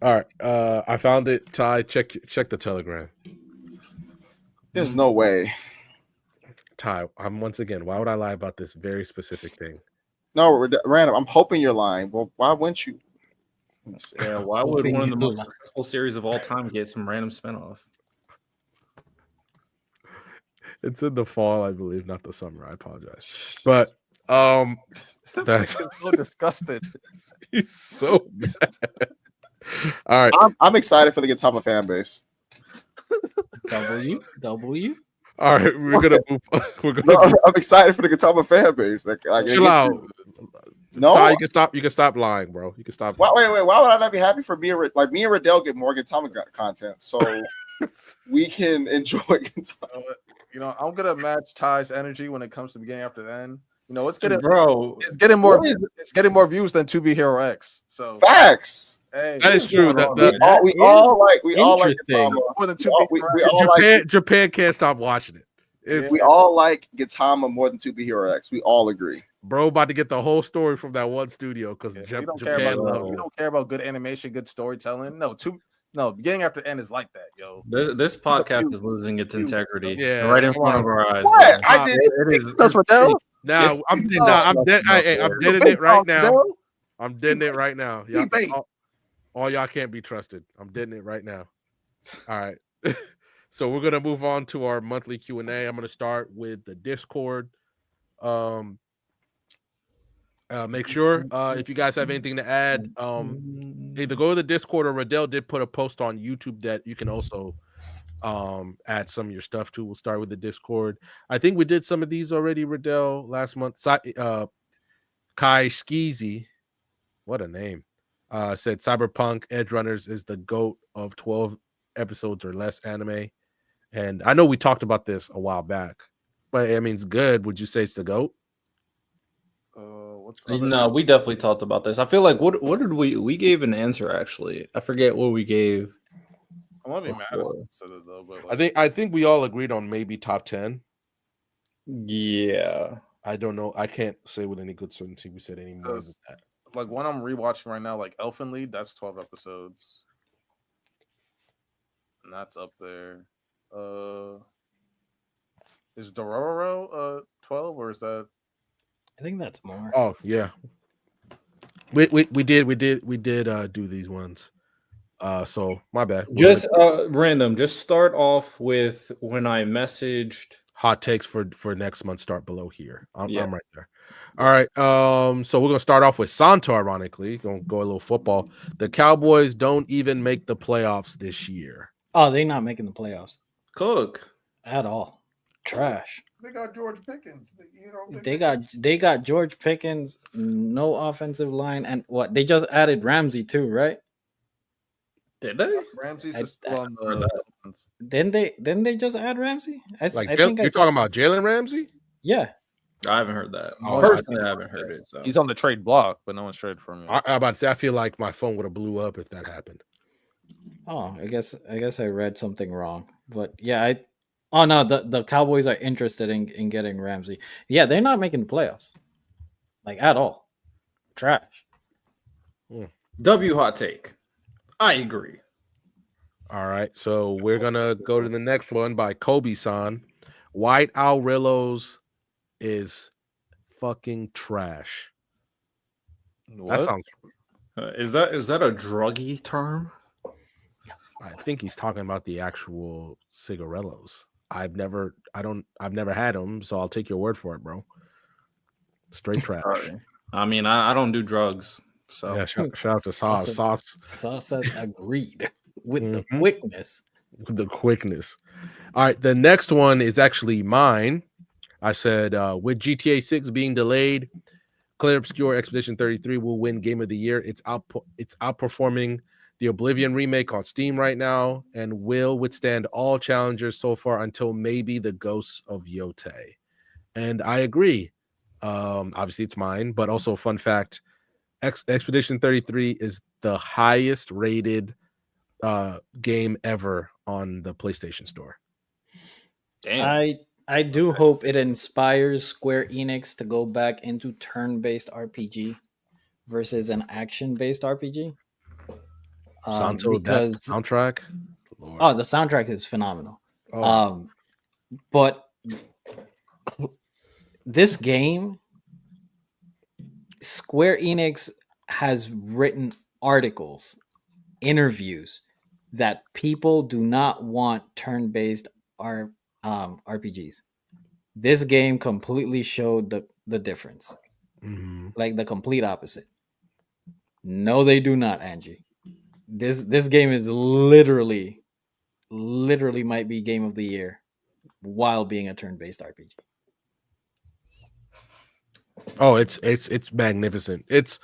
All right, I found it. Ty, check the Telegram. there's no way. Ty, I'm once again. Why would I lie about this very specific thing? No, random. I'm hoping you're lying. Well, why wouldn't you? Let's see. Yeah, why would Hoping one of the you most lie. successful series of all time get some random spinoff? It's in the fall, I believe, not the summer. I apologize, but that's That's so disgusted. he's so bad. All right, I'm excited for the Gintama fan base. W. all right. We're gonna move. We're No, gonna I'm excited for the Gintama fan base. Like chill out. No, Ty, you can stop. You can stop lying, bro. You can stop. wait. Why would I not be happy for me and Riddell get more Gintama content so we can enjoy Gintama? You know, I'm gonna match Ty's energy when it comes to beginning after the end. You know, it's getting Bro, it's getting more views than 2B Hero X. So Facts. hey, That is true. We all like interesting. Gintama. more than 2B We Hero X. all like Japan can't stop watching it. It's we all like Gintama more than 2B Hero X. We all agree. bro about to get the whole story from that one studio because Yeah, we don't care Japan about loves we it. don't care about good animation, good storytelling. No, beginning after end is like that, yo. this podcast is losing its integrity. Yeah, right in come front on. of our eyes. What? bro. I did. It is. That's Riddell. Now I'm It's- I'm dead. I'm deading it right now. Riddell? I'm deading it right now. Y'all, Debate. all y'all can't be trusted. I'm deading it right now. All right. So we're gonna move on to our monthly Q&A. I'm gonna start with the Discord. Make sure if you guys have anything to add, either go to the Discord or Riddell did put a post on YouTube that you can also add some of your stuff to. We'll start with the Discord. I think we did some of these already, Riddell, last month. Kai Skeezy, what a name, said Cyberpunk Edge Runners is the GOAT of 12 episodes or less anime. And I know we talked about this a while back, but I mean, it's good. Would you say it's the GOAT? What's No, we definitely talked about this. I feel like what did we gave an answer actually. I forget what we gave. I want to be mad at before. Sensitive though, but like, I think we all agreed on maybe top 10. Yeah. I don't know. I can't say with any good certainty we said any more than that. like one I'm rewatching right now, like Elfen Lied, that's 12 episodes. And that's up there. Is Dororo 12 or is that I think that's more. Oh yeah. We did do these ones. So my bad. Just random. Just start off with when I messaged. Hot takes for next month start below here. I'm Yeah. right there. All right. So we're gonna start off with Santo, ironically. Gonna go a little football. The Cowboys don't even make the playoffs this year. Oh, they're not making the playoffs Cook. at all. Trash. they got George Pickens? You know, They got George Pickens, no offensive line, and what they just added Ramsey too, right? Did they? Ramsey's I- still on heard the Didn't they just add Ramsey? I Like you're talking about Jalen Ramsey? Yeah. I haven't heard that. Oh, Personally, I haven't heard it. So He's on the trade block, but no one's traded for him. I'm about to say I feel like my phone would have blew up if that happened. Oh, I guess I read something wrong. But yeah, oh no, the Cowboys are interested in getting Ramsey. Yeah, they're not making the playoffs. Like at all. Trash. W hot take. I agree. All right, so we're gonna go to the next one by Kobe-san. White Aurelos is fucking trash. What? That sounds. Is that a druggy term? I think he's talking about the actual cigarellos. I've never had them, so I'll take your word for it, bro. Straight trash. Sorry. I mean, I don't do drugs, so Yeah, shout out to Sauce. Sauce Sauce says agreed with the Mhm. quickness. with the quickness. All right, the next one is actually mine. I said with GTA 6 being delayed, Clear Obscure Expedition 33 will win Game of the Year. It's outperforming the Oblivion remake on Steam right now and will withstand all challengers so far until maybe the Ghosts of Yote. And I agree. Obviously it's mine, but also fun fact, Expedition 33 is the highest rated game ever on the PlayStation Store. damn. I do hope it inspires Square Enix to go back into turn-based RPG versus an action-based RPG. Santo, Because that soundtrack. Lord. oh, the soundtrack is phenomenal. Oh. But this game, Square Enix has written articles, interviews that people do not want turn-based RPGs. This game completely showed the difference, like the complete opposite. No, they do not, Angie. This game is literally might be game of the year while being a turn-based RPG. Oh, it's magnificent. It's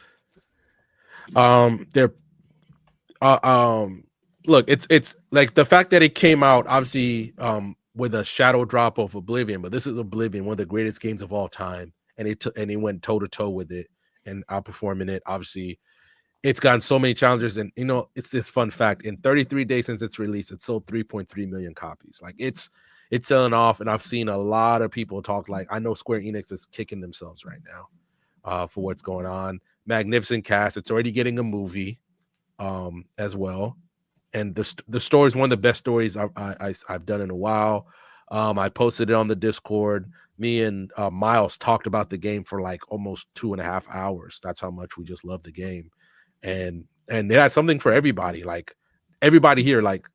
they're look, it's like the fact that it came out obviously with a shadow drop of Oblivion, but this is Oblivion, one of the greatest games of all time, and it went toe to toe with it and outperforming it. Obviously, it's gotten so many challenges, and it's this fun fact: in 33 days since its release, it sold 3.3 million copies. Like it's selling off, and I've seen a lot of people talk like, I know Square Enix is kicking themselves right now for what's going on. Magnificent cast. It's already getting a movie as well, and the story is one of the best stories I've done in a while. I posted it on the Discord. Me and Miles talked about the game for like almost 2.5 hours. That's how much we just love the game, and it has something for everybody. Like everybody here, like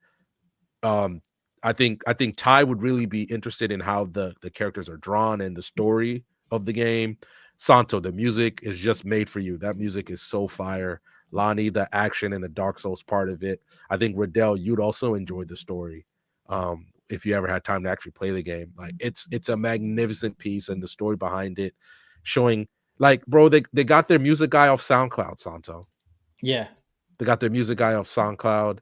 I think Ty would really be interested in how the characters are drawn and the story of the game. Santo, the music is just made for you. That music is so fire. Lonnie, the action and the Dark Souls part of it. I think Riddell, you'd also enjoy the story if you ever had time to actually play the game. Like it's a magnificent piece, and the story behind it, showing like, bro, they got their music guy off SoundCloud, Santo. Yeah, they got their music guy off SoundCloud.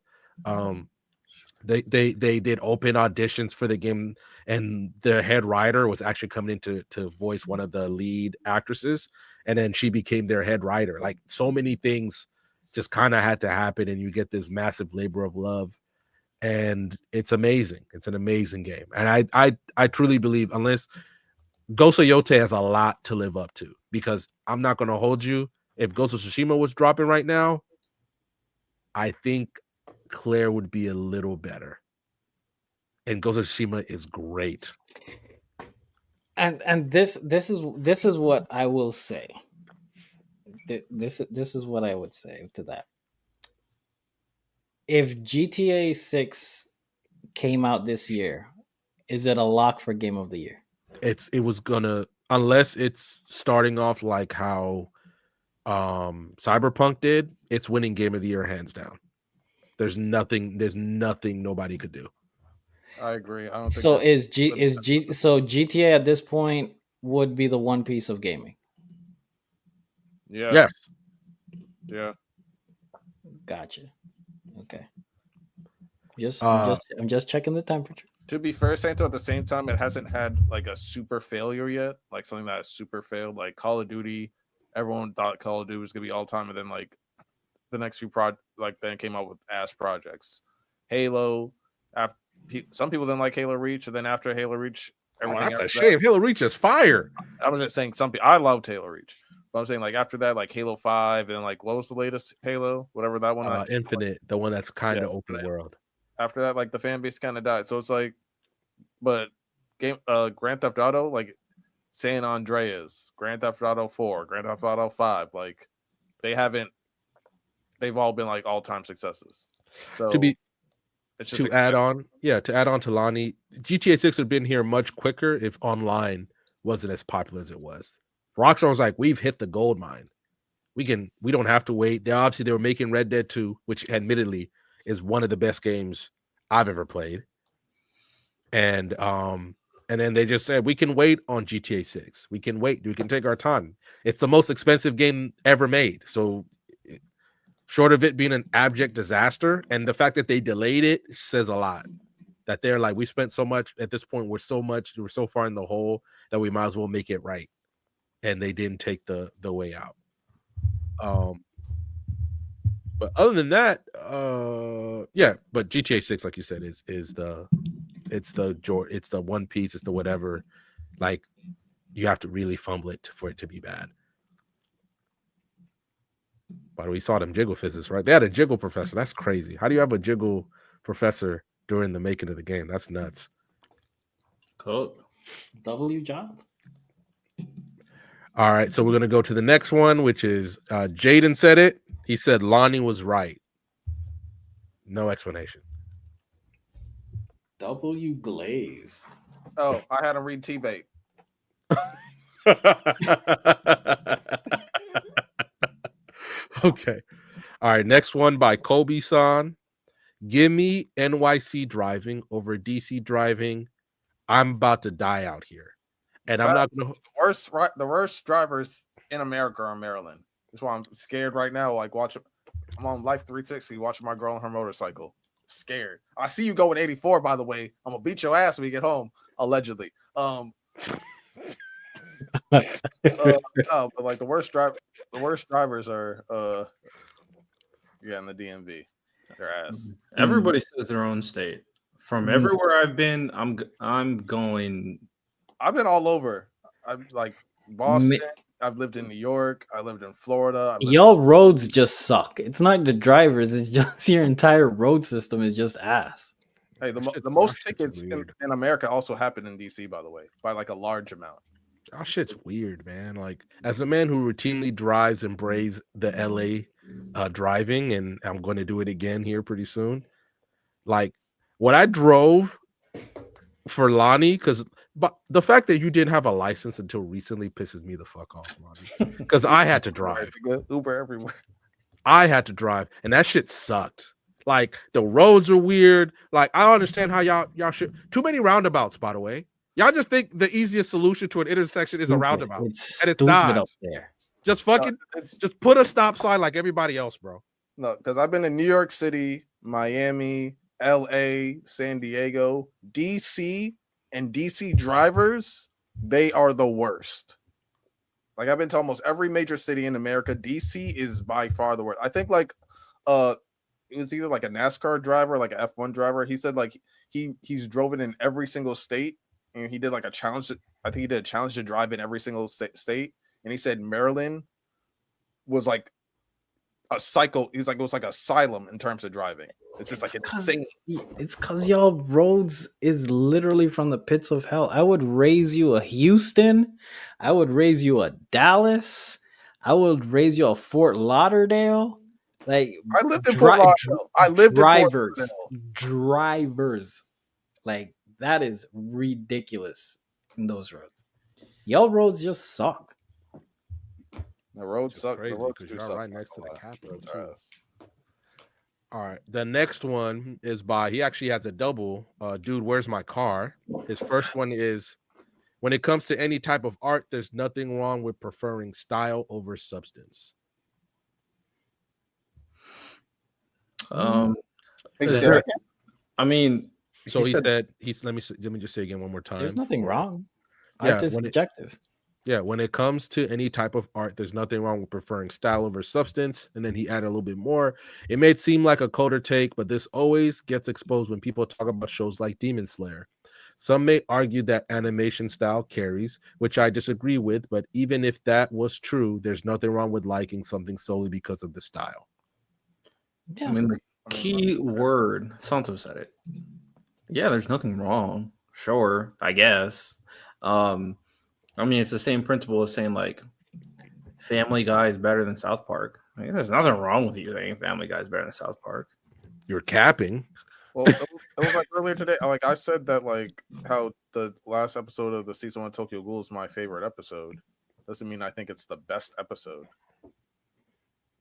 They did open auditions for the game, and their head writer was actually coming in to voice one of the lead actresses, and then she became their head writer. Like so many things just kind of had to happen, and you get this massive labor of love, and it's amazing. It's an amazing game, and I truly believe, unless Ghost of Yote has a lot to live up to, because I'm not going to hold you. If Ghost of Tsushima was dropping right now, I think Claire would be a little better. And Ghost of Tsushima is great. And this is what I will say. This is what I would say to that. If GTA 6 came out this year, is it a lock for Game of the Year? It was gonna, unless it's starting off like how Cyberpunk did, it's winning Game of the Year hands down. There's nothing nobody could do. I agree. I don't think So that- so GTA at this point would be the one piece of gaming. Yeah. Yes. Yeah. Gotcha. Okay. I'm just checking the temperature. To be fair, Santo, at the same time, it hasn't had like a super failure yet, like something that super failed. Like Call of Duty, everyone thought Call of Duty was gonna be all time, and then like the next few then came out with ass projects. Halo, some people didn't like Halo Reach, and then after Halo Reach, everything. That's a shame. Halo Reach is fire. I was just saying some people. I loved Halo Reach, but I'm saying like after that, like Halo 5, and like what was the latest Halo? Whatever that one. Infinite, the one that's kind of open world. After that, like the fan base kind of died. So it's like, but Grand Theft Auto, like San Andreas, Grand Theft Auto 4, Grand Theft Auto 5, like they've all been like all-time successes. So to add on to Lonnie, GTA 6 would have been here much quicker if online wasn't as popular as it was. Rockstar was like, we've hit the gold mine. We don't have to wait. They were making Red Dead 2, which admittedly is one of the best games I've ever played. And then they just said, we can wait on GTA 6. We can wait. We can take our time. It's the most expensive game ever made. So short of it being an abject disaster, and the fact that they delayed it says a lot. That they're like, we spent so much at this point. We're so far in the hole that we might as well make it right. And they didn't take the way out. But other than that, but GTA 6, like you said, it's the one piece, it's the whatever. Like, you have to really fumble it for it to be bad. But we saw them jiggle physics, right? They had a jiggle professor. That's crazy. How do you have a jiggle professor during the making of the game? That's nuts. Cool. W job. All right, so we're gonna go to the next one, which is Jaden said it. He said Lonnie was right. No explanation. W Glaze. Oh, I had him read T-Bait. Okay. All right, next one by Kobe-san. Give me NYC driving over DC driving. I'm about to die out here. And I'm not gonna The worst drivers in America are in Maryland. That's why I'm scared right now. Like I'm on Life 360 watching my girl on her motorcycle. Scared. I see you going 84, by the way. I'm gonna beat your ass when you get home, allegedly. No, but like the worst drivers are in the DMV. Their ass. Everybody says their own state. From everywhere I've been, I'm going. I've been all over. I'm like Boston. I've lived in New York. I lived in Florida. Y'all roads just suck. It's not the drivers. It's just your entire road system is just ass. Hey, the most tickets in America also happen in DC, by the way, by like a large amount. Our shit's weird, man. Like, as a man who routinely drives and braves the LA driving, and I'm going to do it again here pretty soon. Like, what I drove for Lonnie, but the fact that you didn't have a license until recently pisses me the fuck off, Lonnie. Because I had to drive. Uber everywhere. I had to drive, and that shit sucked. Like, the roads are weird. Like, I don't understand how y'all should. Too many roundabouts, by the way. Y'all just think the easiest solution to an intersection is a roundabout. It's and it's stupid not. up there. Just fucking just put a stop sign like everybody else, bro. No, because I've been in New York City, Miami, LA, San Diego, DC, and DC drivers, they are the worst. Like, I've been to almost every major city in America. DC is by far the worst. I think like it was either like a NASCAR driver, like an F1 driver. He said like he's driven in every single state, and he did like a challenge. I think he did a challenge to drive in every single state, and he said Maryland was like a cycle. He's like it was like asylum in terms of driving. It's just like insane. It's because y'all roads is literally from the pits of hell. I would raise you a Houston. I would raise you a Dallas. I would raise you a Fort Lauderdale. Like, I lived in Fort Lauderdale. I lived drivers, in Fort Lauderdale. drivers. Like, that is ridiculous in those roads. Y'all roads just suck. The roads suck. Crazy, The roads do you're suck. right next to the Capitol Roads too. are ass. All right. The next one is by, he actually has a double. Dude, where's my car? His first one is, when it comes to any type of art, there's nothing wrong with preferring style over substance. I mean, so he said let me just say again one more time. There's nothing wrong. Yeah, Art is subjective. When it comes to any type of art, there's nothing wrong with preferring style over substance. And then he added a little bit more. It may seem like a coder take, but this always gets exposed when people talk about shows like Demon Slayer. Some may argue that animation style carries, which I disagree with, but even if that was true, there's nothing wrong with liking something solely because of the style. Yeah. I mean, the key word, Santo said it. Yeah, there's nothing wrong. Sure, I guess. I mean, it's the same principle as saying like Family Guy is better than South Park. I mean, there's nothing wrong with you saying Family Guy is better than South Park. You're capping. Well, it was like earlier today. Like I said that like how the last episode of the season 1 Tokyo Ghoul is my favorite episode. Doesn't mean I think it's the best episode.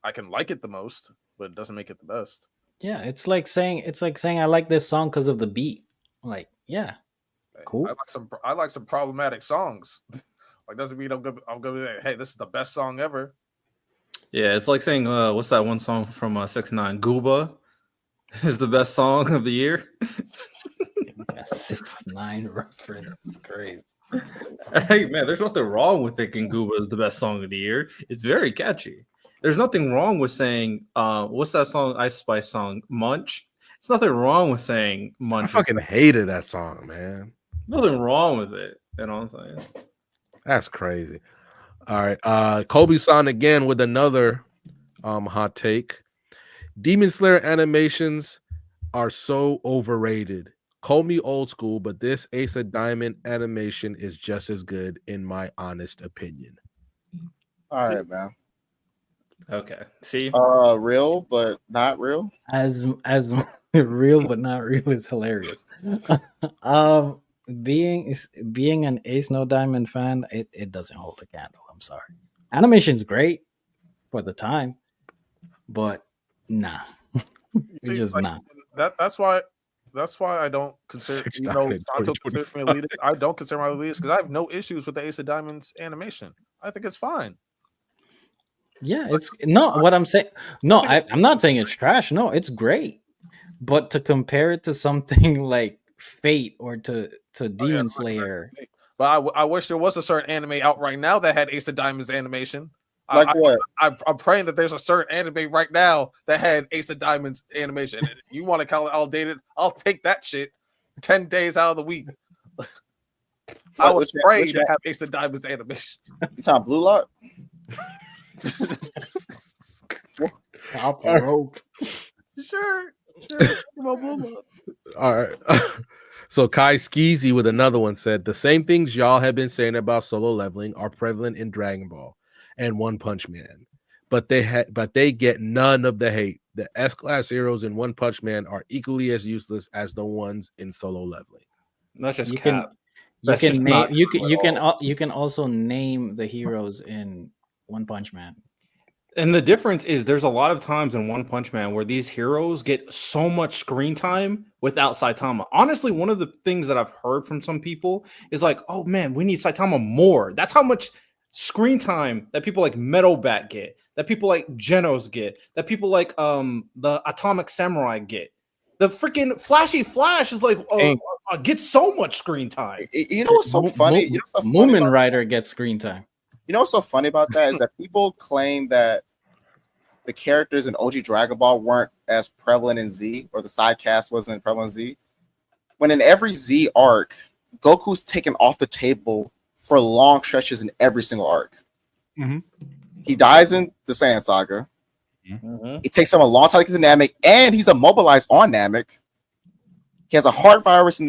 I can like it the most, but it doesn't make it the best. Yeah, it's like saying I like this song because of the beat. Like, yeah, cool. I like some problematic songs. Like, doesn't mean I'm gonna say, hey, this is the best song ever. Yeah, it's like saying what's that one song from 6ix9ine? Gooba is the best song of the year. 6ix9ine reference is great. Hey man, there's nothing wrong with thinking Gooba is the best song of the year. It's very catchy. There's nothing wrong with saying what's that song, Ice Spice song, Munch? It's nothing wrong with saying Munch. I fucking hated that song, man. Nothing wrong with it. You know what I'm saying? That's crazy. All right. Kobe-san again with another hot take. Demon Slayer animations are so overrated. Call me old school, but this Ace of Diamond animation is just as good in my honest opinion. All right, man. Okay. See, Real but not real. As real but not real is hilarious. um, being an Ace No Diamond fan, it doesn't hold a candle. I'm sorry. Animation's great for the time, but nah, it's See, just like, not. that's why I don't consider, 6 you know, in Santo considers me 2025. elitist. I don't consider my elitist because I have no issues with the Ace of Diamonds animation. I think it's fine. Yeah, it's no. What I'm saying, no, I'm not saying it's trash. No, it's great. But to compare it to something like Fate or to Demon Slayer, But I wish there was a certain anime out right now that had Ace of Diamonds animation. Like what? I'm praying that there's a certain anime right now that had Ace of Diamonds animation. And if you want to call it outdated, I'll take that shit 10 days out of the week. I was afraid to have Ace of Diamonds animation. You talking Blue Lock? top rope. Sure. All right. So Kai Skeezy with another one said the same things y'all have been saying about solo leveling are prevalent in Dragon Ball and One Punch Man, but they get none of the hate. The S-class heroes in One Punch Man are equally as useless as the ones in solo leveling. that's just You cap. can you That's can just name not you true can at you can also name the heroes in One Punch Man. And the difference is there's a lot of times in One Punch Man where these heroes get so much screen time without Saitama. Honestly, one of the things that I've heard from some people is like, oh man, we need Saitama more. That's how much screen time that people like Metal Bat get, that people like Genos get, that people like the Atomic Samurai get. The freaking Flashy Flash is like gets so much screen time. You know what's so funny? You know what's so funny Moomin about Rider gets screen time. You know what's so funny about that is that people claim that the characters in OG Dragon Ball weren't as prevalent in Z, or the side cast wasn't prevalent in Z. When in every Z arc, Goku's taken off the table for long stretches in every single arc. Mm-hmm. He dies in the Saiyan Saga. Mm-hmm. It takes him a long time to get to Namek, and he's immobilized on Namek. He has a heart virus he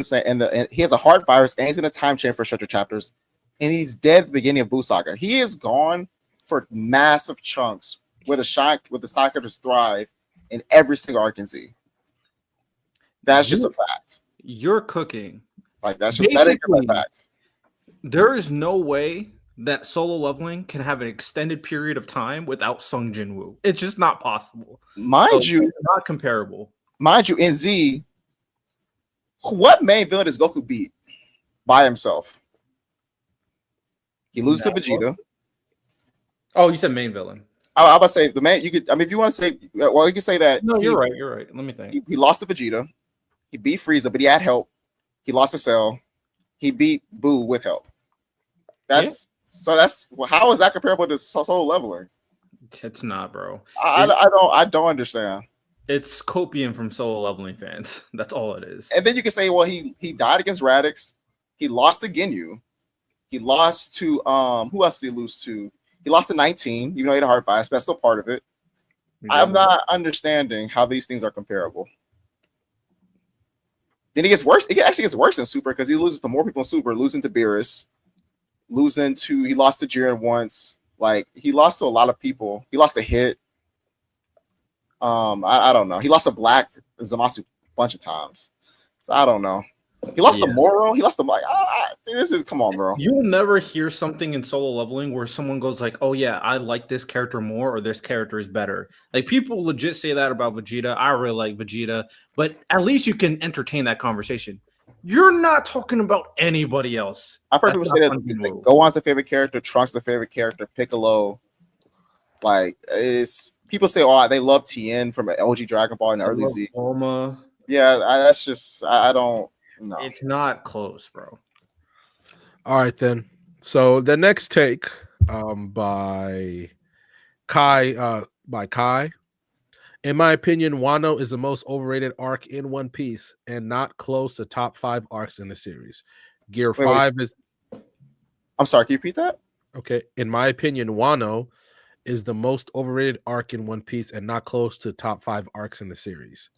has a heart virus, and he's in a time chain for Shutter chapters. And he's dead at the beginning of Buu Saga. He is gone for massive chunks where the side characters thrive in every single arc in Z. That's just a fact. You're cooking. Like that is a fact. There is no way that solo leveling can have an extended period of time without Sung Jin Woo. It's just not possible. Mind you, it's not comparable. Mind you, in Z, what main villain does Goku beat by himself? He loses to Vegeta. Oh, you said main villain. I was about to say the man. You could, I mean, if you want to say, well, you can say that. No, you're right. You're right. Let me think. He lost to Vegeta. He beat Frieza, but he had help. He lost to Cell. He beat Buu with help. So how is that comparable to solo leveling? It's not, bro. I don't understand. It's copium from solo leveling fans. That's all it is. And then you can say, well, he died against Radix. He lost to Ginyu. He lost to who else did he lose to? He lost to 19, even though he had a heart virus, but that's still part of it. Yeah. I'm not understanding how these things are comparable. Then it gets worse. It actually gets worse in Super because he loses to more people in Super, losing to Beerus, he lost to Jiren once. Like he lost to a lot of people. He lost to Hit. I don't know. He lost to Black Zamasu a bunch of times. So I don't know. He lost to Moro. He lost to like. Come on, bro. You'll never hear something in solo leveling where someone goes like, "Oh yeah, I like this character more," or "This character is better." Like people legit say that about Vegeta. I really like Vegeta, but at least you can entertain that conversation. You're not talking about anybody else. I've heard people say that Gohan's the favorite character, Trunks the favorite character, Piccolo. Like people say, "Oh, they love Tien from OG Dragon Ball and early Z." Yeah, that's just I don't. No. It's not close, bro. All right, then. So the next take by Kai. In my opinion, Wano is the most overrated arc in One Piece and not close to top 5 arcs in the series. Gear 5 is... I'm sorry, can you repeat that? Okay. In my opinion, Wano is the most overrated arc in One Piece and not close to top 5 arcs in the series.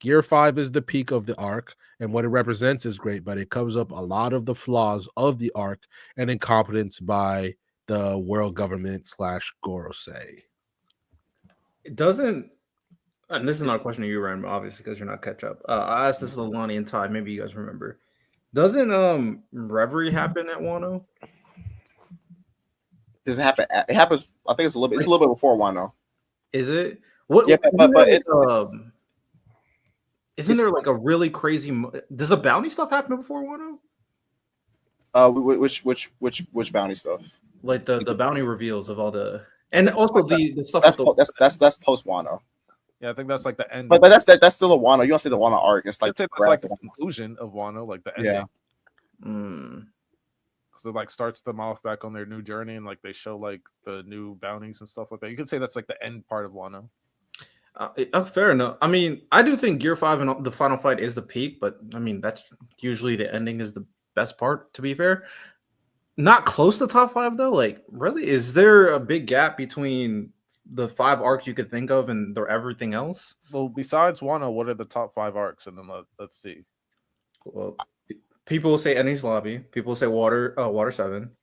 Gear 5 is the peak of the arc, and what it represents is great, but it covers up a lot of the flaws of the arc and incompetence by the world government / Gorosei. It doesn't. And this is not a question to you, Ren, obviously, because you're not catch up. I asked this to Lonnie and Ty. Maybe you guys remember. Doesn't Reverie happen at Wano? Does it happen? It happens. I think it's a little bit. It's a little bit before Wano. Is it? What? Yeah, but it's isn't there like a really crazy? Does the bounty stuff happen before Wano? Which bounty stuff? Like the bounty reveals of all the, and also the stuff. That's post Wano. Yeah, I think that's like the end. But that's still a Wano. You don't say the Wano arc. It's like that's like the conclusion of Wano, like the ending. Yeah. Because it like starts them off back on their new journey, and like they show like the new bounties and stuff like that. You could say that's like the end part of Wano. Fair enough. I mean, I do think Gear 5 and the final fight is the peak, but I mean that's usually the ending is the best part. To be fair, not close to top 5 though. Like, really, is there a big gap between the 5 arcs you could think of and everything else? Well, besides Wano, what are the top 5 arcs? And then let's see. Well, people say Enies Lobby. People say Water 7. People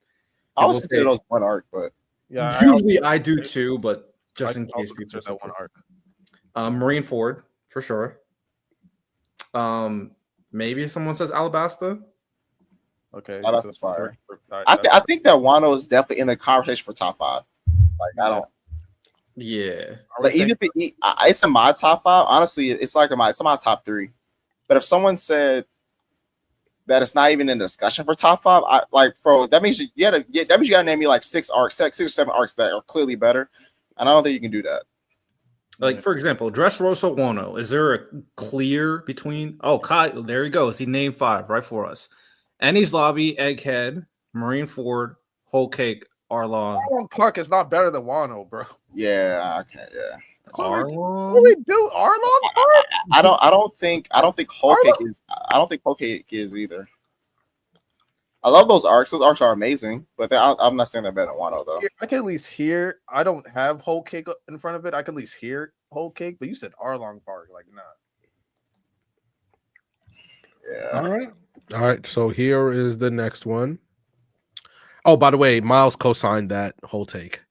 I always consider those one arc, but yeah, usually I do too. But just in case people that one arc. Marine Ford for sure. Maybe someone says Alabasta. Okay, Alabasta's fire. I think that Wano is definitely in the conversation for top 5. Like I don't. Yeah, like even if it's in my top 5, honestly, it's like it's in my top 3. But if someone said that it's not even in discussion for top 5, that means you gotta name me like 6 or 7 arcs that are clearly better, and I don't think you can do that. Like for example, Dressrosa Wano. Is there a clear between? Oh, Kai, there he goes. He named 5 right for us. Enies Lobby, Egghead, Marine Ford, Whole Cake, Arlong. Arlong Park is not better than Wano, bro. Yeah, okay, yeah. Arlong? What we do? Arlong Park? I don't think Whole Cake is. I don't think Whole Cake is either. I love those arcs. Those arcs are amazing, but I'm not saying they're better than Wano though. I can at least hear. I don't have Whole Cake in front of it. I can at least hear Whole Cake, but you said Arlong Park, like nah. Yeah. All right. So here is the next one. Oh, by the way, Miles co-signed that whole take.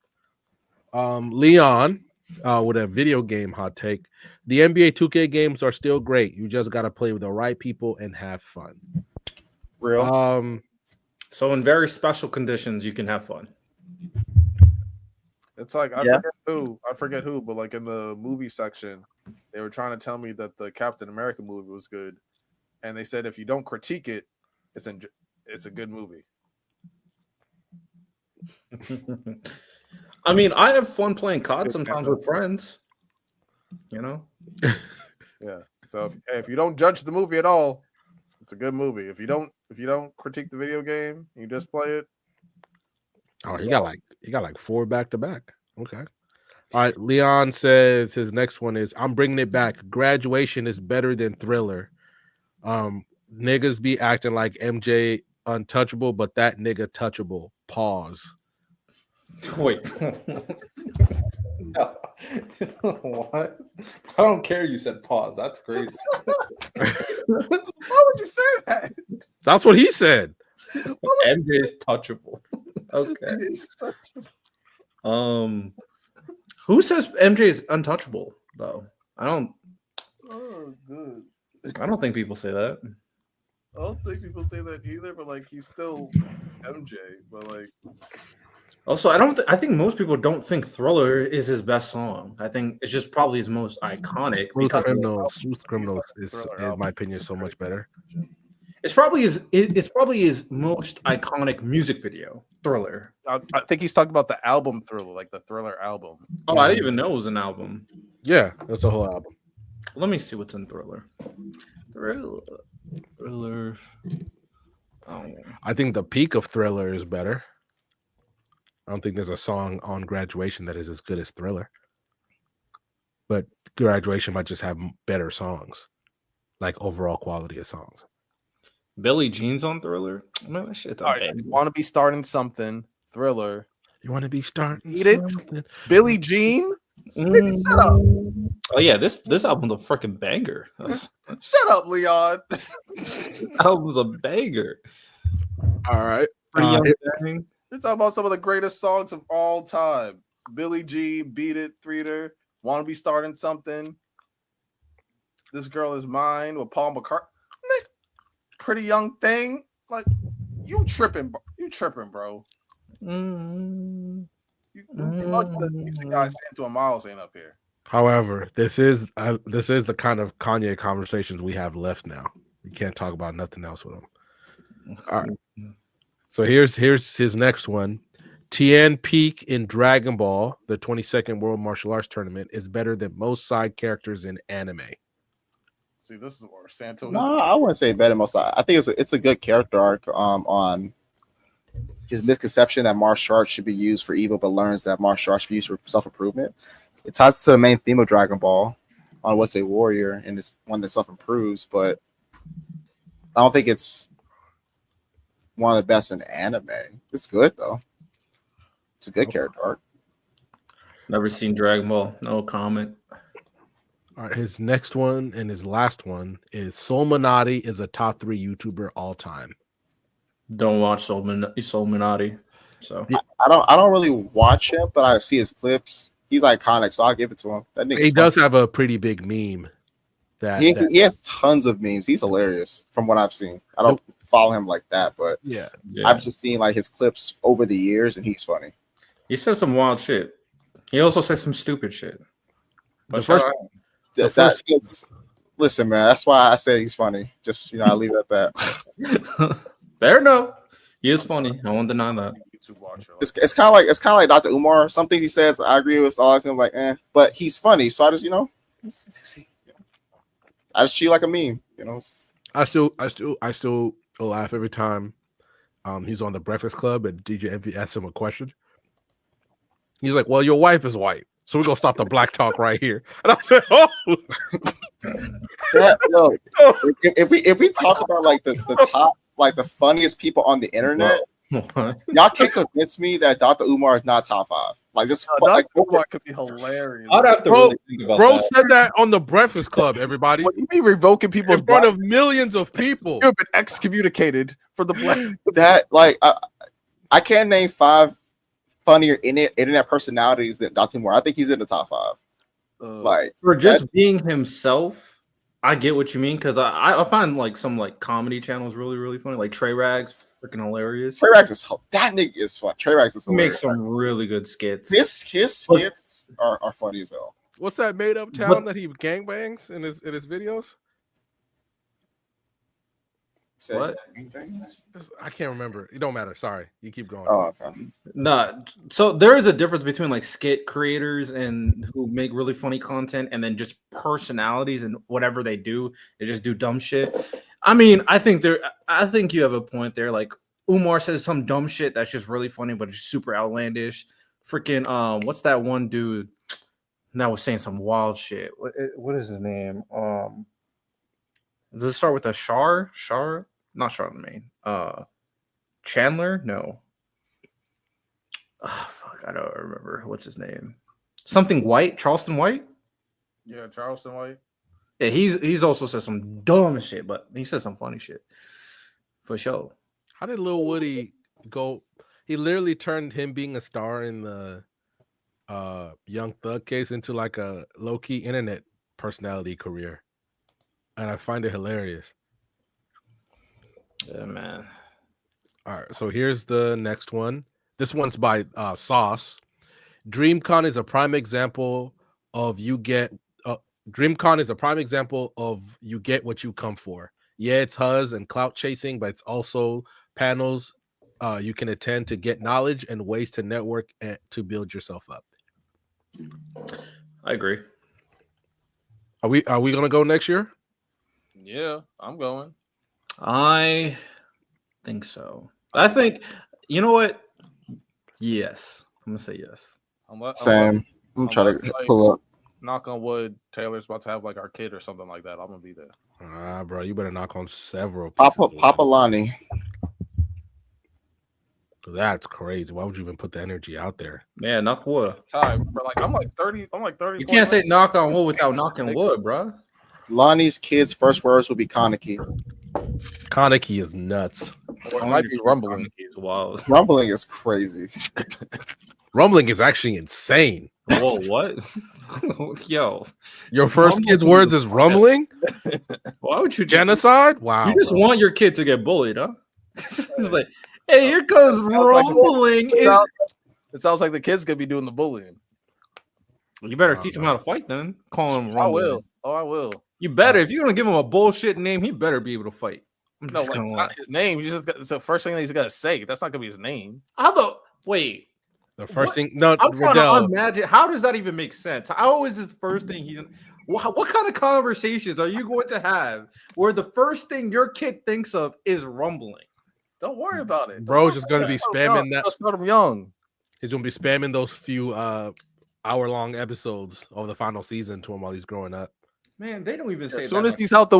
Leon with a video game hot take. The NBA 2K games are still great. You just got to play with the right people and have fun. Real. So in very special conditions, you can have fun. It's like I forget who, but like in the movie section, they were trying to tell me that the Captain America movie was good, and they said if you don't critique it, it's a good movie. I mean, I have fun playing COD sometimes with friends. You know. Yeah. So if you don't judge the movie at all, it's a good movie. If you don't critique the video game, you just play it. Oh, he got like 4 back to back. Okay. All right. Leon says his next one is I'm bringing it back. Graduation is better than Thriller. Niggas be acting like MJ untouchable, but that nigga touchable. Pause. Wait. What? I don't care. You said pause. That's crazy. Why would you say that? That's what he said. MJ is touchable. Okay. Who says MJ is untouchable though? I don't think people say that. I don't think people say that either, but like he's still MJ. But like also, I think most people don't think Thriller is his best song. I think it's just probably his most iconic. Smooth Criminals is, in my opinion, so much better. It's probably his most iconic music video, Thriller. I think he's talking about the album Thriller, like the Thriller album. Oh, I didn't even know it was an album. Yeah, that's the whole album. Let me see what's in Thriller. Thriller. Oh. I think the peak of Thriller is better. I don't think there's a song on Graduation that is as good as Thriller. But Graduation might just have better songs, like overall quality of songs. Billie Jean's on Thriller. Man, that shit's right, you want to be starting something? Thriller. You want to be starting something? Billie Jean? Shut up. Oh yeah, this album's a freaking banger. Shut up, Leon. Album's a banger. All right. Pretty young thing. You're talking about some of the greatest songs of all time. Billie G, Beat It, Threater, Wanna Be Starting Something. This Girl Is Mine with Paul McCartney. Pretty Young Thing. Like, you tripping, bro. You lucky the music guy Santo and Miles ain't up here. However, this is the kind of Kanye conversations we have left now. We can't talk about nothing else with him. All right. So here's his next one. Tien Peak in Dragon Ball, the 22nd World Martial Arts Tournament, is better than most side characters in anime. See, this is where Santo. No, I wouldn't say better than most. I think it's a good character arc on his misconception that martial arts should be used for evil, but learns that martial arts should be used for self-improvement. It ties to the main theme of Dragon Ball on what's a warrior, and it's one that self-improves, but I don't think it's one of the best in anime. It's good though. It's a good character arc. Never seen Dragon Ball. No comment. All right, his next one and his last one is Solminati is a top 3 YouTuber all time. Don't watch Solminati. So I don't really watch him, but I see his clips. He's iconic, so I'll give it to him. That He does have a pretty big meme. He has tons of memes. He's hilarious from what I've seen. I don't follow him like that, but yeah. I've just seen like his clips over the years, and he's funny. He says some wild shit. He also says some stupid shit. But listen, man. That's why I say he's funny. Just I leave it at that. Fair enough. He is funny. I won't deny that. It's kind of like Dr. Umar. Some things he says I agree with. All I'm like, but he's funny. So I just I just treat it like a meme. I still laugh every time he's on the Breakfast Club and DJ Envy asks him a question. He's like, "Well, your wife is white, so we're gonna stop the black talk right here." And I said, "Oh, if we talk about like the top, like the funniest people on the internet, y'all can't convince me that Dr. Umar is not top 5. Like this, Dr. Umar could be hilarious. I'd have to really think about bro that. said that on the Breakfast Club. Everybody, What, you be revoking people in front of millions of people. You've been excommunicated for the black. That I can't name 5 funnier internet personalities than Dr. Umar. I think he's in the top 5. For just being himself, I get what you mean, because I find like some like comedy channels really, really funny. Like Trey Rags, freaking hilarious. Trey Rags that nigga is fun. Trey Rags is hilarious. Makes some really good skits. His skits are funny as hell. What's that made up town that he gangbangs in his videos? What? I can't remember. It don't matter. Sorry. You keep going. Oh, okay. No, so there is a difference between like skit creators and who make really funny content, and then just personalities and whatever they do, they just do dumb shit. I mean, I think you have a point there. Like Umar says some dumb shit that's just really funny, but it's super outlandish. Freaking what's that one dude that was saying some wild shit? What is his name? Does it start with a Shar? Not Charlemagne. Chandler? No. Oh, fuck, I don't remember. What's his name? Something White? Charleston White? Yeah, Charleston White. Yeah, he's also said some dumb shit, but he said some funny shit. For sure. How did Lil Woody go? He literally turned him being a star in the Young Thug case into like a low-key internet personality career. And I find it hilarious. Yeah, man. All right, so here's the next one. This one's by Sauce. DreamCon is a prime example of you get what you come for. Yeah, it's huzz and clout chasing, but it's also panels you can attend to get knowledge and ways to network and to build yourself up. I agree. Are we gonna go next year? Yeah, I'm going. I think so. I think, you know what? Yes. I'm going to say yes. Same. I'm trying to pull up. Knock on wood, Taylor's about to have like our kid or something like that. I'm going to be there. Bro, you better knock on several. Papa Lonnie. That's crazy. Why would you even put the energy out there? Yeah, knock wood. Time, bro. Like I'm like 30. You can't say knock on wood without knocking wood, bro. Lonnie's kids' first words will be Kaneki. Kaneki is nuts. Or it might be rumbling. Wow. Rumbling is crazy. Rumbling is actually insane. Whoa, what? Yo, Your first Rumbling kid's words is is rumbling? why would you Genocide? Wow. You just bro. want your kid to get bullied, huh? It's like, hey, here comes rumbling. It sounds like the kids could be doing the bullying. You better Oh, teach him no. how to fight then. Call him I rumbling. will. Oh, I will. You better. If you're gonna give him a bullshit name, he better be able to fight. I'm No, just like, gonna not lie. his name. It's the first thing that he's got to say. That's not gonna be his name. How the wait? The first What? thing, no, I'm trying to Riddell, imagine. How does that even make sense? How is this first thing he's? What kind of conversations are you going to have where the first thing your kid thinks of is rumbling? Don't worry about it. bro's just gonna be spamming that. Just start him young. He's gonna be spamming those few hour-long episodes of the final season to him while he's growing up. Man, they don't even say As soon that as much. he's out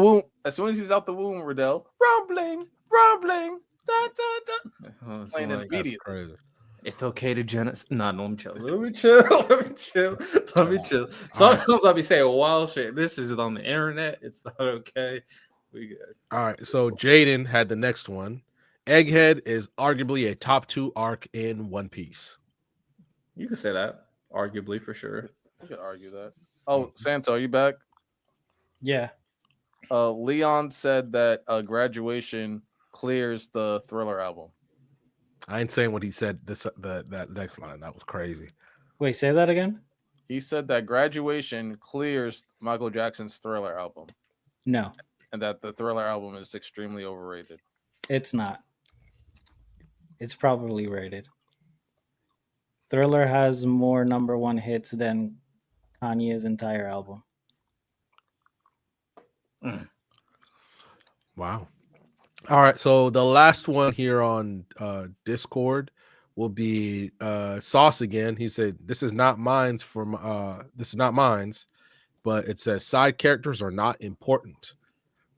the womb, Riddell, rumbling, rumbling, da, da, da. Oh, it's Playing like, That's immediately. crazy. it's okay to genocide. Nah, no, let me chill. Let me chill. Let me chill. Let me chill. Sometimes I'll be saying wild shit. This is on the internet. It's not okay. We good. All right, so Jaden had the next one. Egghead is arguably a top 2 arc in One Piece. You can say that, arguably for sure. We could argue that. Oh, Santo, are you back? Yeah. Leon said that Graduation clears the Thriller album. I ain't saying what he said. That next line, that was crazy. Wait, say that again? He said that Graduation clears Michael Jackson's Thriller album, No, and that the Thriller album is extremely overrated. it's not. It's properly rated. Thriller has more number one hits than Kanye's entire album. Wow. All right, so the last one here on Discord will be Sauce again. He said, "This is not mine's but it says side characters are not important.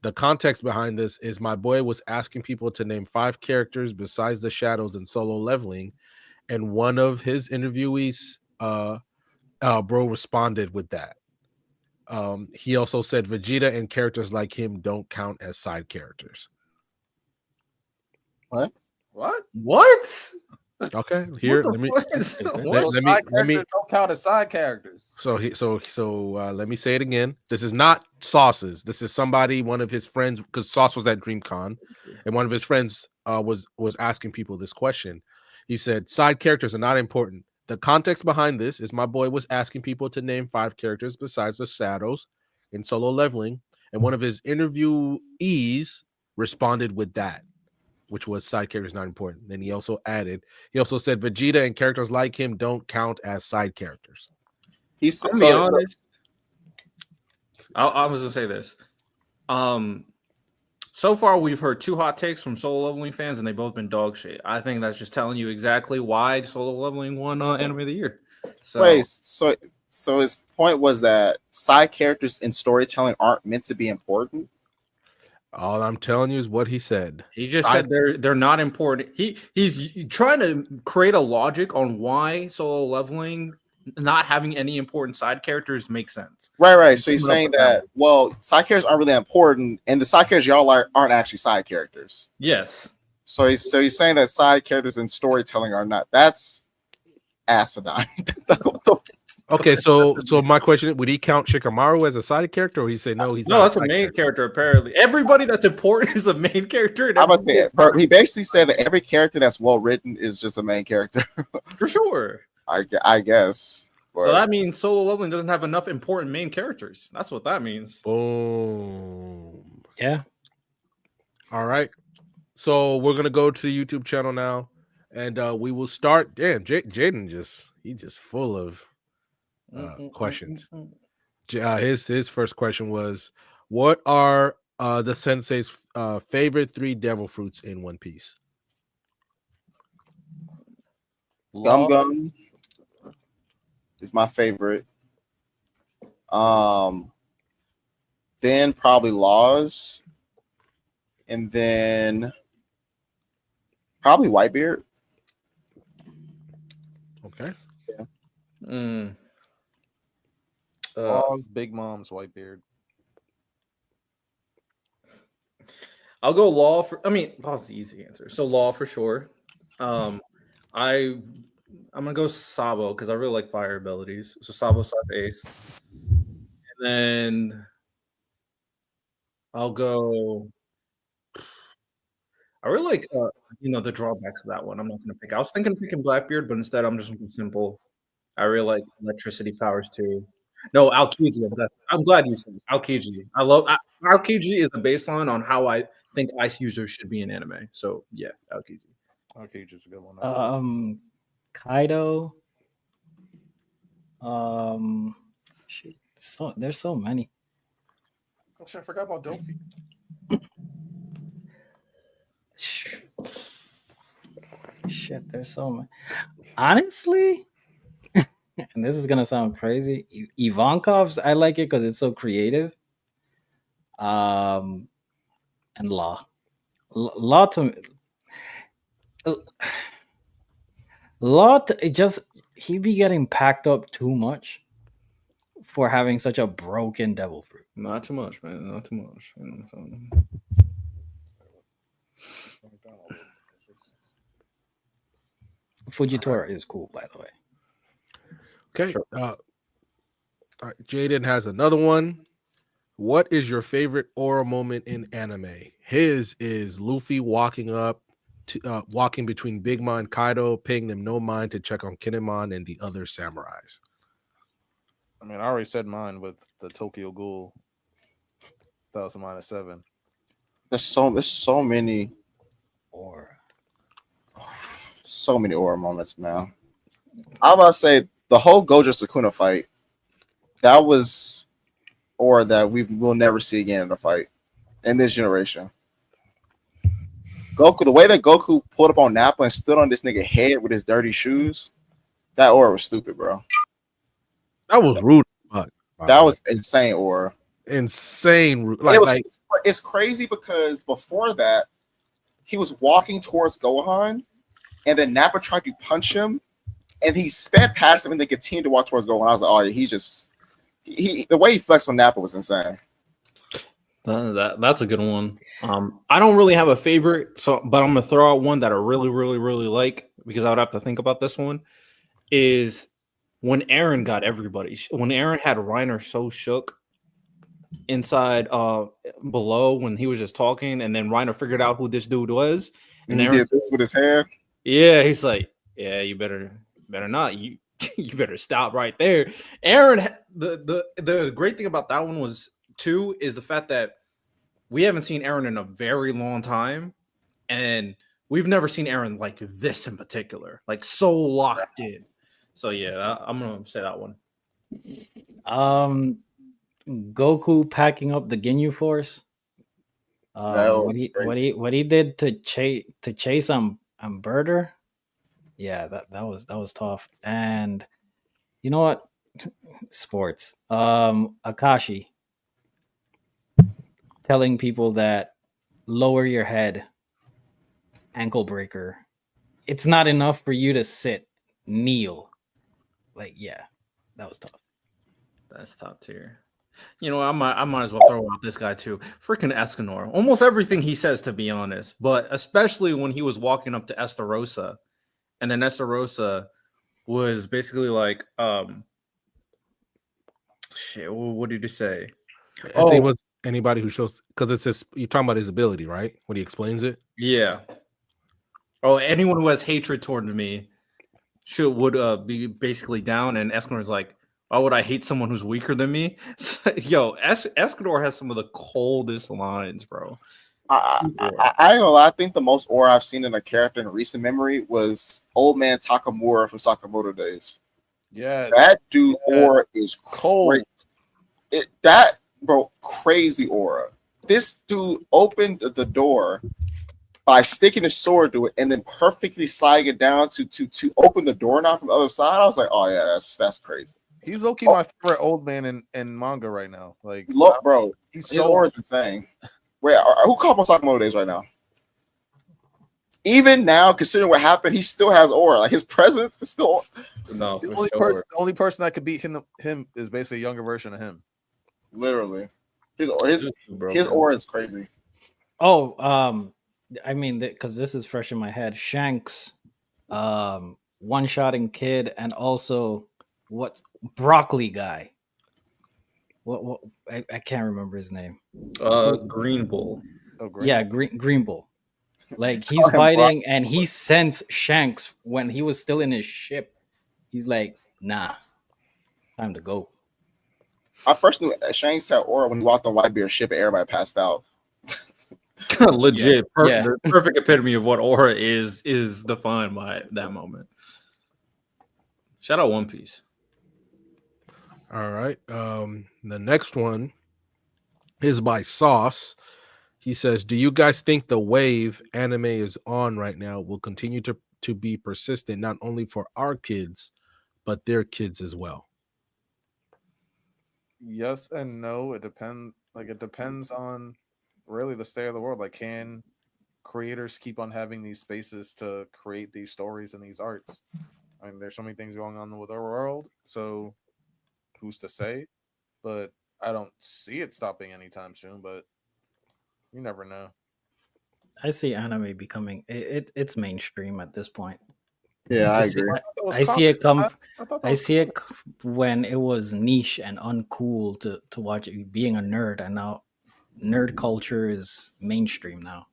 The context behind this is my boy was asking people to name 5 characters besides the shadows in Solo Leveling, and one of his interviewees, bro, responded with that. He also said Vegeta and characters like him don't count as side characters." What? What? Okay, here What let me What? let Side me characters don't count as side characters. so let me say it again. This is not Sauce's. This is somebody, one of his friends, because Sauce was at DreamCon, and one of his friends was asking people this question. He said side characters are not important. The context behind this is my boy was asking people to name 5 characters besides the shadows in Solo Leveling, and one of his interviewees responded with that, which was side characters not important. Then he also said Vegeta and characters like him don't count as side characters. He's I'm gonna be honest. I was gonna say this. So far we've heard 2 hot takes from Solo Leveling fans, and they've both been dog shit. I think that's just telling you exactly why Solo Leveling won Anime of the Year. So, Wait, so his point was that side characters in storytelling aren't meant to be important. All I'm telling you is what he said. he just said they're not important. He's trying to create a logic on why Solo Leveling not having any important side characters makes sense. Right. So he's coming up saying with that that, well, side characters aren't really important, and the side characters y'all aren't actually side characters. Yes. So he's saying that side characters in storytelling are not. That's asinine. Okay, so my question: would he count Shikamaru as a side character, or he say no? He's No, not that's a main character. Apparently, everybody that's important is a main character. I'm about to say, bro, he basically said that every character that's well written is just a main character. For sure. I guess. So that means Solo Leveling doesn't have enough important main characters. That's what that means. Boom. Yeah. All right. So we're gonna go to the YouTube channel now, and we will start. Damn, Jaden he's just full of questions. His first question was, "What are the Sensei's favorite 3 devil fruits in One Piece?" Gum is my favorite. Then probably Laws, and then probably Whitebeard. Okay. Laws, Big Mom's, Whitebeard. I'll go Law for. I mean, Law's the easy answer. So Law for sure. I'm gonna go Sabo because I really like fire abilities. So Sabo Ace. And then I'll go. I really like the drawbacks of that one. I'm not gonna pick. I was thinking of picking Blackbeard, but instead I'm just gonna go simple. I really like electricity powers too. No, Aokiji. I'm glad you said Aokiji. Aokiji is the baseline on how I think ice users should be in anime. So yeah, Aokiji. Okay, just a good one. Kaido. Shit, there's so many. Oh shit, I forgot about Dofi. Shit, there's so many. Honestly, and this is gonna sound crazy. Ivankov's, I like it because it's so creative. And Law to it just he be getting packed up too much for having such a broken devil fruit. Not too much, man. Not too much. Fujitora is cool, by the way. Okay. Sure. All right, Jaden has another one. What is your favorite aura moment in anime? His is Luffy walking between Big Mom and Kaido, paying them no mind to check on Kinemon and the other samurais. I mean, I already said mine with the Tokyo Ghoul. That was a -7. There's so many aura moments, man. I'm about to say the whole Gojo Sukuna fight. That was aura that we'll never see again in a fight in this generation. Goku, the way that Goku pulled up on Nappa and stood on this nigga head with his dirty shoes, that aura was stupid, bro. That was rude. That was insane aura. Insane rude. It's crazy because before that, he was walking towards Gohan, and then Nappa tried to punch him, and he sped past him and then continued to walk towards Gohan. I was like, oh yeah, the way he flexed on Nappa was insane. That's a good one. I don't really have a favorite, but I'm gonna throw out one that I really, really, really like because I would have to think about this one. Is when Aaron got everybody. When Aaron had Reiner so shook inside below when he was just talking, and then Reiner figured out who this dude was, and he did this with his hair. Yeah, he's like, yeah, you better not. You better stop right there. Aaron, the great thing about that one was too is the fact that we haven't seen Aaron in a very long time, and we've never seen Aaron like this in particular, like so locked in. So yeah, I'm gonna say that one. Goku packing up the Ginyu Force. What he did to chase Birder. Yeah, that was tough. And you know what? Sports. Akashi telling people that lower your head, ankle breaker. It's not enough for you to sit, kneel. Like, yeah, that was tough. That's top tier. You know, I might as well throw out this guy too. Freaking Escanor. Almost everything he says, to be honest, but especially when he was walking up to Estarossa, and then Estarossa was basically like, shit, what did he say? I think it was anybody who shows, because it's his, you're talking about his ability, right? When he explains it. Yeah. Oh, anyone who has hatred toward me would be basically down, and Escanor's like, why would I hate someone who's weaker than me? Yo, Escanor has some of the coldest lines, bro. I ain't gonna lie, I think the most aura I've seen in a character in recent memory was old man Takamura from Sakamoto days. Yes. That dude aura is cold. Crazy aura. This dude opened the door by sticking his sword to it and then perfectly sliding it down to open the doorknob from the other side. I was like, oh yeah, that's crazy. He's low-key my favorite old man in manga right now. Like, look, bro, he's his aura is insane. Wait, who called on Sakamoto days right now? Even now, considering what happened, he still has aura. Like his presence is still. No, the only person that could beat him is basically a younger version of him. Literally, his aura is crazy. Oh, I mean, because this is fresh in my head. Shanks, one-shotting Kid, and also what broccoli guy. What I can't remember his name. Green Bull. Oh, great. Yeah, Green Bull. Like he's Call him Brock. fighting, and he sends Shanks when he was still in his ship. He's like, "Nah, time to go." I first knew Shanks had aura when he walked on Whitebeard's ship and everybody passed out. Legit, Yeah. the perfect epitome of what aura is defined by that moment. Shout out One Piece. All right. The next one is by Sauce. He says, "Do you guys think the wave anime is on right now will continue to be persistent not only for our kids but their kids as well?" Yes and no. It depends. Like it depends on really the state of the world. Like, can creators keep on having these spaces to create these stories and these arts? I mean, there's so many things going on with our world. So who's to say? But I don't see it stopping anytime soon. But you never know. I see anime becoming it's mainstream at this point. Yeah, I I see, agree. I see it come. thought that I was see it when it was niche and uncool to watch it, being a nerd, and now nerd culture is mainstream now.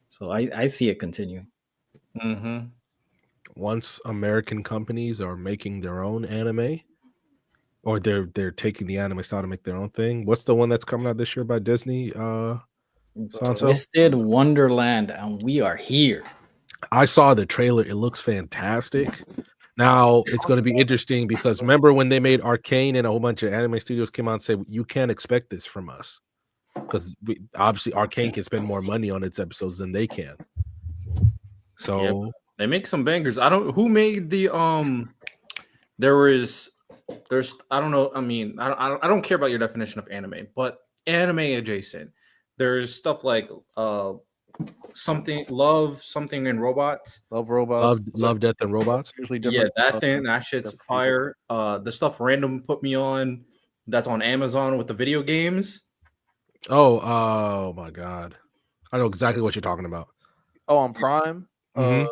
So I see it continue. Mm-hmm. Once American companies are making their own anime, or they're taking the anime style to make their own thing. What's the one that's coming out this year by Disney? Sanso? Twisted Wonderland, and we are here. I saw the trailer. It looks fantastic. Now it's going to be interesting because remember when they made Arcane and a whole bunch of anime studios came out and said you can't expect this from us because obviously Arcane can spend more money on its episodes than they can. So They make some bangers. I don't who made the there's I don't know. I mean, I don't care about your definition of anime, but anime adjacent. There's stuff like something in robots. Love Robots. Love, Death, and Robots. Usually Yeah, different. that thing, that shit's different people. fire. The stuff Random put me on that's on Amazon with the video games. Oh my God, I know exactly what you're talking about. Oh, on Prime. Mhm.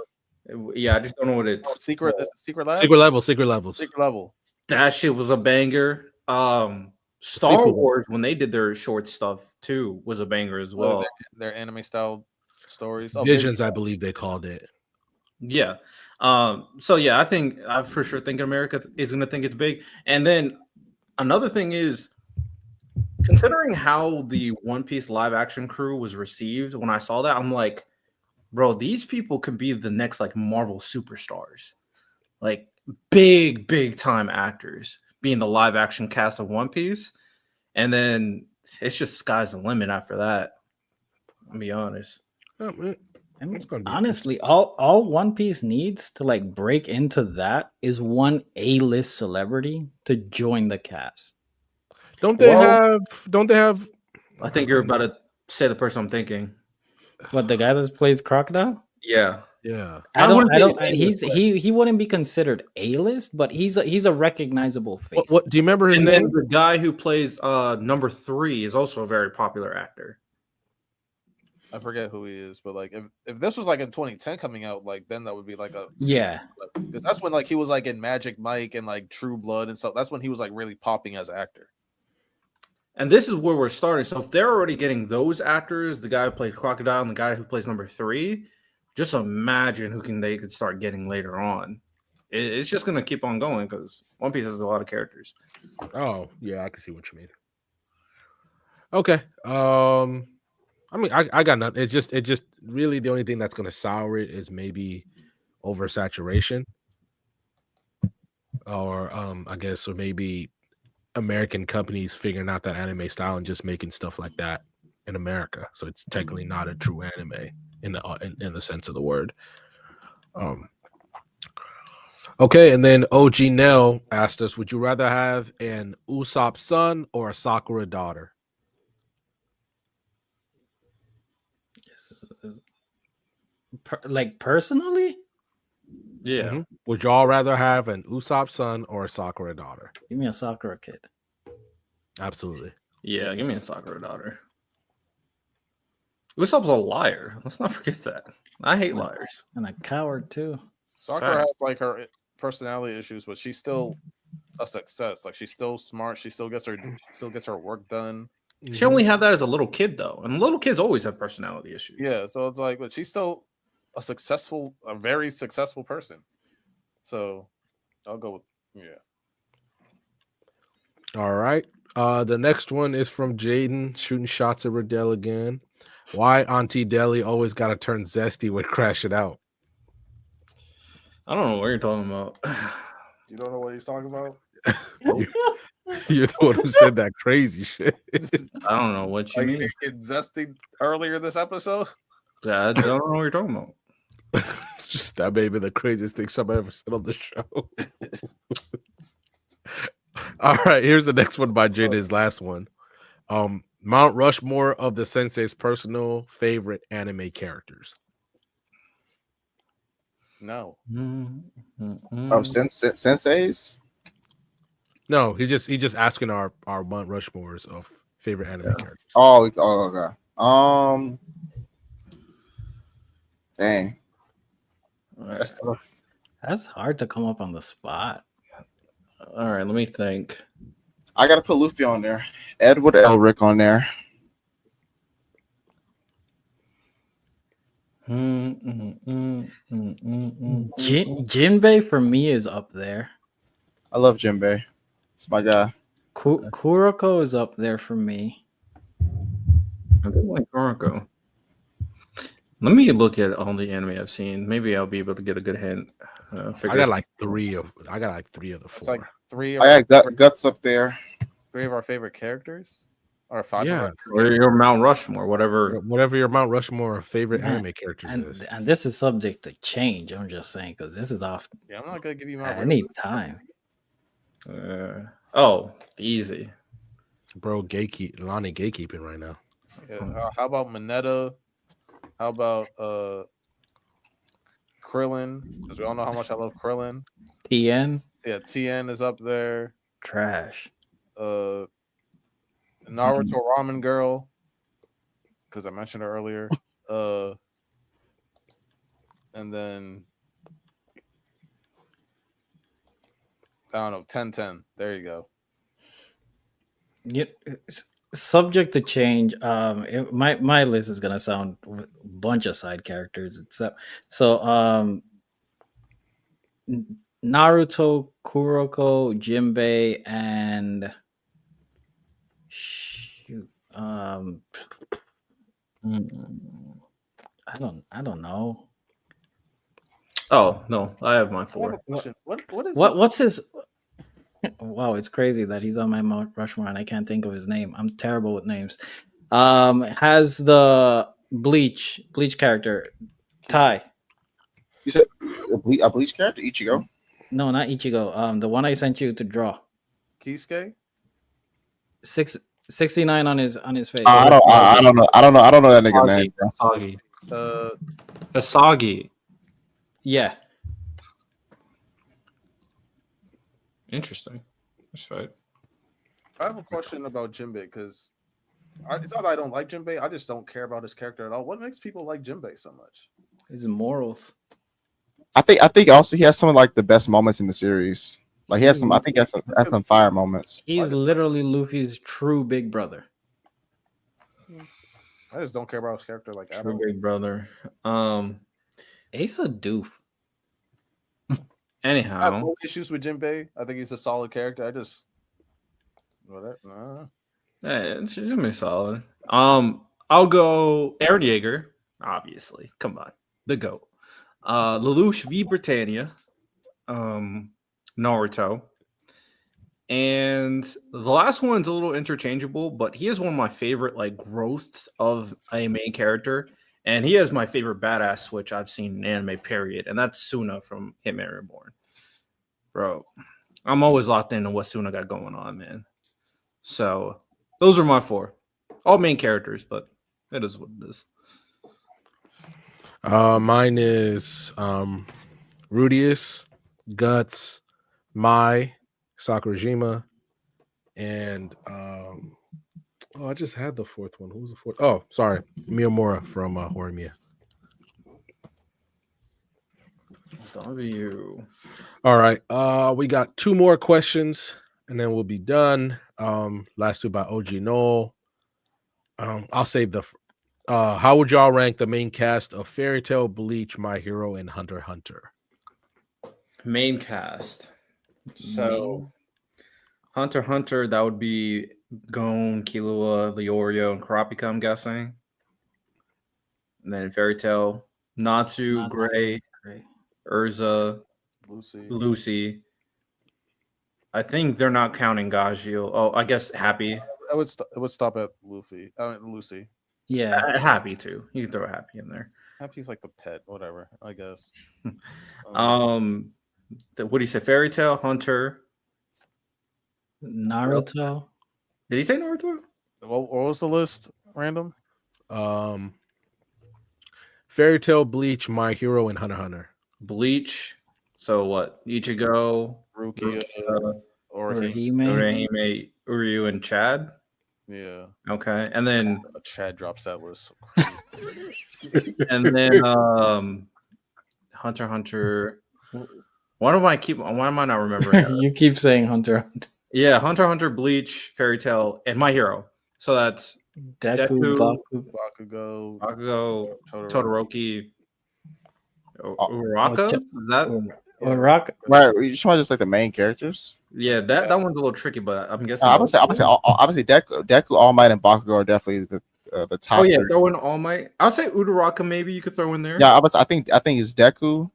Yeah, I just don't know what it's Secret. Is it Secret Lab? Secret Levels. Secret Level. That shit was a banger. Star sequel. Wars, when they did their short stuff too, was a banger as well. Their anime style stories. Visions, I believe they called it. Yeah. So yeah, I for sure think America is gonna think it's big. And then another thing is, considering how the One Piece live action crew was received, when I saw that, I'm like, bro, these people can be the next like Marvel superstars. Like big time actors being the live action cast of One Piece. And then it's just sky's the limit after that. I'll be honest. Oh, man. I mean, It's gonna be honestly, all One Piece needs to like break into that is one A-list celebrity to join the cast. Don't they have? I think you're about to say the person I'm thinking. What, the guy that plays Crocodile? Yeah. Yeah. I wouldn't don't. say He wouldn't be considered A-list, but he's a recognizable face. What do you remember his And name? then the guy who plays number 3 is also a very popular actor. I forget who he is, but like if this was like in 2010 coming out, like then that would be like a Yeah, because that's when like he was like in Magic Mike and like True Blood and stuff. That's when he was like really popping as an actor. And this is where we're starting. So if they're already getting those actors, the guy who plays Crocodile and the guy who plays number 3, just imagine they could start getting later on. It's just gonna keep on going because One Piece has a lot of characters. Oh, yeah, I can see what you mean. Okay. I mean, I got nothing. It just really the only thing that's gonna sour it is maybe oversaturation. Or I guess, or maybe American companies figuring out that anime style and just making stuff like that in America. So it's technically not a true anime in the sense of the word. Okay, and then OG Nell asked us, would you rather have an Usopp son or a Sakura daughter? like personally, Yeah. Mm-hmm. Would y'all rather have an Usopp son or a Sakura daughter? give me a Sakura kid. Absolutely. Yeah, give me a Sakura daughter. Usopp's a liar. Let's not forget that. I hate liars. And a coward too. Sakura Fact. has like her personality issues, but she's still a success. Like she's still smart. She still gets her work done. She only had that as a little kid, though, and little kids always have personality issues. Yeah, so it's like, but she's still a very successful person. So I'll go with yeah. All right. The next one is from Jaden, shooting shots at Riddell again. Why Auntie Deli always got to turn zesty when Crash It Out? I don't know what you're talking about. You don't know what he's talking about? You're the one who said that crazy shit. I don't know what you Like, mean. you get zesty earlier this episode? Yeah, I don't know what you're talking about. It's just that may be the craziest thing somebody ever said on the show. All right, here's the next one by Jaden, his last one. Mount Rushmore of the Sensei's personal favorite anime characters. No. Oh, senseis. No, he just asking our Mount Rushmores of favorite anime characters. Oh, okay. Dang. That's tough. That's hard to come up on the spot. All right, let me think. I gotta put Luffy on there. Edward Elric on there. Jinbei for me is up there. I love Jinbei. It's my guy. Kuroko is up there for me. I do like Kuroko. Let me look at all the anime I've seen. Maybe I'll be able to get a good hint. I got like three of the four. It's like three. I got Guts up there. Three of our favorite characters, or five. Yeah, or your Mount Rushmore, whatever your Mount Rushmore of favorite anime characters is. And this is subject to change. I'm just saying because this is off. Yeah, I'm not gonna give you my. I need time. Easy, bro. Lonnie gatekeeping right now. Yeah, how about Mineta? How about Krillin? Because we all know how much I love Krillin. TN. Yeah, TN is up there. Trash. Naruto Ramen Girl, because I mentioned her earlier. And then I don't know, 1010. There you go. Yeah, subject to change. My list is gonna sound a bunch of side characters. Except Naruto, Kuroko, Jinbei, and shoot, I don't know. Oh no, I have my four. What's his? Wow, it's crazy that he's on my Mount Rushmore and I can't think of his name. I'm terrible with names. Has the Bleach character Tai? You said a Bleach character, Ichigo? No, not Ichigo. The one I sent you to draw. Kisuke? 69 on his face. I don't know that nigga name. Sagi. Asagi. Yeah. Interesting. That's right. I have a question about Jinbei because it's not that I don't like Jinbei. I just don't care about his character at all. What makes people like Jinbei so much? His morals. I think also he has some of like the best moments in the series. Like he has some. I think he has some fire moments. He's literally Luffy's true big brother. I just don't care about his character like True big brother. Ace a doof. Anyhow, I have no issues with Jinbei. I think he's a solid character. I just whatever. Yeah, it's gonna be solid. I'll go Eren Yeager, obviously. Come on, the GOAT. Lelouch v Britannia, Naruto, and the last one's a little interchangeable, but he is one of my favorite like growths of a main character, and he is my favorite badass switch I've seen in anime. Period, and that's Suna from Hitman Reborn. Bro, I'm always locked into what Suna got going on, man. So those are my four, all main characters, but it is what it is. Mine is Rudius, Guts, Mai, Sakurajima, and Oh, I just had the fourth one. Who was the fourth? Oh, sorry, Miyamura from Horimiya. W. All right. We got 2 more questions, and then we'll be done. Last 2 by OG Noel. I'll save the. How would y'all rank the main cast of Fairy Tail, Bleach, My Hero, and Hunter x Hunter? Main cast. So Hunter x Hunter, that would be Gon, Killua, Leorio, and Kurapika, I'm guessing. And then Fairy Tail, Natsu, Gray, Urza, Lucy. I think they're not counting Gajio. Oh, I guess Happy. I would it would stop at Luffy. Lucy. Yeah. Happy too. You can throw Happy in there. Happy's like the pet, whatever. I guess. What do you say? Fairy Tail, Hunter, Naruto. Did he say Naruto? What was the list? Random. Fairy Tail, Bleach, My Hero, and Hunter x Hunter. Bleach. So what? Ichigo, Rukia, Orihime, Uryu, and Chad. Yeah. Okay, and then Chad drops that list. So crazy. and then Hunter x Hunter. Why am I not remembering? You keep saying Hunter x Hunter. Yeah, Hunter x Hunter, Bleach, Fairy Tail, and My Hero. So that's Deku, Bakugo, Todoroki, Uraraka. Is that Uraraka? Right, you just want just like the main characters. Yeah, that one's a little tricky, but I'm guessing. I would say obviously Deku, All Might, and Bakugo are definitely the top. Oh yeah, 3. throw in All Might. I'll say Uraraka. Maybe you could throw in there. Yeah, I think it's Deku,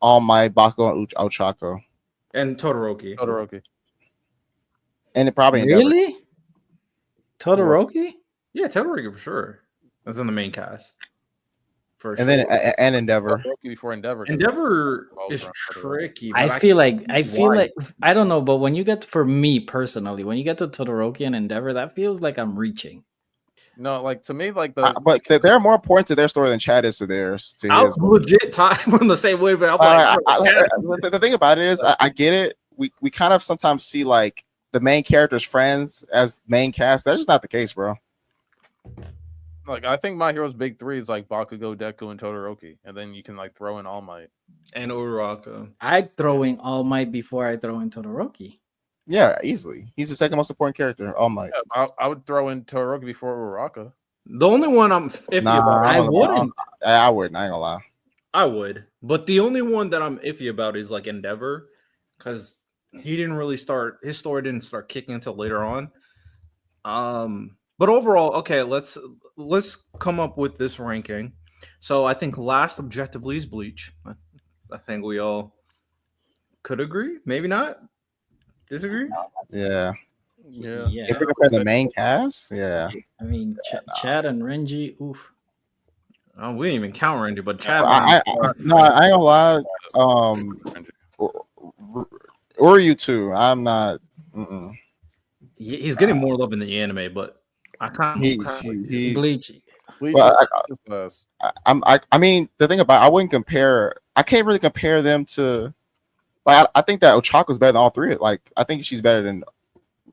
All Might, Bakugo, and Ochako, and Todoroki. And it probably really Todoroki. Yeah, Todoroki for sure. That's in the main cast. And then and Endeavor. Before Endeavor. Endeavor is tricky. I feel like I don't know, but when you get for me personally, when you get to Todoroki and Endeavor, that feels like I'm reaching. No, like to me, like but they're more important to their story than Chad is to theirs. To I'll legit tie from the same way, but the thing about it is, I get it. We kind of sometimes see like the main character's friends as main cast. That's just not the case, bro. Like I think My Hero's big 3 is like Bakugo, Deku, and Todoroki, and then you can like throw in All Might and Uraraka. I'd throw in all Might before I throw in Todoroki. Yeah, easily. He's the second most important character. All Might. Yeah, I would throw in Todoroki before Uraraka. The only one I'm iffy about. I wouldn't. I wouldn't. I ain't gonna lie. I would, but the only one that I'm iffy about is like Endeavor, because he didn't really start. His story didn't start kicking until later on. But overall, okay, let's come up with this ranking. So I think last objectively is Bleach. I think we all could agree. Maybe not. Disagree? Yeah. Yeah. If we compare the main cast, yeah. I mean, Chad and Renji, oof. Oh, we didn't even count Renji, but Chad. I ain't gonna lie. Uryu too. I'm not. He's getting more love in the anime, but I can't. Bleach. Well, I mean, the thing about I wouldn't compare. I can't really compare them to. Like, I think that Ochako's better than all 3. Like, I think she's better than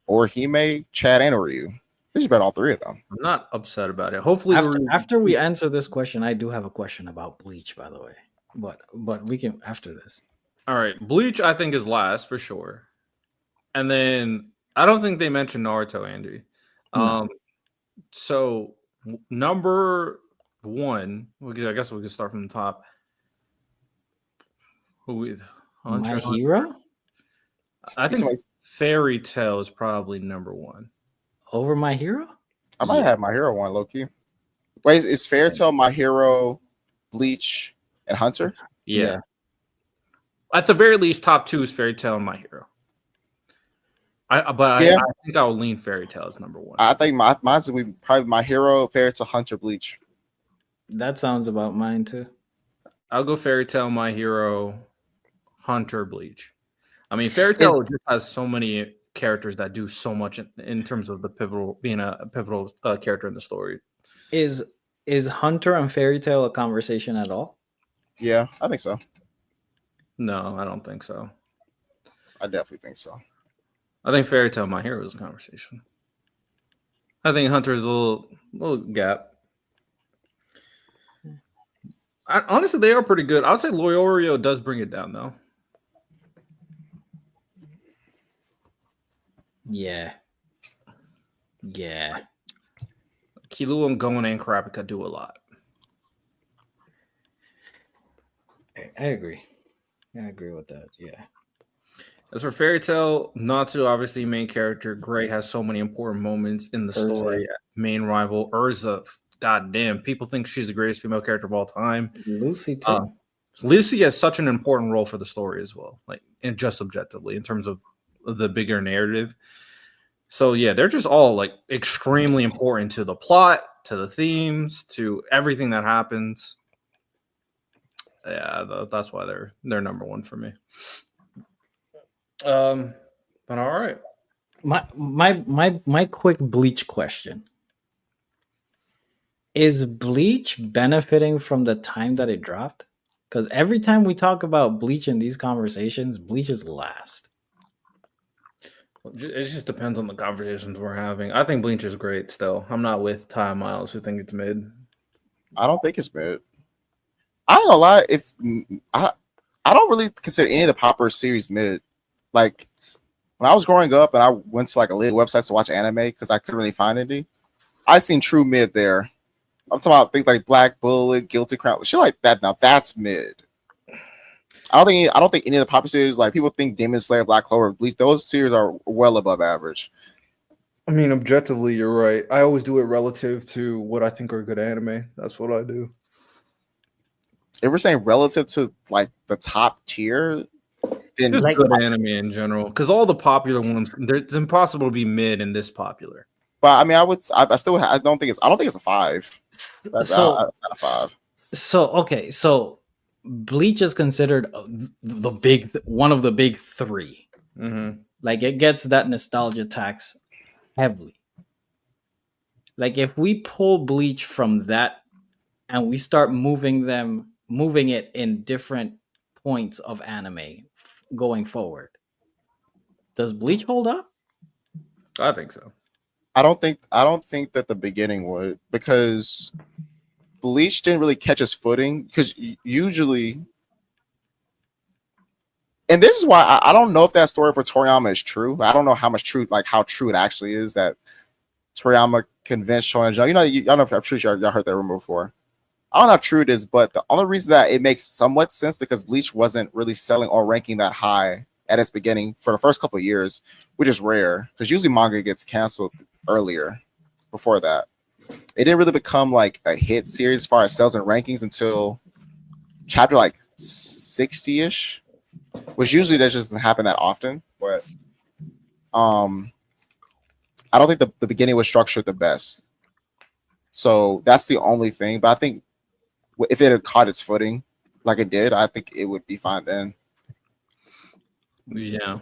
Orihime, Chad, and Uryu. She's better than all 3 of them. I'm not upset about it. Hopefully, after we answer this question, I do have a question about Bleach, by the way. But we can after this. All right, Bleach I think is last for sure, and then I don't think they mentioned Naruto, Andy. So number 1, I guess we can start from the top. Who is My Hero? I think Fairy Tail is probably number 1 over My Hero. I might have My Hero 1 low key. Wait, is Fairy Tail, My Hero, Bleach, and Hunter? Yeah. At the very least, top 2 is Fairy Tail and My Hero. I think I'll lean Fairy Tail as number 1. I think mine's would be probably My Hero, Fairy Tail, Hunter, Bleach. That sounds about mine too. I'll go Fairy Tail, My Hero, Hunter, Bleach. I mean, Fairy Tail just has so many characters that do so much in terms of being a pivotal character in the story. Is Hunter and Fairy Tail a conversation at all? Yeah, I think so. No, I don't think so. I definitely think so. I think Fairy Tail, My Hero is a conversation. I think Hunter's a little gap. Honestly, they are pretty good. I would say Loyorio does bring it down, though. Yeah. Yeah. Killua and Gon and Kurapika do a lot. I agree. I agree with that. Yeah. As for Fairy Tail, Natsu, obviously main character. Gray has so many important moments in the Urza. story. Main rival, Urza. God damn, people think she's the greatest female character of all time. Lucy too. Lucy has such an important role for the story as well, like and just subjectively in terms of the bigger narrative. So yeah, they're just all like extremely important to the plot, to the themes, to everything that happens. Yeah, that's why they're number one for me. But all right. My quick Bleach question. Is Bleach benefiting from the time that it dropped? Because every time we talk about Bleach in these conversations, Bleach is last. It just depends on the conversations we're having. I think Bleach is great still. I'm not with Ty Miles who think it's mid. I don't think it's mid. I ain't gonna lie. If I don't really consider any of the popular series mid. Like when I was growing up and I went to like a little website to watch anime because I couldn't really find any, I seen true mid there. I'm talking about things like Black Bullet, Guilty Crown, shit like that. Now that's mid. I don't think any of the popular series, like people think Demon Slayer, Black Clover, Bleach, those series are well above average. I mean, objectively, you're right. I always do it relative to what I think are good anime. That's what I do. If we're saying relative to like the top tier, then Just like- good anime in general, because all the popular ones, it's impossible to be mid and this popular. but I mean, I don't think it's a 5. That's not a 5. So Bleach is considered one of the big 3. Mm-hmm. Like it gets that nostalgia tax heavily. Like if we pull Bleach from that and we start moving it in different points of anime going forward, does Bleach hold up? I think so. I don't think that the beginning would, because Bleach didn't really catch his footing, because usually, and this is why I don't know if that story for Toriyama is true. I don't know how true it actually is that Toriyama convinced Shonen Jump. I don't know if I'm pretty sure y'all heard that rumor before. I don't know how true it is, but the only reason that it makes somewhat sense because Bleach wasn't really selling or ranking that high at its beginning for the first couple of years, which is rare because usually manga gets canceled earlier before that. It didn't really become like a hit series as far as sales and rankings until chapter like 60-ish, which usually that just doesn't happen that often. But I don't think the beginning was structured the best. So that's the only thing. But I think if it had caught its footing like it did, I think it would be fine then. Yeah.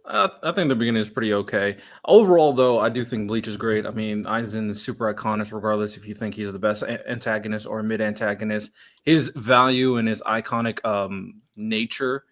I think the beginning is pretty okay. Overall, though, I do think Bleach is great. I mean, Aizen is super iconic, regardless if you think he's the best antagonist or mid-antagonist. His value and his iconic nature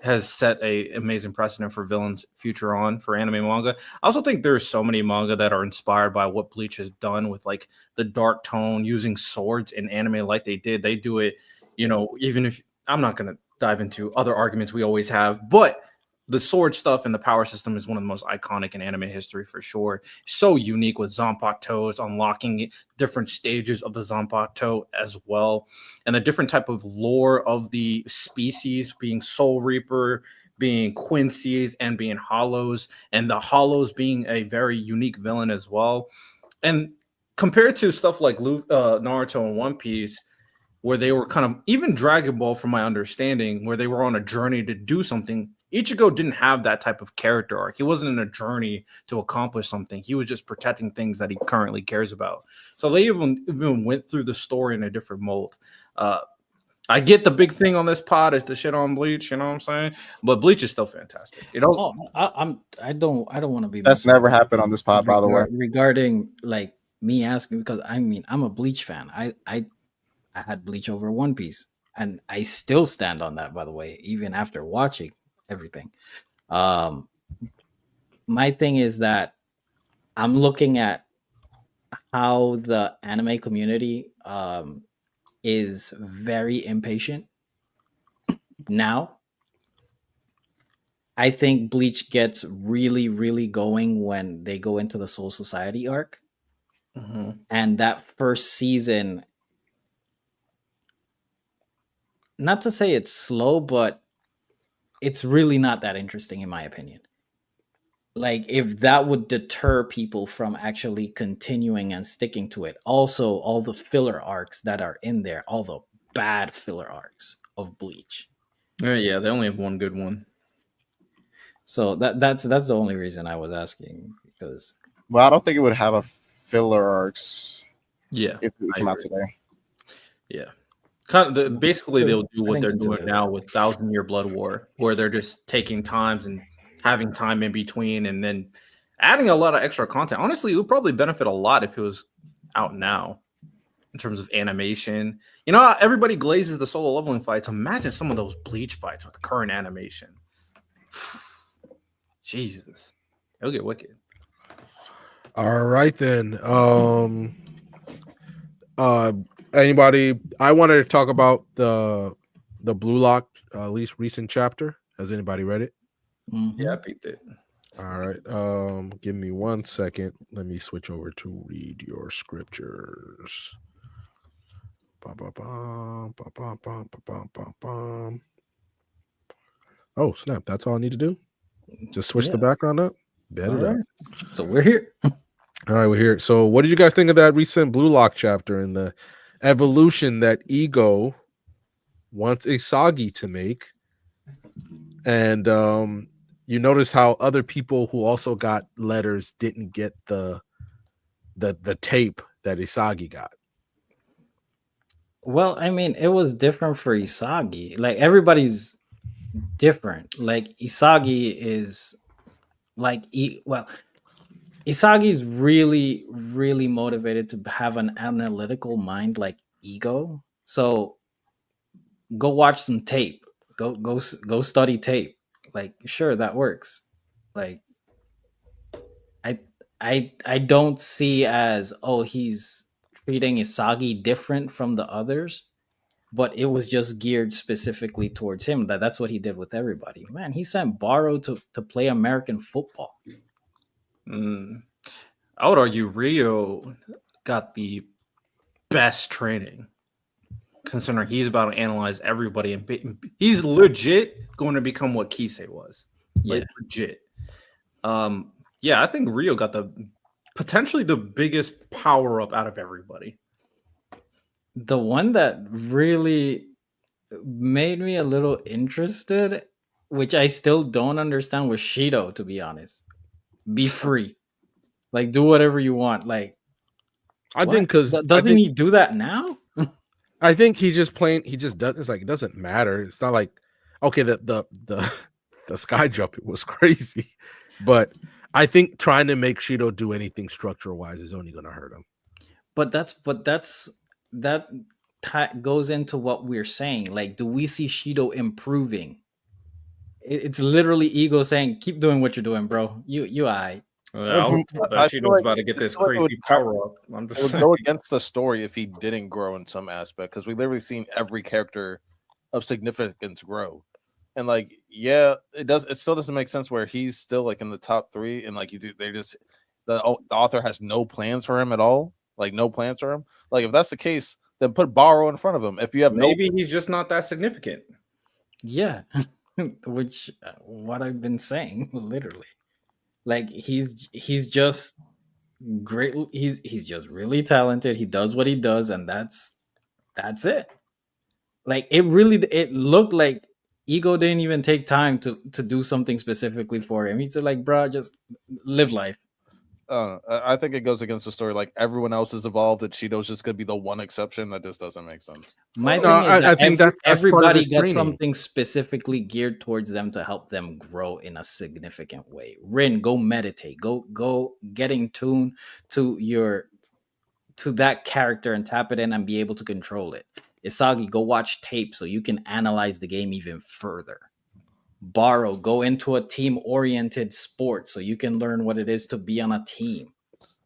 has set a amazing precedent for villains future on for anime manga. I also think there's so many manga that are inspired by what Bleach has done with like the dark tone, using swords in anime like they did. They do it, even if I'm not going to dive into other arguments we always have, but the sword stuff and the power system is one of the most iconic in anime history for sure. So unique with Zanpakuto's, unlocking different stages of the Zanpakuto as well. And the different type of lore of the species, being Soul Reaper, being Quincy's, and being Hollows. And the Hollows being a very unique villain as well. And compared to stuff like Naruto and One Piece, where they were kind of, even Dragon Ball from my understanding, where they were on a journey to do something, Ichigo didn't have that type of character arc. He wasn't in a journey to accomplish something. He was just protecting things that he currently cares about. So they even went through the story in a different mold. I get the big thing on this pod is the shit on Bleach, you know what I'm saying? But Bleach is still fantastic. I don't want to be. That's never happened on this pod, by the way. Regarding like me asking, because I mean I'm a Bleach fan. I had Bleach over One Piece, and I still stand on that. By the way, even after watching everything, my thing is that I'm looking at how the anime community is very impatient now. I think Bleach gets really, really going when they go into the Soul Society arc. And that first season, not to say it's slow, but it's really not that interesting, in my opinion. Like, if that would deter people from actually continuing and sticking to it. Also, all the filler arcs that are in there, all the bad filler arcs of Bleach. Yeah, they only have one good one. So that's the only reason I was asking, because Well, I don't think it would have a filler arcs Yeah, if it I came out agree. today. Yeah. Basically, they'll do I what didn't they're consider doing that. now with Thousand Year Blood War, where they're just taking times and having time in between and then adding a lot of extra content. Honestly, it would probably benefit a lot if it was out now in terms of animation. You know, how everybody glazes the solo leveling fights. Imagine some of those Bleach fights with current animation. Jesus. It'll get wicked. All right then. Anybody? I wanted to talk about the Blue Lock least recent chapter. Has anybody read it? Yeah, I peeped it. All right. Give me 1 second. Let me switch over to read your scriptures. Oh snap! That's all I need to do. Just switch the background up. Bet All it up. right. So we're here. All right, we're here. So, what did you guys think of that recent Blue Lock chapter and the evolution that Ego wants Isagi to make? And you notice how other people who also got letters didn't get the tape that Isagi got. Well, I mean, it was different for Isagi. Like, everybody's different. Like, Isagi is like Isagi's really, really motivated to have an analytical mind like Ego. So go watch some tape. Go study tape. Like, sure, that works. Like, I don't see as, oh, he's treating Isagi different from the others, but it was just geared specifically towards him. That's what he did with everybody. Man, he sent Barrow to play American football. I would argue Rio got the best training, considering he's about to analyze everybody, and he's legit going to become what Kisei was. Like, legit. Yeah, I think Rio got potentially the biggest power up out of everybody. The one that really made me a little interested, which I still don't understand, was Shido, to be honest. Be free. Like, do whatever you want. Like, I think because doesn't he do that now? I think he just does. It's like, it doesn't matter. It's not like, okay, the sky jump, it was crazy, but I think trying to make Shido do anything structure wise is only going to hurt him. But that goes into what we're saying. Like, do we see Shido improving? It's literally Ego saying, "Keep doing what you're doing, bro. You I." I feel like about to get this crazy power up. It would go against the story if he didn't grow in some aspect, because we literally seen every character of significance grow, and like, yeah, it still doesn't make sense where he's still like in the top 3, and like the author has no plans for him at all, like no plans for him. Like, if that's the case, then put Borrow in front of him. If you have maybe he's just not that significant. Yeah, which what I've been saying, literally. Like, he's just great. He's just really talented. He does what he does, and that's it. Like, it looked like Ego didn't even take time to do something specifically for him. He's like, bro, just live life. I think it goes against the story. Like, everyone else is evolved, and Shido's just gonna be the one exception. That just doesn't make sense. My thing is, I think that's everybody gets something specifically geared towards them to help them grow in a significant way. Rin, go meditate. Go get in tune to that character and tap it in and be able to control it. Isagi, go watch tape so you can analyze the game even further. Borrow, go into a team-oriented sport so you can learn what it is to be on a team.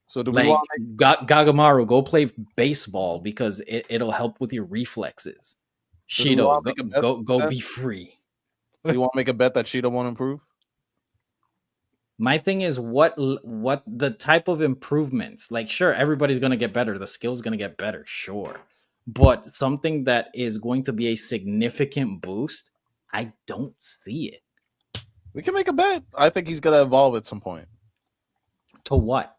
So do we Like want Gagamaru, go play baseball because it'll help with your reflexes. So do we Shido, wanna make a bet go then? be free. do you want to make a bet that Cheetah won't improve? My thing is what the type of improvements. Like, sure, everybody's gonna get better. The skill's gonna get better, sure. But something that is going to be a significant boost, I don't see it. We can make a bet. I think he's gonna evolve at some point. To what?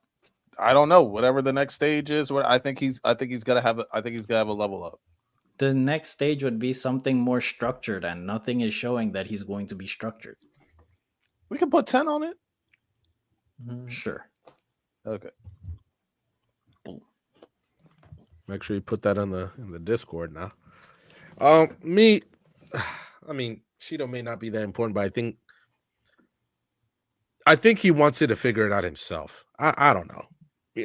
I don't know. Whatever the next stage is, I think he's gonna have a level up. The next stage would be something more structured, and nothing is showing that he's going to be structured. We can put 10 on it. Sure. Okay. Make sure you put that in the Discord now. Me, I mean, Shido may not be that important, but I think he wants it to figure it out himself. I don't know.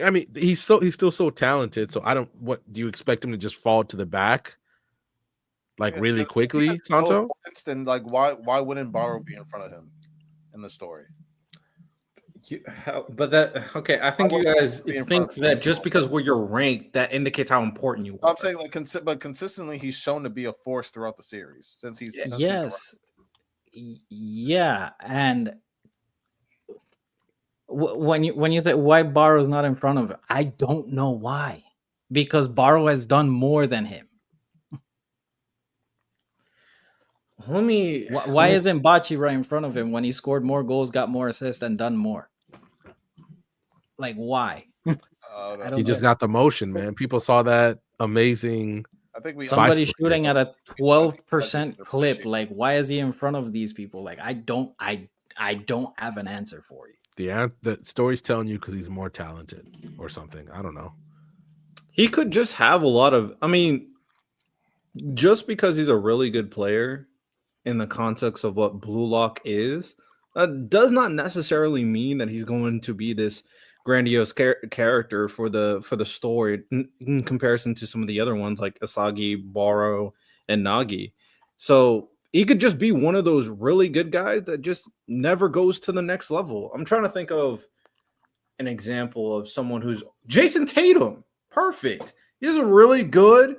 I mean, he's still so talented. So what do you expect him to just fall to the back, like really quickly, Santo? Then like why wouldn't Borrow be in front of him in the story? I think you guys think that just because you're ranked, that indicates how important you are. I'm saying but consistently he's shown to be a force throughout the series since he's yeah, and when you say why Barrow's not in front of him, I don't know why, because Barrow has done more than him. Why isn't Bachi right in front of him when he scored more goals, got more assists, and done more? Like, why? He just got the motion, man. People saw that amazing. I think somebody shooting at a 12% clip. Like, why is he in front of these people? Like, I don't have an answer for you. The story's telling you because he's more talented or something. I don't know. He could just have a lot of. I mean, just because he's a really good player in the context of what Blue Lock is, does not necessarily mean that he's going to be this grandiose character for the story in comparison to some of the other ones like Asagi, Baro, and Nagi. So he could just be one of those really good guys that just never goes to the next level. I'm trying to think of an example of someone who's Jason Tatum. Perfect. He's really good,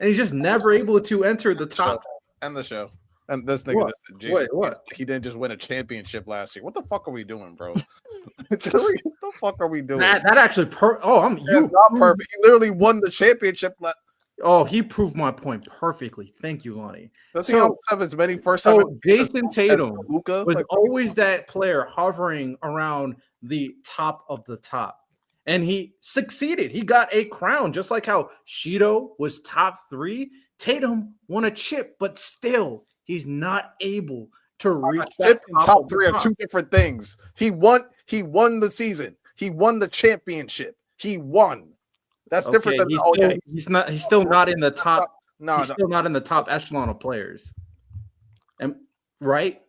and he's just never able to enter the top. And the show. And this nigga, Jason, what? He didn't just win a championship last year. What the fuck are we doing, bro? What the fuck are we doing? That actually It's not perfect. He literally won the championship. He proved my point perfectly. Thank you, Lonnie. Does he almost have as many first time? Jason Tatum was always that player hovering around the top of the top. And he succeeded. He got a crown, just like how Shido was top 3. Tatum won a chip, but still, he's not able to reach chip and top 3 are two different things. He won the season. He won the championship. He won. That's different than he's still not in the top. Still not in the top echelon of players. And right?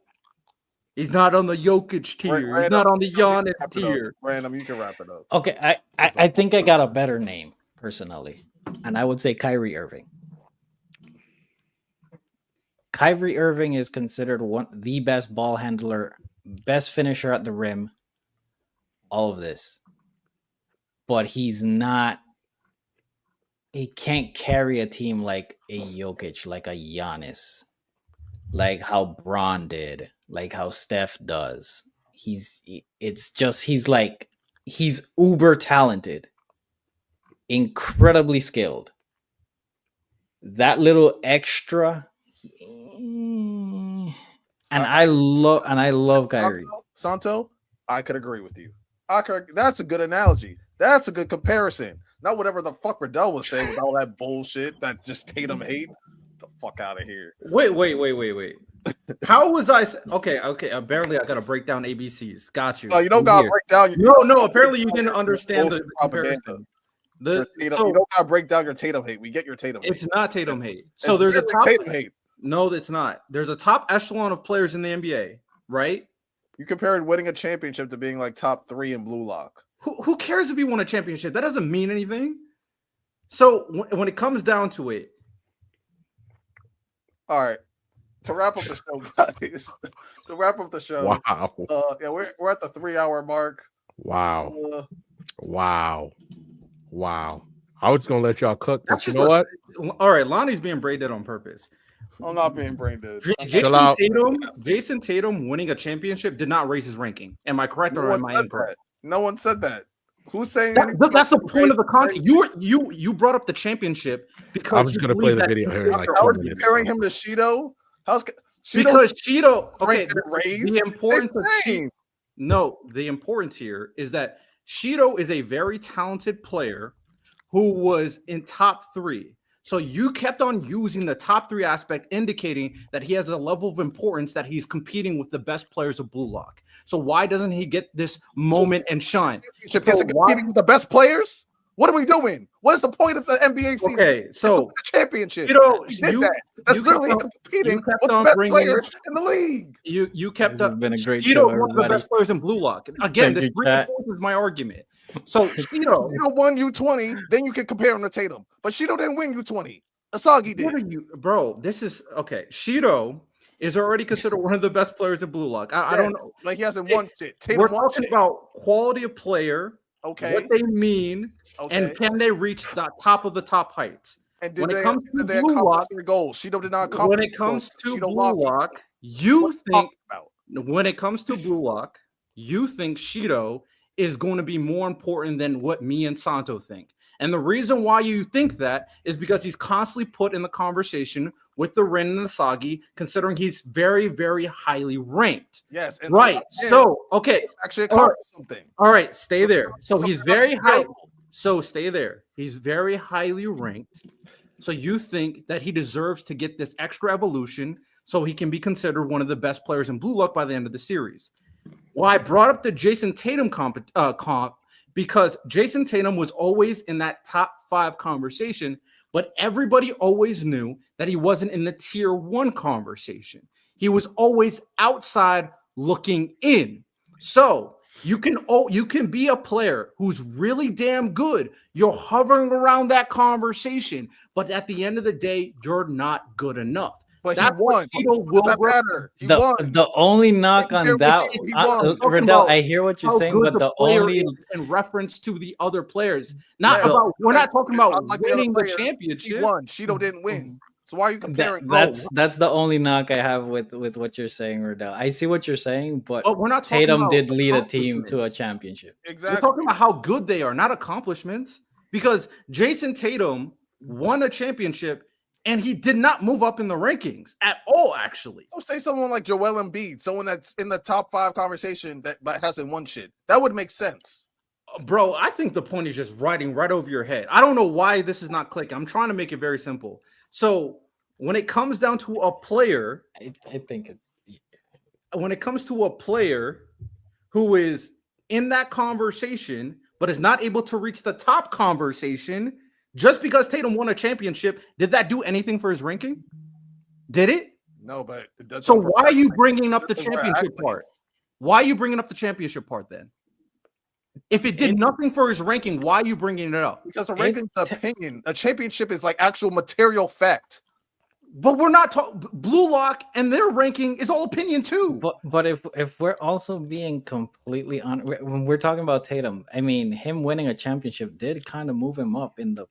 He's not on the Jokic tier. He's not on the Giannis tier. Random, you can wrap it up. Okay, I think I got a better name personally, and I would say Kyrie Irving. Kyrie Irving is considered the best ball handler, best finisher at the rim, all of this. But he's not. He can't carry a team like a Jokic, like a Giannis, like how Bron did, like how Steph does. He's uber talented, incredibly skilled. That little extra, and I love Kyrie. Santo, I could agree with you. That's a good analogy. That's a good comparison. Not whatever the fuck Riddell was saying with all that bullshit that just Tatum hate. Get the fuck out of here. Wait. How was I? Okay. Apparently, I gotta break down ABCs. Got you. Oh, you don't gotta break down. No. Apparently, you didn't understand the comparison. You don't gotta break down your Tatum hate. We get your Tatum hate. It's not Tatum hate. So there's a top Tatum hate. No, it's not. There's a top echelon of players in the NBA, right? You compared winning a championship to being like top 3 in Blue Lock. Who cares if you won a championship? That doesn't mean anything. So when it comes down to it, all right. To wrap up the show, guys. Wow. Yeah, we're at the 3-hour mark. Wow. Wow. I was gonna let y'all cook, but That's you just know what? All right, Lonnie's being brain dead on purpose. I'm not being brain dead. Chill out. Jason Tatum winning a championship did not raise his ranking. Am I correct or am I incorrect? No one said that. Who's saying anything? That's the point of the content. You brought up the championship because I'm just gonna play the video here in like How 2 is minutes. comparing him to Shido? Because Shido, okay, raised? the importance of Same. the importance here is that Shido is a very talented player who was in top 3. So you kept on using the top 3 aspect, indicating that he has a level of importance that he's competing with the best players of Blue Lock. So why doesn't he get this moment and shine? So competing with the best players? What are we doing? What is the point of the NBA season? Okay, so it's a championship. He did that. That's literally him competing with the best players in the league. You kept up. Been a great Shido, show, one of the everybody. best players in Blue Lock. Again, this reinforces my argument. So Shido won U20, then you can compare him to Tatum. But Shido didn't win U20. Asagi did. What are you, bro? This is okay. Shido is already considered one of the best players in Blue Lock. I don't know. Like he hasn't won shit. Tatum We're won talking shit. about quality of player, Okay. what they mean, and can they reach the top of the top heights? And When it comes to Blue Lock, their goals? Shido did not accomplish when it comes to Blue Lock, you think when it comes to Blue Lock, you think Shido is going to be more important than what me and Santo think. And the reason why you think that is because he's constantly put in the conversation with the Rin and the Sagi, considering he's very, very highly ranked. Yes. And right. So, okay. Actually accomplished something. All right. Stay there. So he's very high. So stay there. He's very highly ranked. So you think that he deserves to get this extra evolution so he can be considered one of the best players in Blue Lock by the end of the series. Well, I brought up the Jason Tatum comp because Jason Tatum was always in that top 5 conversation, but everybody always knew that he wasn't in the tier 1 conversation. He was always outside looking in. So you can be a player who's really damn good. You're hovering around that conversation, but at the end of the day, you're not good enough. But he won. The only knock on that, Riddell, I hear what you're saying, but the only in reference to the other players, not about. We're not talking about winning the championship. He won. Shido didn't win. So why are you comparing? That's the only knock I have with what you're saying, Riddell. I see what you're saying, but we're not talking Tatum about did lead a team to a championship. Exactly. We're talking about how good they are, not accomplishments. Because Jason Tatum won a championship. And he did not move up in the rankings at all, actually. So say someone like Joel Embiid, someone that's in the top 5 conversation that hasn't won shit. That would make sense. Bro, I think the point is just riding right over your head. I don't know why this is not clicking. I'm trying to make it very simple. So when it comes down to a player, I think when it comes to a player who is in that conversation, but is not able to reach the top conversation, just because Tatum won a championship, did that do anything for his ranking? Did it? No, but it does. So why are you bringing up the championship part? Why are you bringing up the championship part then? If it did nothing for his ranking, why are you bringing it up? Because the ranking's opinion. A championship is like actual material fact. But we're not talking Blue Lock, and their ranking is all opinion too. But if we're also being completely honest, when we're talking about Tatum, I mean, him winning a championship did kind of move him up in the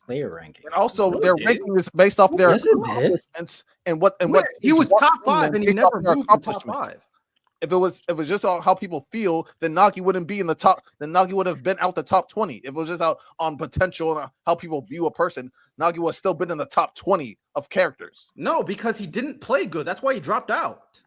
player ranking. And also, their ranking is based off their accomplishments and what he was top 5, and he never moved to top 5. If it was just on how people feel, then Nagi wouldn't be in the top. Then Nagi would have been out the top 20. If it was just out on potential and how people view a person, Nagi would have still been in the top 20 of characters. No, because he didn't play good. That's why he dropped out.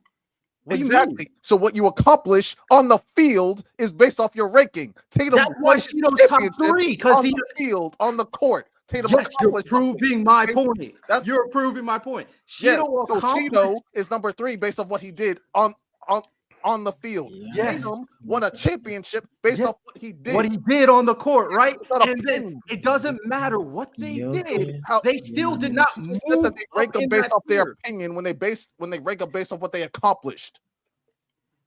Exactly. So what you accomplish on the field is based off your ranking. Tatum That's why Shido's top 3 because he field on the court. Tatum you're proving my point. You're proving my point. Shido is number 3 based off what he did on the field. Yes. Tatum won a championship based off what he did. What he did on the court, right? And then it doesn't matter what they did. They still did not move. That they rank them based off their opinion when they rank them based off what they accomplished.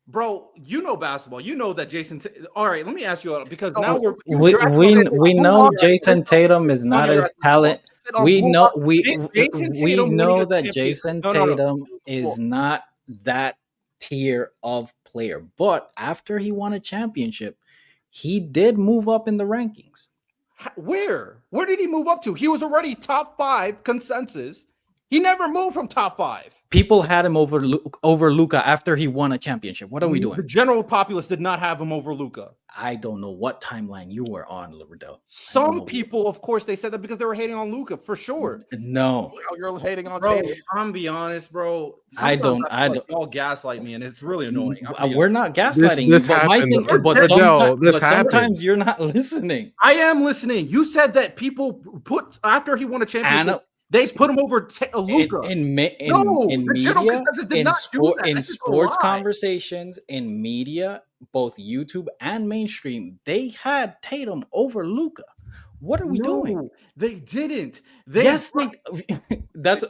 Bro, you know basketball. You know that Jason. All right, let me ask you because now we know Jason Tatum is not as talented. We know that Jason Tatum is not that tier of player, but after he won a championship, he did move up in the rankings. Where did he move up to? He was already top 5 consensus. He never moved from top 5. People had him over Luka after he won a championship. What are we doing? The general populace did not have him over Luka. I don't know what timeline you were on, Liddell. Some people, of course, they said that because they were hating on Luka, for sure. No, You're hating on Bro, Tatum. I'm be honest, bro. I don't. Y'all gaslight me, and it's really annoying. We're not gaslighting This you, but my happened, thing, but Liddell, this sometimes happened. you're not listening. I am listening. You said that people put after he won a championship, they put him over Luka. In No, the general media, consensus did in not do sport, that. in That's just a sports lie. conversations, in media, both YouTube and mainstream, they had Tatum over Luka. What are we doing? They didn't. Yes, that's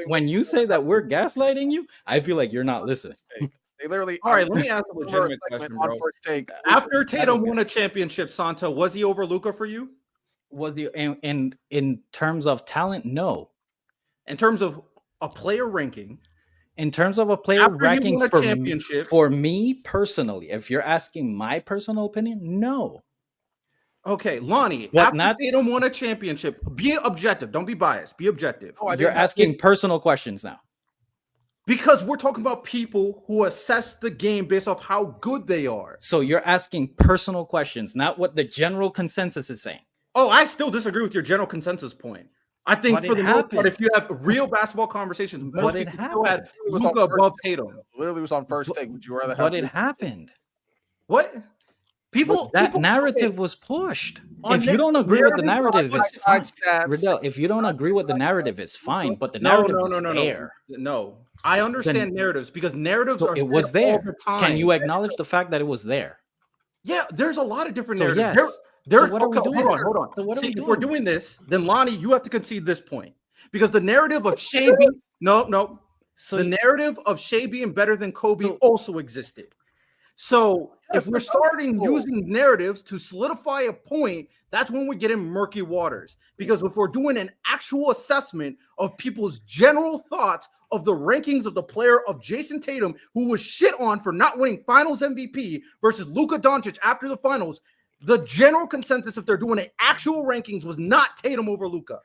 when you say that we're gaslighting you, I feel like you're not listening. They literally. All right, let me ask a legitimate question, bro. On First Take. After Tatum won a championship, Santa, was he over Luka for you? Was he in terms of talent? No. In terms of a player ranking, in terms of a player after ranking he won a championship, for me personally, if you're asking my personal opinion, no. Okay, Lonnie, But after Tatum won a championship, be objective. Don't be biased. Be objective. You're asking personal questions now. Because we're talking about people who assess the game based off how good they are. So you're asking personal questions, not what the general consensus is saying. Oh, I still disagree with your general consensus point. I think for the most part, if you have real basketball conversations, most people still had Luka above Tatum. Literally was on First Take. Would you rather have? But it happened. What? People narrative was pushed. If you don't agree with the narrative, it's fine. Riddell, if you don't agree with the narrative, it's fine. But the narrative is there. No, I understand narratives because narratives are. It was there. Can you acknowledge the fact that it was there? Yeah, there's a lot of different narratives. Yes. Hold on. So what are we If doing? we're doing this, then Lonnie, you have to concede this point because the narrative of Shea being the narrative of Shea being better than Kobe also existed. So if we're starting using narratives to solidify a point, that's when we get in murky waters. Because if we're doing an actual assessment of people's general thoughts of the rankings of the player of Jason Tatum, who was shit on for not winning Finals MVP versus Luka Doncic after the finals, the general consensus, if they're doing an actual rankings, was not Tatum over Luka.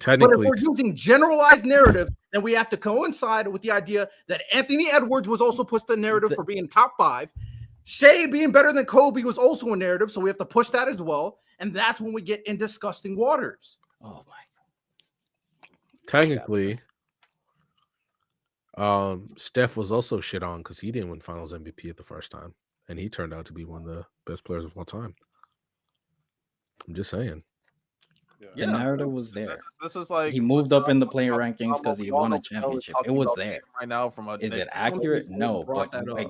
But if we're using generalized narrative, then we have to coincide with the idea that Anthony Edwards was also pushed the narrative for being top 5. Shea being better than Kobe was also a narrative, so we have to push that as well. And that's when we get in disgusting waters. Oh my! Technically, Steph was also shit on because he didn't win Finals MVP at the first time, and he turned out to be one of the best players of all time. I'm just saying. The narrative was there. This is like he moved up in the player rankings because he won a championship. It was there. Right now, from a is it accurate? No, but like,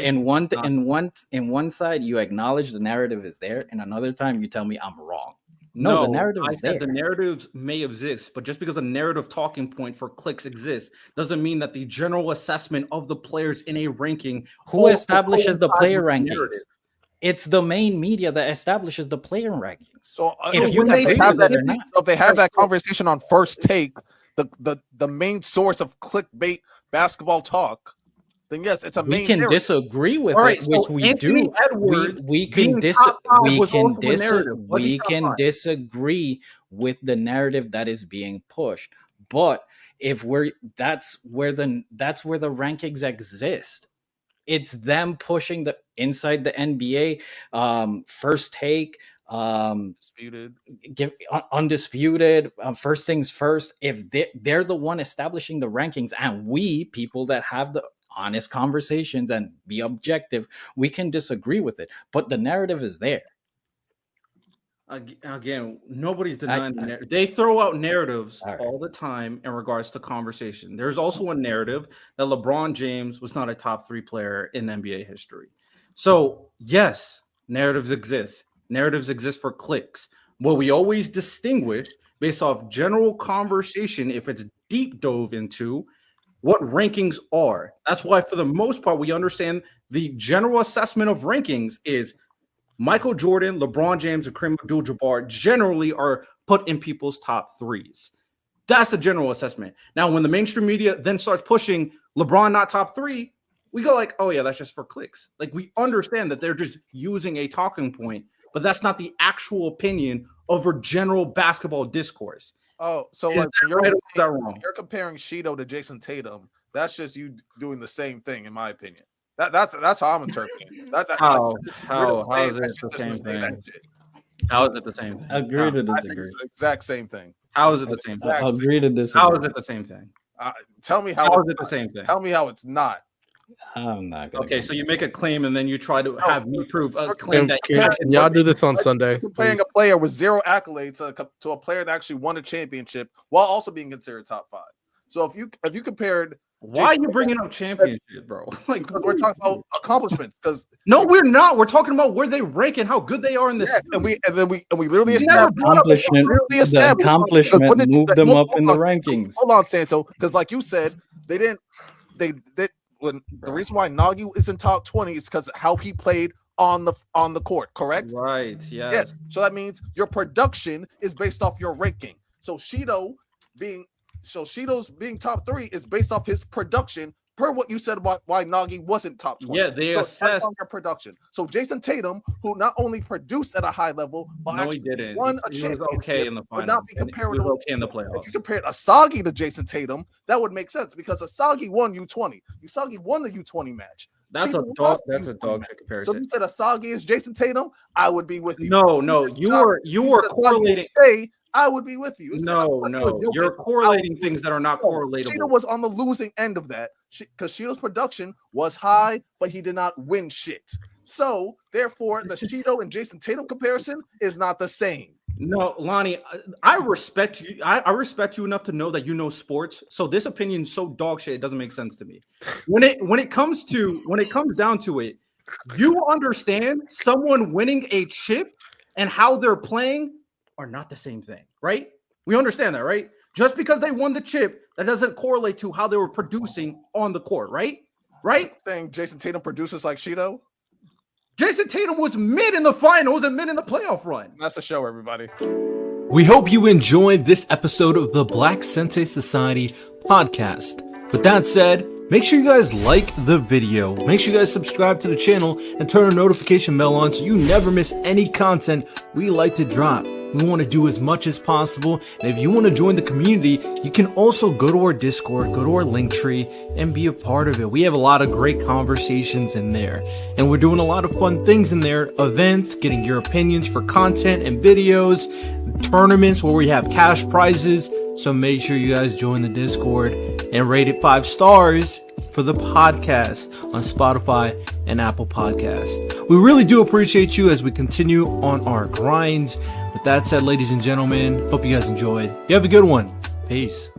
in one side you acknowledge the narrative is there, and another time you tell me I'm wrong. No, the narrative is there. The narratives may exist, but just because a narrative talking point for clicks exists doesn't mean that the general assessment of the players in a ranking. Who establishes the player rankings? It's the main media that establishes the player rankings. So if they have that conversation on First Take, the main source of clickbait basketball talk, then yes, it's a main. We can disagree with it, which we do. We can disagree with the narrative that is being pushed. But if that's where the rankings exist. It's them pushing the inside the NBA, First Take, undisputed, first things first. If they're the one establishing the rankings, and we people that have the honest conversations and be objective, we can disagree with it, but the narrative is there. Again, nobody's denying the narrative. They throw out narratives all the time in regards to conversation. There's also a narrative that LeBron James was not a top 3 player in NBA history. So yes, narratives exist. Narratives exist for clicks. What we always distinguish based off general conversation, if it's deep dove into what rankings are. That's why for the most part, we understand the general assessment of rankings is Michael Jordan, LeBron James, and Kareem Abdul-Jabbar generally are put in people's top 3s. That's the general assessment. Now, when the mainstream media then starts pushing LeBron not top 3, we go like, oh yeah, that's just for clicks. Like we understand that they're just using a talking point, but that's not the actual opinion of a general basketball discourse. Oh, so Is like that right or is that wrong? you're comparing Shido to Jason Tatum. That's just you doing the same thing, in my opinion. That's how I'm interpreting it. How saying is that it you the just same say thing? that shit. How is it the same thing? Agree to I think disagree. it's the exact same thing. How is it the same thing? Exact same. Agree to How disagree. is it the same thing? Tell me How how. is it the same thing? Tell me how it's not. I'm not gonna. Okay, go so you make a claim and then you try to have me prove a claim Can, that can y'all do this on Sunday? Comparing please? a player with 0 accolades to a player that actually won a championship while also being considered top 5. So if you compared, Why are Jason you bringing up championship, bro? Like we're talking about accomplishments, because no, we're not. We're talking about where they rank and how good they are in this. yes, and we literally You never established brought up The accomplishment moved them up in the rankings. Hold on, Santo, because like you said, they when the reason why Nagi is in top 20 is because of how he played on the court, correct? Right. Yes. Yes. So that means your production is based off your ranking. So Shido's being top 3 is based off his production, per what you said about why Nagi wasn't top 20. Yeah, they so it's based assessed on your production. So Jason Tatum, who not only produced at a high level, but No, he actually didn't. won a He was championship, okay in the would finals. not be and he comparable. was okay in the If playoffs. you compared Asagi to Jason Tatum, that would make sense because Asagi won U20. Asagi won the U20 match. That's a Shido dog. lost the That's a U20 dog match. shit So comparison. if you said Asagi is Jason Tatum, I would be with you. No, you were correlating. Say, I would be with you. No, you're correlating things that are not correlatable. Shido was on the losing end of that because Shido's production was high, but he did not win shit. So therefore, the Shido and Jason Tatum comparison is not the same. No, Lonnie, I respect you. I respect you enough to know that you know sports. So this opinion's so dog shit, it doesn't make sense to me. When it comes down to it, you understand someone winning a chip and how they're playing are not the same thing, right? We understand that, right? Just because they won the chip, that doesn't correlate to how they were producing on the court, right? Right? Saying Jason Tatum produces like Shido. Jason Tatum was mid in the finals and mid in the playoff run. That's the show, everybody. We hope you enjoyed this episode of the Black Sensei Society podcast. With that said, make sure you guys like the video, make sure you guys subscribe to the channel and turn a notification bell on so you never miss any content we like to drop. We want to do as much as possible, and if you want to join the community, you can also go to our Discord, go to our link tree, and be a part of it. We have a lot of great conversations in there, and we're doing a lot of fun things in there, events, getting your opinions for content and videos, tournaments where we have cash prizes, so make sure you guys join the Discord and rate it 5 stars for the podcast on Spotify and Apple Podcasts. We really do appreciate you as we continue on our grind. With that said, ladies and gentlemen, hope you guys enjoyed. You have a good one. Peace.